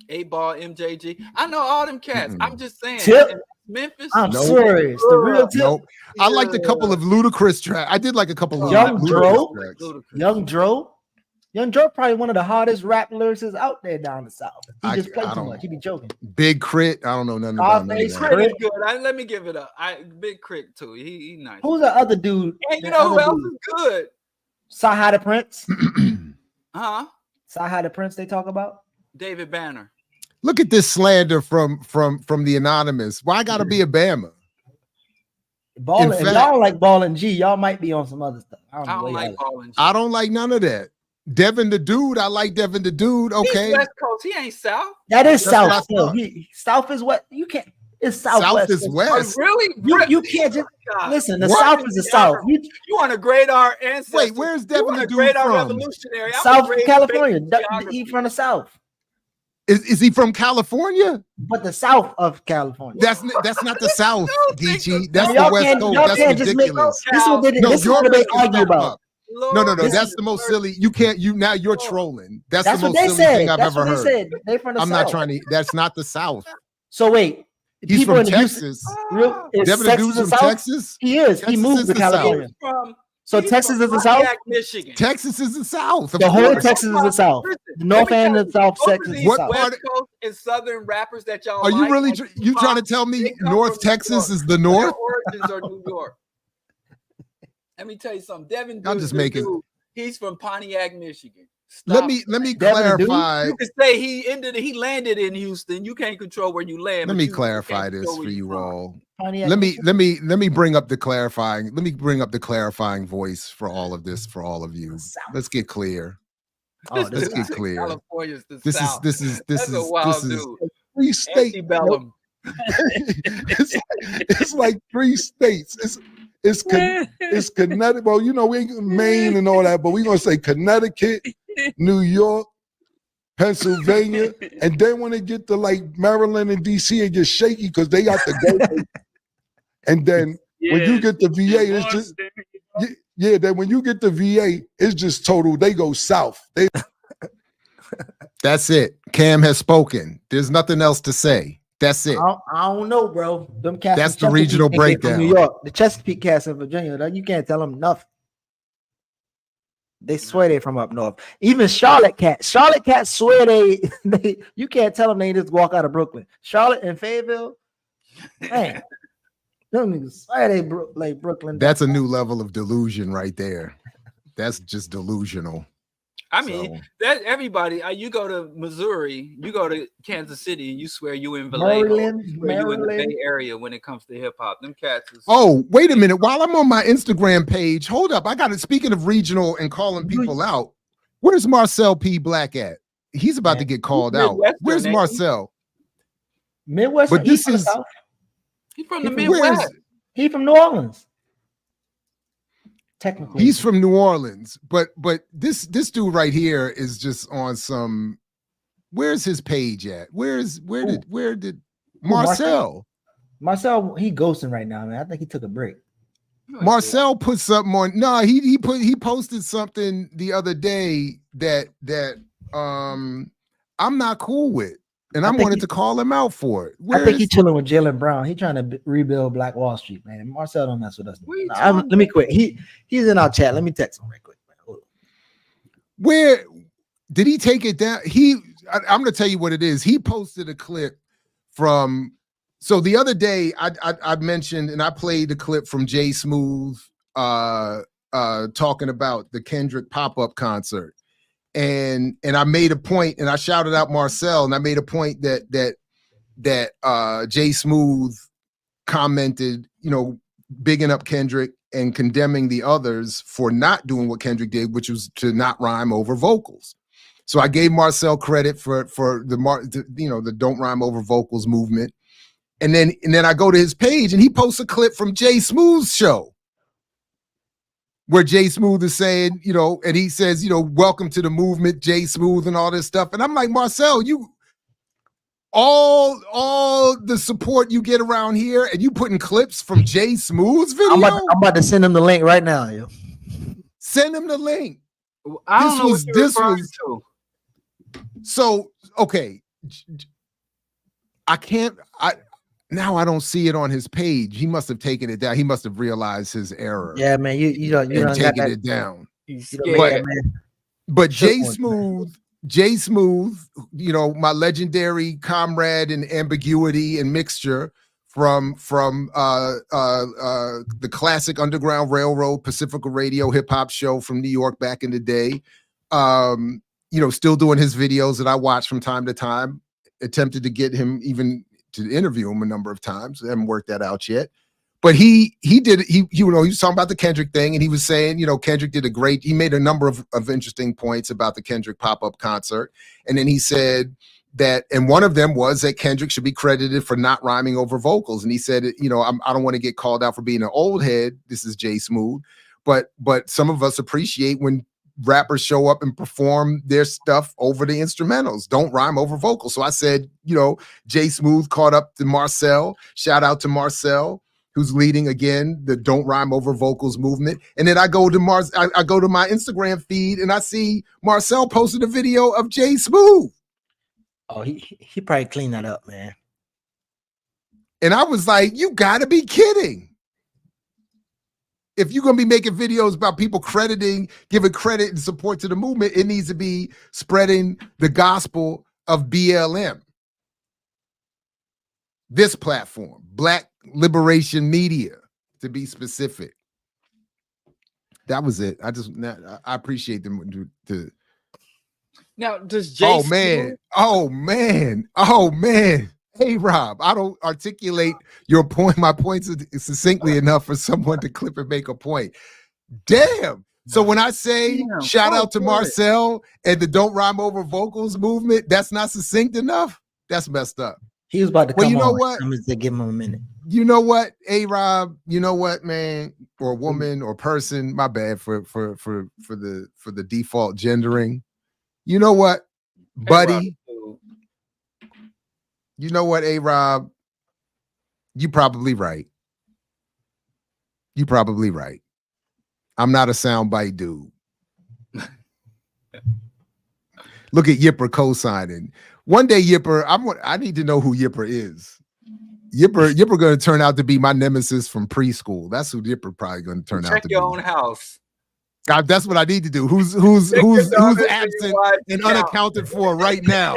8 Ball, MJG. I know all them cats. I'm just saying. Memphis. I'm serious. The real Tip. Nope. I liked a couple of Ludacris tracks. I did like a couple of Young Dro. Young Joe probably one of the hardest rap lyricists out there down the South. He just played too don't- much. He be joking. Big Crit. I don't know nothing about none of Big that. Crit is good. Let me give it up. Big Crit too. He nice. Who's the other dude? And you know who else is good? Saha the Prince. Huh? Saha the Prince. They talk about David Banner. Look at this slander from the anonymous. Why gotta be a Bama? Ballin'. If fact- y'all don't like Ballin' G, y'all might be on some other stuff. I don't, know I don't what like y'all Ballin' G. I don't like none of that. Devin the Dude. I like Devin the Dude. Okay. He's West Coast. He ain't South. That is That's what I South. Still. thought. South is what you can't. It's Southwest. South is West. Oh, really? You can't just listen. The What? South is the South. You want to grade our ancestors? Wait, where's You Devin want the to Dude grade our from? revolutionary? I'm South a grade California. basic geography. He from the South, Is he from California? but the South of California. That's not the South, DG. That's Y'all the West can't- Coast. y'all That's can't just make- ridiculous. This is what they, No, this is you're what they making argue stuff about. up. No. This That's is- the most silly. You can't. Now you're trolling. That's the That's most what they silly said. thing I've That's ever what heard. they said. They from the I'm South. not trying to. That's not the South. So wait, He's people from in Houston- Texas. is Devin the Texas Dude's the from South? Texas. He is. Texas he moved is to the South. California. So Texas is the South. Pontiac, Michigan. Texas is the South. of The whole course. Texas is the South. The North and the South Texas is the What South. part? West Coast and Southern rappers that y'all Are you like, really? like You Tupac, trying to tell me they come North from New Texas York. is the North? Their origins are New York. Let me tell you something. Devin I'm Dude, just the making- dude, he's from Pontiac, Michigan. Let Stop. me Devin clarify. You can say he landed in Houston. You can't control where you land. Let but me you clarify can't this control for where you from. all. Pontiac, Let Michigan. me bring up the clarifying. Let me bring up the clarifying voice for all of this for all of you. Let's get clear. Oh, Let's this get guy. clear. California's the This South. is That's a wild dude. Three states. Antebellum. It's like three states. It's Connecticut. Well, you know, we ain't Maine and all that, but we're gonna say Connecticut, New York, Pennsylvania, and then when they get to like Maryland and DC, it gets shaky because they got the go. And then when you get the VA, it's just yeah. Then when you get the VA, it's just total. They go south. They That's it. Cam has spoken. There's nothing else to say. That's it. I don't know, bro. Them cats. That's from the regional Chesapeake ain't from breakdown. New York, the Chesapeake cats in Virginia. You can't tell them nothing. They swear they from up north. Even Charlotte cats swear they. You can't tell them they just walk out of Brooklyn. Charlotte and Fayetteville, man, them niggas swear they like Brooklyn. That's a new level of delusion right there. That's just delusional. I mean, that everybody. You go to Missouri, you go to Kansas City, and you swear you in Vallejo, Maryland, you swear you in the Maryland. Bay Area when it comes to hip hop. Them cats is Oh, wait a minute. While I'm on my Instagram page, hold up. I got it. Speaking of regional and calling people out, where's Marcel P. Black at? He's about to get called out. Midwestern, Where's ain't he? Marcel? Midwest. But this is He's from the He from- where's- Midwest. He from New Orleans. Technically, he's from New Orleans, but this dude right here is just on some. Where's his page at? Where did Marcel? Marcel, he ghosting right now, man. I think he took a break. Marcel put something on. No, he posted something the other day that I'm not cool with, and I wanted to call him out for it. I think he's chilling with Jalen Brown. He trying to rebuild Black Wall Street, man. Marcel don't mess with us. Let me quit. He's in our chat. Let me text him right quick. Where did he take it down? I'm going to tell you what it is. He posted a clip from. So the other day, I mentioned and I played the clip from Jay Smooth talking about the Kendrick pop-up concert. And I made a point, and I shouted out Marcel, and I made a point that Jay Smooth commented, bigging up Kendrick and condemning the others for not doing what Kendrick did, which was to not rhyme over vocals. So I gave Marcel credit for the don't rhyme over vocals movement. And then I go to his page, and he posts a clip from Jay Smooth's show, where Jay Smooth is saying, and he says, welcome to the movement, Jay Smooth, and all this stuff. And I'm like, Marcel, you all the support you get around here, and you putting clips from Jay Smooth's video. I'm about to send him the link right now, yo. Send him the link. I don't know what you're referring to. So okay, now I don't see it on his page. He must have taken it down. He must have realized his error. Yeah, man, you don't taking got that. it down. He's You don't make But that man. But Jay Smooth, you know, my legendary comrade in ambiguity and mixture from the classic Underground Railroad Pacifica Radio hip hop show from New York back in the day. You know, still doing his videos that I watch from time to time. Attempted to get him even to interview him a number of times. I haven't worked that out yet. But he was talking about the Kendrick thing, and he was saying, you know, Kendrick he made a number of interesting points about the Kendrick pop-up concert. And then he said that, and one of them was that Kendrick should be credited for not rhyming over vocals. And he said, you know, I don't want to get called out for being an old head. This is Jay Smooth. But some of us appreciate when rappers show up and perform their stuff over the instrumentals. Don't rhyme over vocals. So I said, you know, Jay Smooth caught up to Marcel. Shout out to Marcel, who's leading again the Don't Rhyme Over Vocals movement. And then I go to I go to my Instagram feed and I see Marcel posted a video of Jay Smooth. Oh, he probably cleaned that up, man. And I was like, you gotta be kidding. If you're gonna be making videos about people giving credit and support to the movement, it needs to be spreading the gospel of BLM. This platform, Black Liberation Media, to be specific. That was it. I appreciate them to. Now, does Jay? Oh man. Hey Rob, I don't articulate my points succinctly enough for someone to clip and make a point. Damn. So when I say shout out to Marcel and the Don't Rhyme Over Vocals movement, that's not succinct enough. That's messed up. He was about to come on. You know what? I'm just to give him a minute. You know what, Rob? You know what, man, or woman or person? My bad for the default gendering. You know what, buddy? You know what, Rob? You probably right. I'm not a soundbite dude. Look at Yipper co-signing. One day, Yipper, I need to know who Yipper is. Yipper going to turn out to be my nemesis from preschool. That's who Yipper probably going to turn out to be. Check your own house. God, that's what I need to do. Who's absent and unaccounted for right now?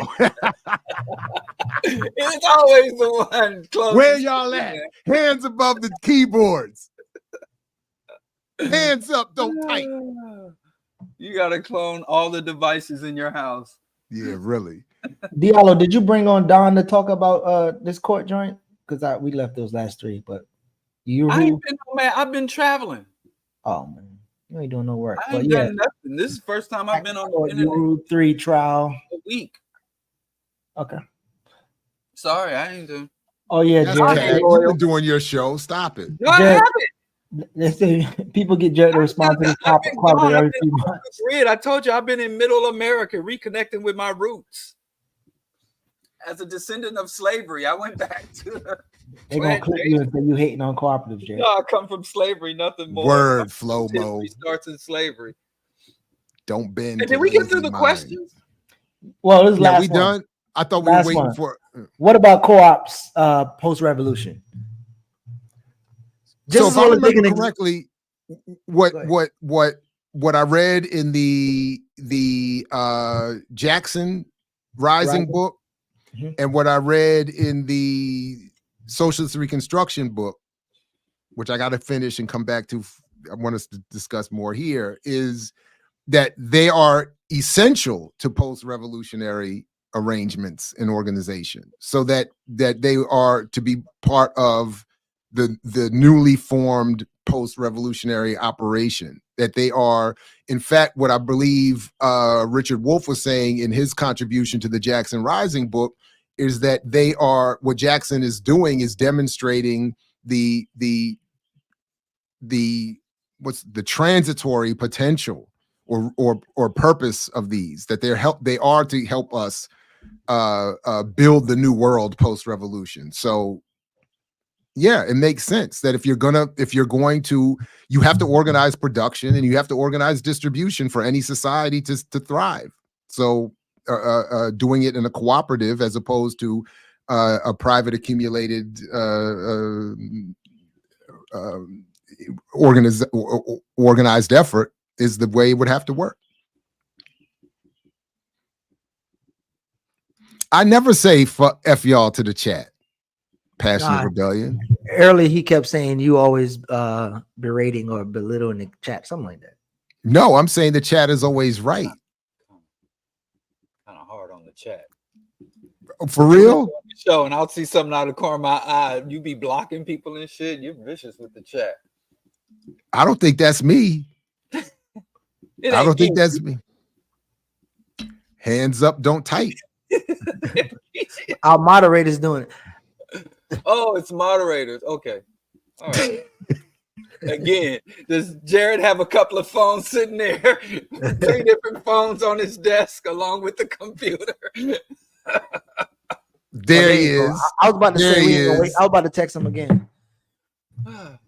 It's always the one close. Where y'all at? Hands above the keyboards. Hands up, don't type. You gotta clone all the devices in your house. Yeah, really. Diallo, did you bring on Don to talk about this court joint? Because we left those last three, but I've been traveling. Oh man. You ain't doing no work. I ain't done nothing. This is the first time I've been on the internet. 3 trial. A week. Okay. Sorry, I ain't doing. Oh yeah, Jared. You've been doing your show. Stop it. No, I haven't. They say people get Jared to respond to this topic probably every few months. I told you I've been in Middle America, reconnecting with my roots. As a descendant of slavery, I went back to. They're gonna clip you and say you hating on cooperatives, Jared. No, I come from slavery, nothing more. Word, Flomo. Starts in slavery. Don't bend. And did we get through the questions? Well, this is last one. Done. I thought we were waiting for. What about co-ops post-revolution? So if I remember correctly, what I read in the Jackson Rising book, and what I read in the Socialist Reconstruction book, which I got to finish and come back to, I want us to discuss more here, is that they are essential to post-revolutionary arrangements and organization, so that they are to be part of the newly formed post-revolutionary operation, that they are, in fact, what I believe Richard Wolff was saying in his contribution to the Jackson Rising book, is that they are, what Jackson is doing is demonstrating the transitory potential or purpose of these, that they are to help us build the new world post-revolution. So yeah, it makes sense that if you're going to, you have to organize production and you have to organize distribution for any society to thrive. So doing it in a cooperative as opposed to a private accumulated organized effort is the way it would have to work. I never say F y'all to the chat. Passionate Nah. Rebellion. Earlier, he kept saying you always berating or belittling the chat, something like that. No, I'm saying the chat is always right. Kind of hard on the chat. For real? Show, and I'll see something out of the corner of my eye. You be blocking people and shit. You're vicious with the chat. I don't think that's me. I don't think that's me. Hands up, don't type. Our moderator's doing it. Oh, it's moderators. Okay. All right. Again, does Jared have a couple of phones sitting there? 3 different phones on his desk along with the computer. There he is. I was about to There say, he I was is. about to text him again.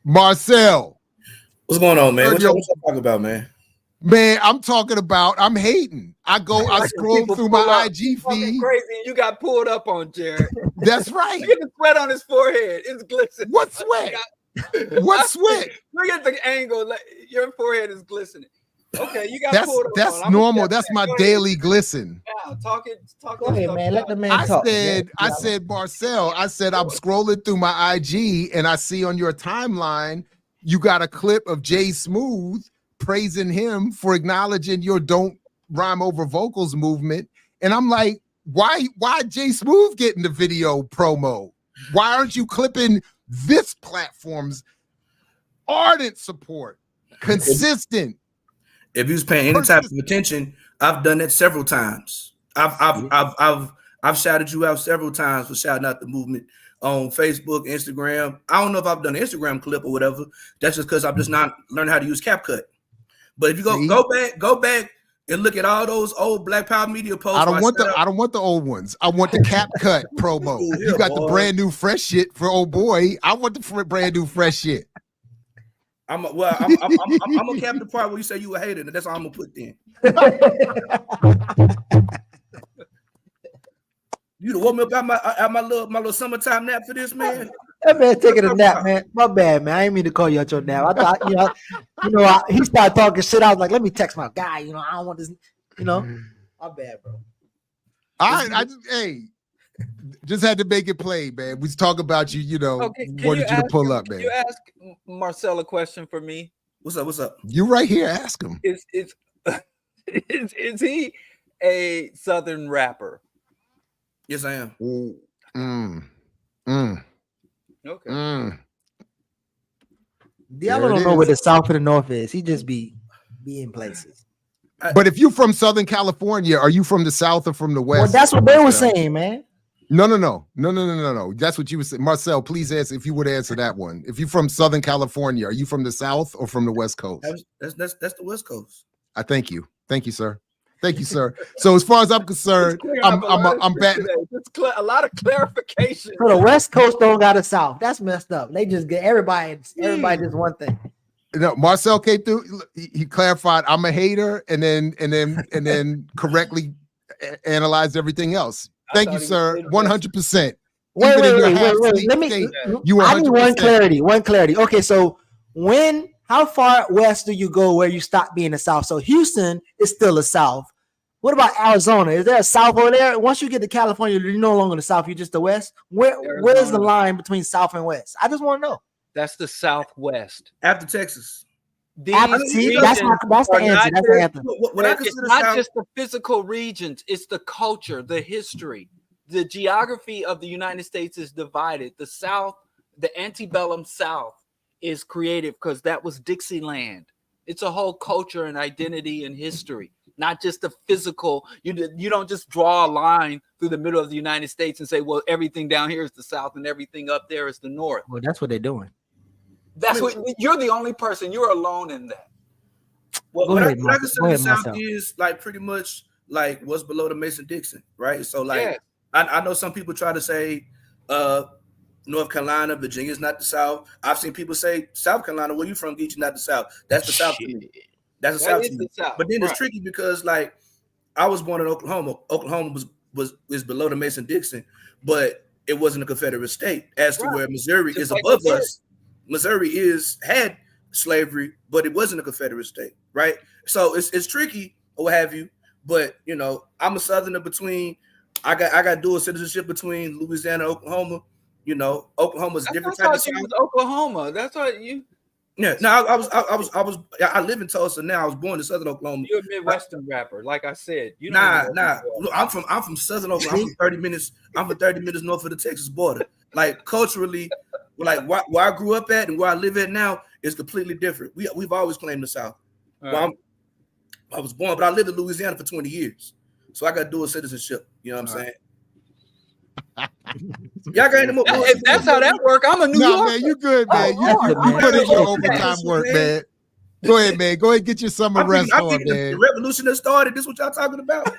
Marcel. What's going on, man? What Yo, y'all talking about, man? Man, I'm talking about, I'm hating. I scroll through my IG feed. Crazy, and you got pulled up on, Jared. That's right. Look at the sweat on his forehead. It's glistening. What sweat? What sweat? Look at the angle. Your forehead is glistening. Okay, you got pulled up. That's normal. That's my daily glisten. Yeah, talk Go ahead, man. Let the man I talk. said, Marcel, I said, I'm scrolling through my IG and I see on your timeline, you got a clip of Jay Smooth praising him for acknowledging your don't rhyme over vocals movement. And I'm like, why Jay Smooth getting the video promo? Why aren't you clipping this platform's ardent support, consistent? If you was paying any type of attention, I've done that several times. I've shouted you out several times for shouting out the movement on Facebook, Instagram. I don't know if I've done an Instagram clip or whatever. That's just because I'm just not learning how to use CapCut. But if you go back and look at all those old Black Power Media posts. I don't want the old ones. I want the CapCut promo. You got the brand new fresh shit for old boy. I want the brand new fresh shit. I'm gonna cap the part where you say you a hater, and that's all I'm gonna put in. You woke me up at my little summertime nap for this, man. That man taking a nap, man. My bad, man. I didn't mean to call you out your nap. I thought, he started talking shit. I was like, let me text my guy. I don't want this. My bad, bro. I just had to make it play, man. We talk about you. Wanted you to pull up, man. Can you ask Marcel a question for me? What's up? You right here. Ask him. Is he a Southern rapper? Yes, I am. Okay. Diallo don't know where the South and the North is. He just be in places. But if you're from Southern California, are you from the South or from the West? Well, that's what they were saying, man. No. That's what you were saying. Marcel, please answer if you would answer that one. If you're from Southern California, are you from the South or from the West Coast? That's the West Coast. I thank you. Thank you, sir. Thank you, sir. So as far as I'm concerned, I'm batting. A lot of clarification. So the West Coast don't got a South. That's messed up. They just get everybody just one thing. No, Marcel came through. He clarified I'm a hater, and then correctly analyzed everything else. Thank you, sir. 100%. Wait. Let me. I need one clarity. Okay, so how far west do you go where you stop being the South? So Houston is still the South. What about Arizona? Is there a South over there? Once you get to California, you're no longer the South. You're just the West. Where's the line between South and West? I just want to know. That's the Southwest. After Texas. That's the answer. That's the answer. It's not just the physical regions. It's the culture, the history. The geography of the United States is divided. The South, the antebellum South, is creative because that was Dixieland. It's a whole culture and identity and history, not just the physical. You don't just draw a line through the middle of the United States and say, well, everything down here is the South and everything up there is the North. Well, that's what they're doing. That's what you're the only person. You're alone in that. Well, what I consider the South is like pretty much like what's below the Mason-Dixon, right? So like I know some people try to say North Carolina, Virginia is not the South. I've seen people say South Carolina, where you from, Geechee, not the South. That's the South to me. That's the South to me. But then it's tricky because like I was born in Oklahoma. Oklahoma is below the Mason-Dixon, but it wasn't a Confederate state. As to where Missouri is above us. Missouri had slavery, but it wasn't a Confederate state, right? So it's tricky or what have you. But I'm a Southerner between I got dual citizenship between Louisiana and Oklahoma. You know, Oklahoma's different type of South. Oklahoma. That's what you. Yeah, no, I live in Tulsa now. I was born in Southern Oklahoma. You're a Midwestern rapper, like I said. You nah. Look, I'm from Southern Oklahoma. I'm from 30 minutes. I'm from 30 minutes north of the Texas border. Like culturally, like where I grew up at and where I live at now is completely different. We've always claimed the South. Well, I was born, but I lived in Louisiana for 20 years, so I got dual citizenship. You know what I'm saying? Y'all got any more? If that's how that work, I'm a New Yorker. Man, you good, man. You put in your overtime work, man. Go ahead, man. Go ahead and get your summer rest on, man. The revolution that started. This is what y'all talking about?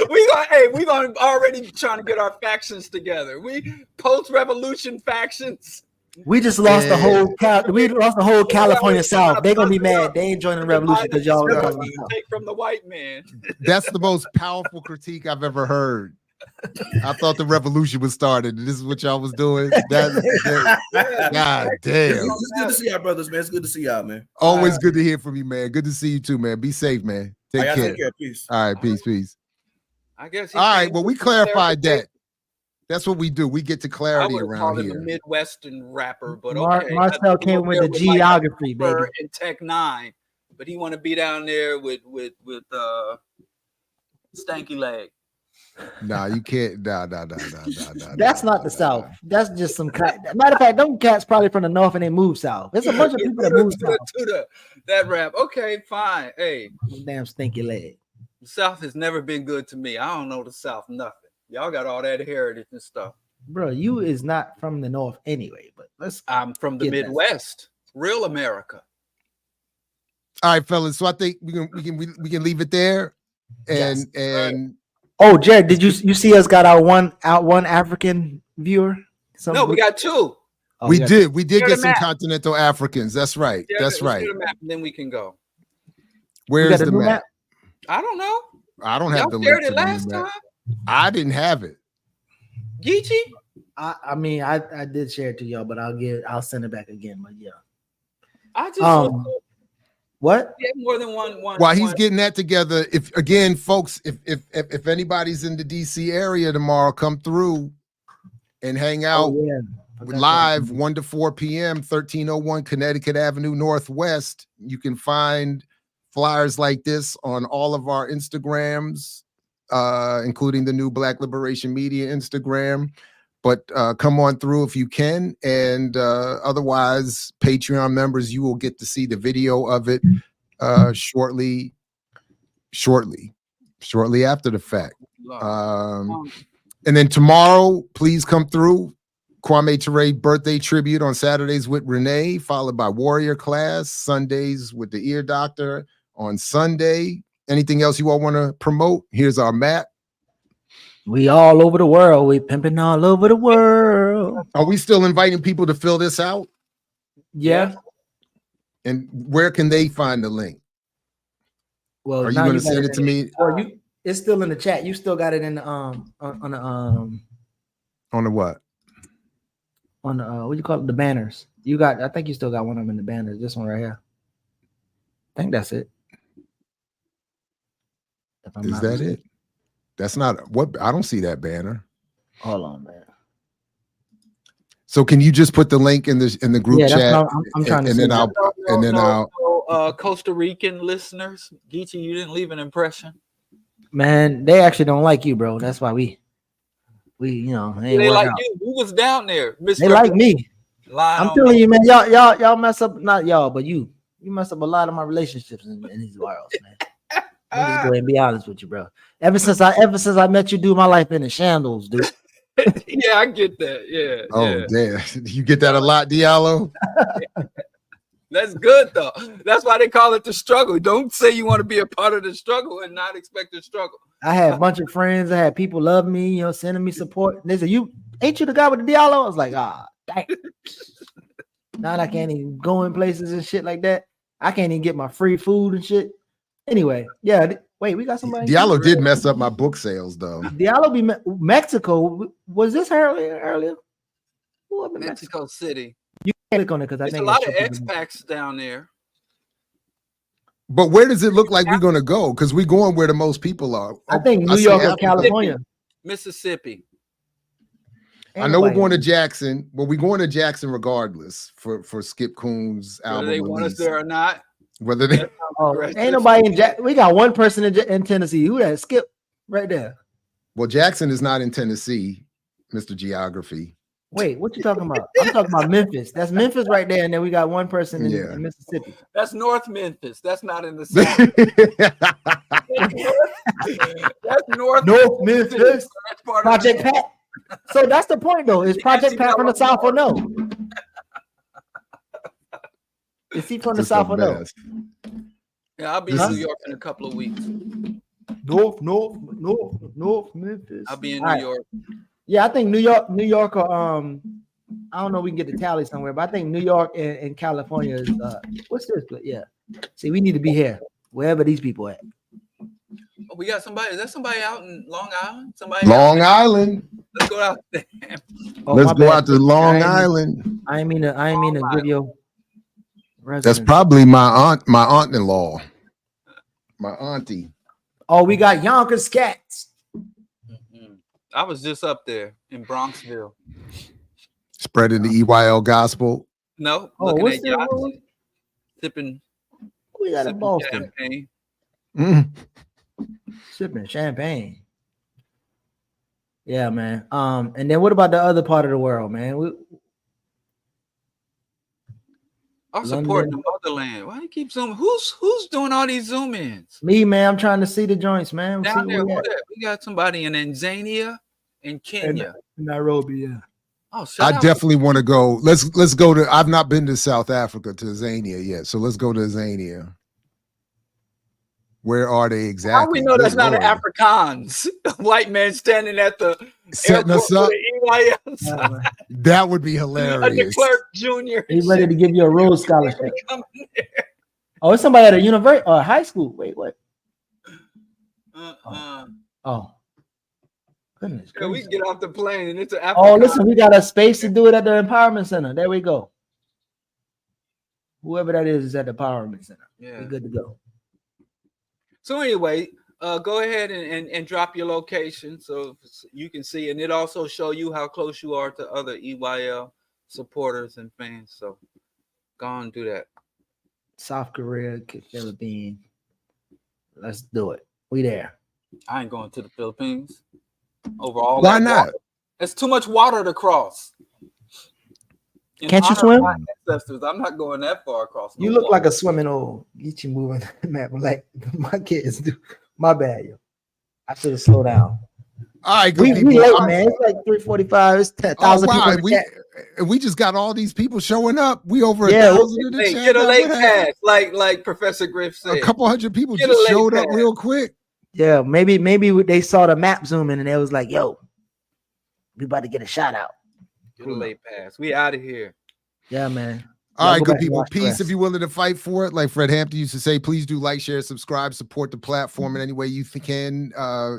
we gonna already trying to get our factions together. We post-revolution factions. We just lost the whole California South. They're gonna be mad. They ain't joining the revolution because y'all take from the white man. That's the most powerful critique I've ever heard. I thought the revolution was started. This is what y'all was doing. God damn. It's good to see y'all, brothers, man. It's good to see y'all, man. Always good to hear from you, man. Good to see you too, man. Be safe, man. Take care. Take care. Peace. All right, peace. I guess. All right. Well, we clarified that. That's what we do. We get to clarity around here. A Midwestern rapper, but Marcel came with the geography, baby. In Tech 9, but he want to be down there with Stanky Leg. Nah, you can't. Nah. That's not the South. That's just some cat. Matter of fact, them cats probably from the North and they move south. There's a bunch of people that move south. That rap. Okay, fine. Hey, damn stinky leg. The South has never been good to me. I don't know the South nothing. Y'all got all that heritage and stuff. Bro, you is not from the North anyway. But I'm from the Midwest, real America. All right, fellas. So I think we can leave it there. And oh, Jared, did you see us got our one African viewer? No, we got two. Oh, we did get some continental Africans. That's right. That's right. The map, and then we can go. Where's the map? I don't know. I don't have the shared link it last time. I didn't have it. Geechee? I mean, I did share it to y'all, but I'll send it back again. But yeah. I just what? Yeah, more than one. While he's getting that together, if again, folks, if anybody's in the DC area tomorrow, come through and hang out live 1 to 4 p.m. 1301 Connecticut Avenue Northwest. You can find flyers like this on all of our Instagrams, including the new Black Liberation Media Instagram. But come on through if you can, and otherwise, Patreon members, you will get to see the video of it shortly after the fact. And then tomorrow, please come through. Kwame Ture birthday tribute on Saturdays with Renee, followed by Warrior Class, Sundays with the Ear Doctor on Sunday. Anything else you all want to promote? Here's our map. We all over the world. We pimping all over the world. Are we still inviting people to fill this out? Yeah. And where can they find the link? Well, are you going to send it to me? Or it's still in the chat. You still got it in the on the what? On the what do you call it? The banners. You got. I think you still got one of them in the banners. This one right here. I think that's it. Is that it? That's not what I don't see that banner. Hold on, man. So can you just put the link in the group chat? I'm trying to. And then I'll. Costa Rican listeners, Geechee, you didn't leave an impression. Man, they actually don't like you, bro. That's why we they like out. You. Who was down there? They like me. I'm telling you, man. Y'all mess up. Not y'all, but you mess up a lot of my relationships in these worlds, man. I'm just going to be honest with you, bro. Ever since I met you, dude, my life been in shambles, dude. Yeah, I get that. Yeah. Oh, damn. You get that a lot, Diallo? That's good, though. That's why they call it the struggle. Don't say you want to be a part of the struggle and not expect the struggle. I had a bunch of friends. I had people love me, sending me support. And they said, ain't you the guy with the Diallo? I was like, dang. Now I can't even go in places and shit like that. I can't even get my free food and shit. Anyway, yeah. Wait, we got somebody. Diallo did mess up my book sales, though. Diallo be Mexico. Was this earlier? Mexico City. You can't click on it because I think a lot of expats down there. But where does it look like we're going to go? Because we're going where the most people are. I think New York or California. Mississippi. I know we're going to Jackson, but we're going to Jackson regardless for Skip Coon's album. Whether they want us there or not. Whether they ain't nobody in Jackson. We got one person in Tennessee. Who that? Skip right there. Well, Jackson is not in Tennessee, Mr. Geography. Wait, what you talking about? I'm talking about Memphis. That's Memphis right there, and then we got one person in Mississippi. That's North Memphis. That's not in the South. That's North Memphis. That's part Project Pat. So that's the point, though. Is Project Pat from the South or no? Is he from the South or no? Yeah, I'll be in New York in a couple of weeks. North Memphis. I'll be in New York. Yeah, I think New York, or I don't know if we can get the tally somewhere, but I think New York and California is what's this? Yeah. See, we need to be here, wherever these people at. Oh, we got somebody. Is that somebody out in Long Island? Long Island. Let's go out there. Let's go out to Long Island. I mean to give you. That's probably my aunt-in-law, my auntie. Oh, we got Yonkers Cats. I was just up there in Bronxville. Spreading the EYL gospel. No, looking at yachts, sipping. We got a Boston. Champagne. Sipping champagne. Yeah, man. And then what about the other part of the world, man? I'm supporting the motherland. Why do you keep zooming? Who's doing all these zoom ins? Me, man. I'm trying to see the joints, man. Down there, we got somebody in Tanzania and Kenya. Nairobi, yeah. Oh, I definitely want to go. Let's go to. I've not been to South Africa, to Tanzania yet, so let's go to Tanzania. Where are they exactly? How we know that's not an Afrikaans? A white man standing at the setting us up. EYL. That would be hilarious. De Klerk Jr. He's ready to give you a Rhodes Scholarship. Oh, it's somebody at a university or high school. Wait, what? Oh. Goodness. Yeah, we can get off the plane and it's an Afrikaans. Oh, listen, we got a space to do it at the Empowerment Center. There we go. Whoever that is at the Empowerment Center. Yeah. We're good to go. So anyway, go ahead and drop your location so you can see, and it also show you how close you are to other EYL supporters and fans. So go on and do that. South Korea, Philippines. Let's do it. We there. I ain't going to the Philippines. Overall, why not? Water. It's too much water to cross. Can't you swim? Ancestors, I'm not going that far across. You look like a swimming hole. Get you moving, Matt. Like my kids do. My bad, yo. I should have slowed down. All right, we late, man. It's like 3:45. It's 10,000 people. We just got all these people showing up. We over 1,000 in the chat. Get a late pass, like Professor Griff said. A couple hundred people just showed up real quick. Yeah, maybe they saw the map zooming and they was like, "Yo, we about to get a shout out." Get a late pass. We out of here. Yeah, man. All right, good people. Peace if you're willing to fight for it. Like Fred Hampton used to say, please do like, share, subscribe, support the platform in any way you can,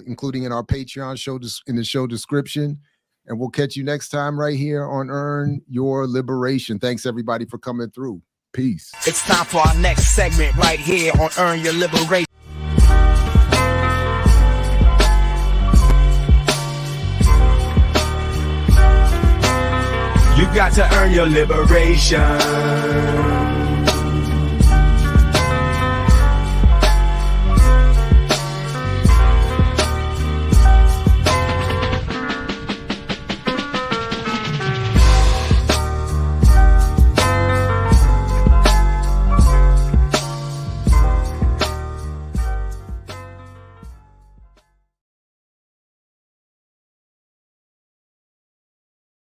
including in our Patreon show in the show description. And we'll catch you next time right here on Earn Your Liberation. Thanks, everybody, for coming through. Peace. It's time for our next segment right here on Earn Your Liberation. You got to earn your liberation.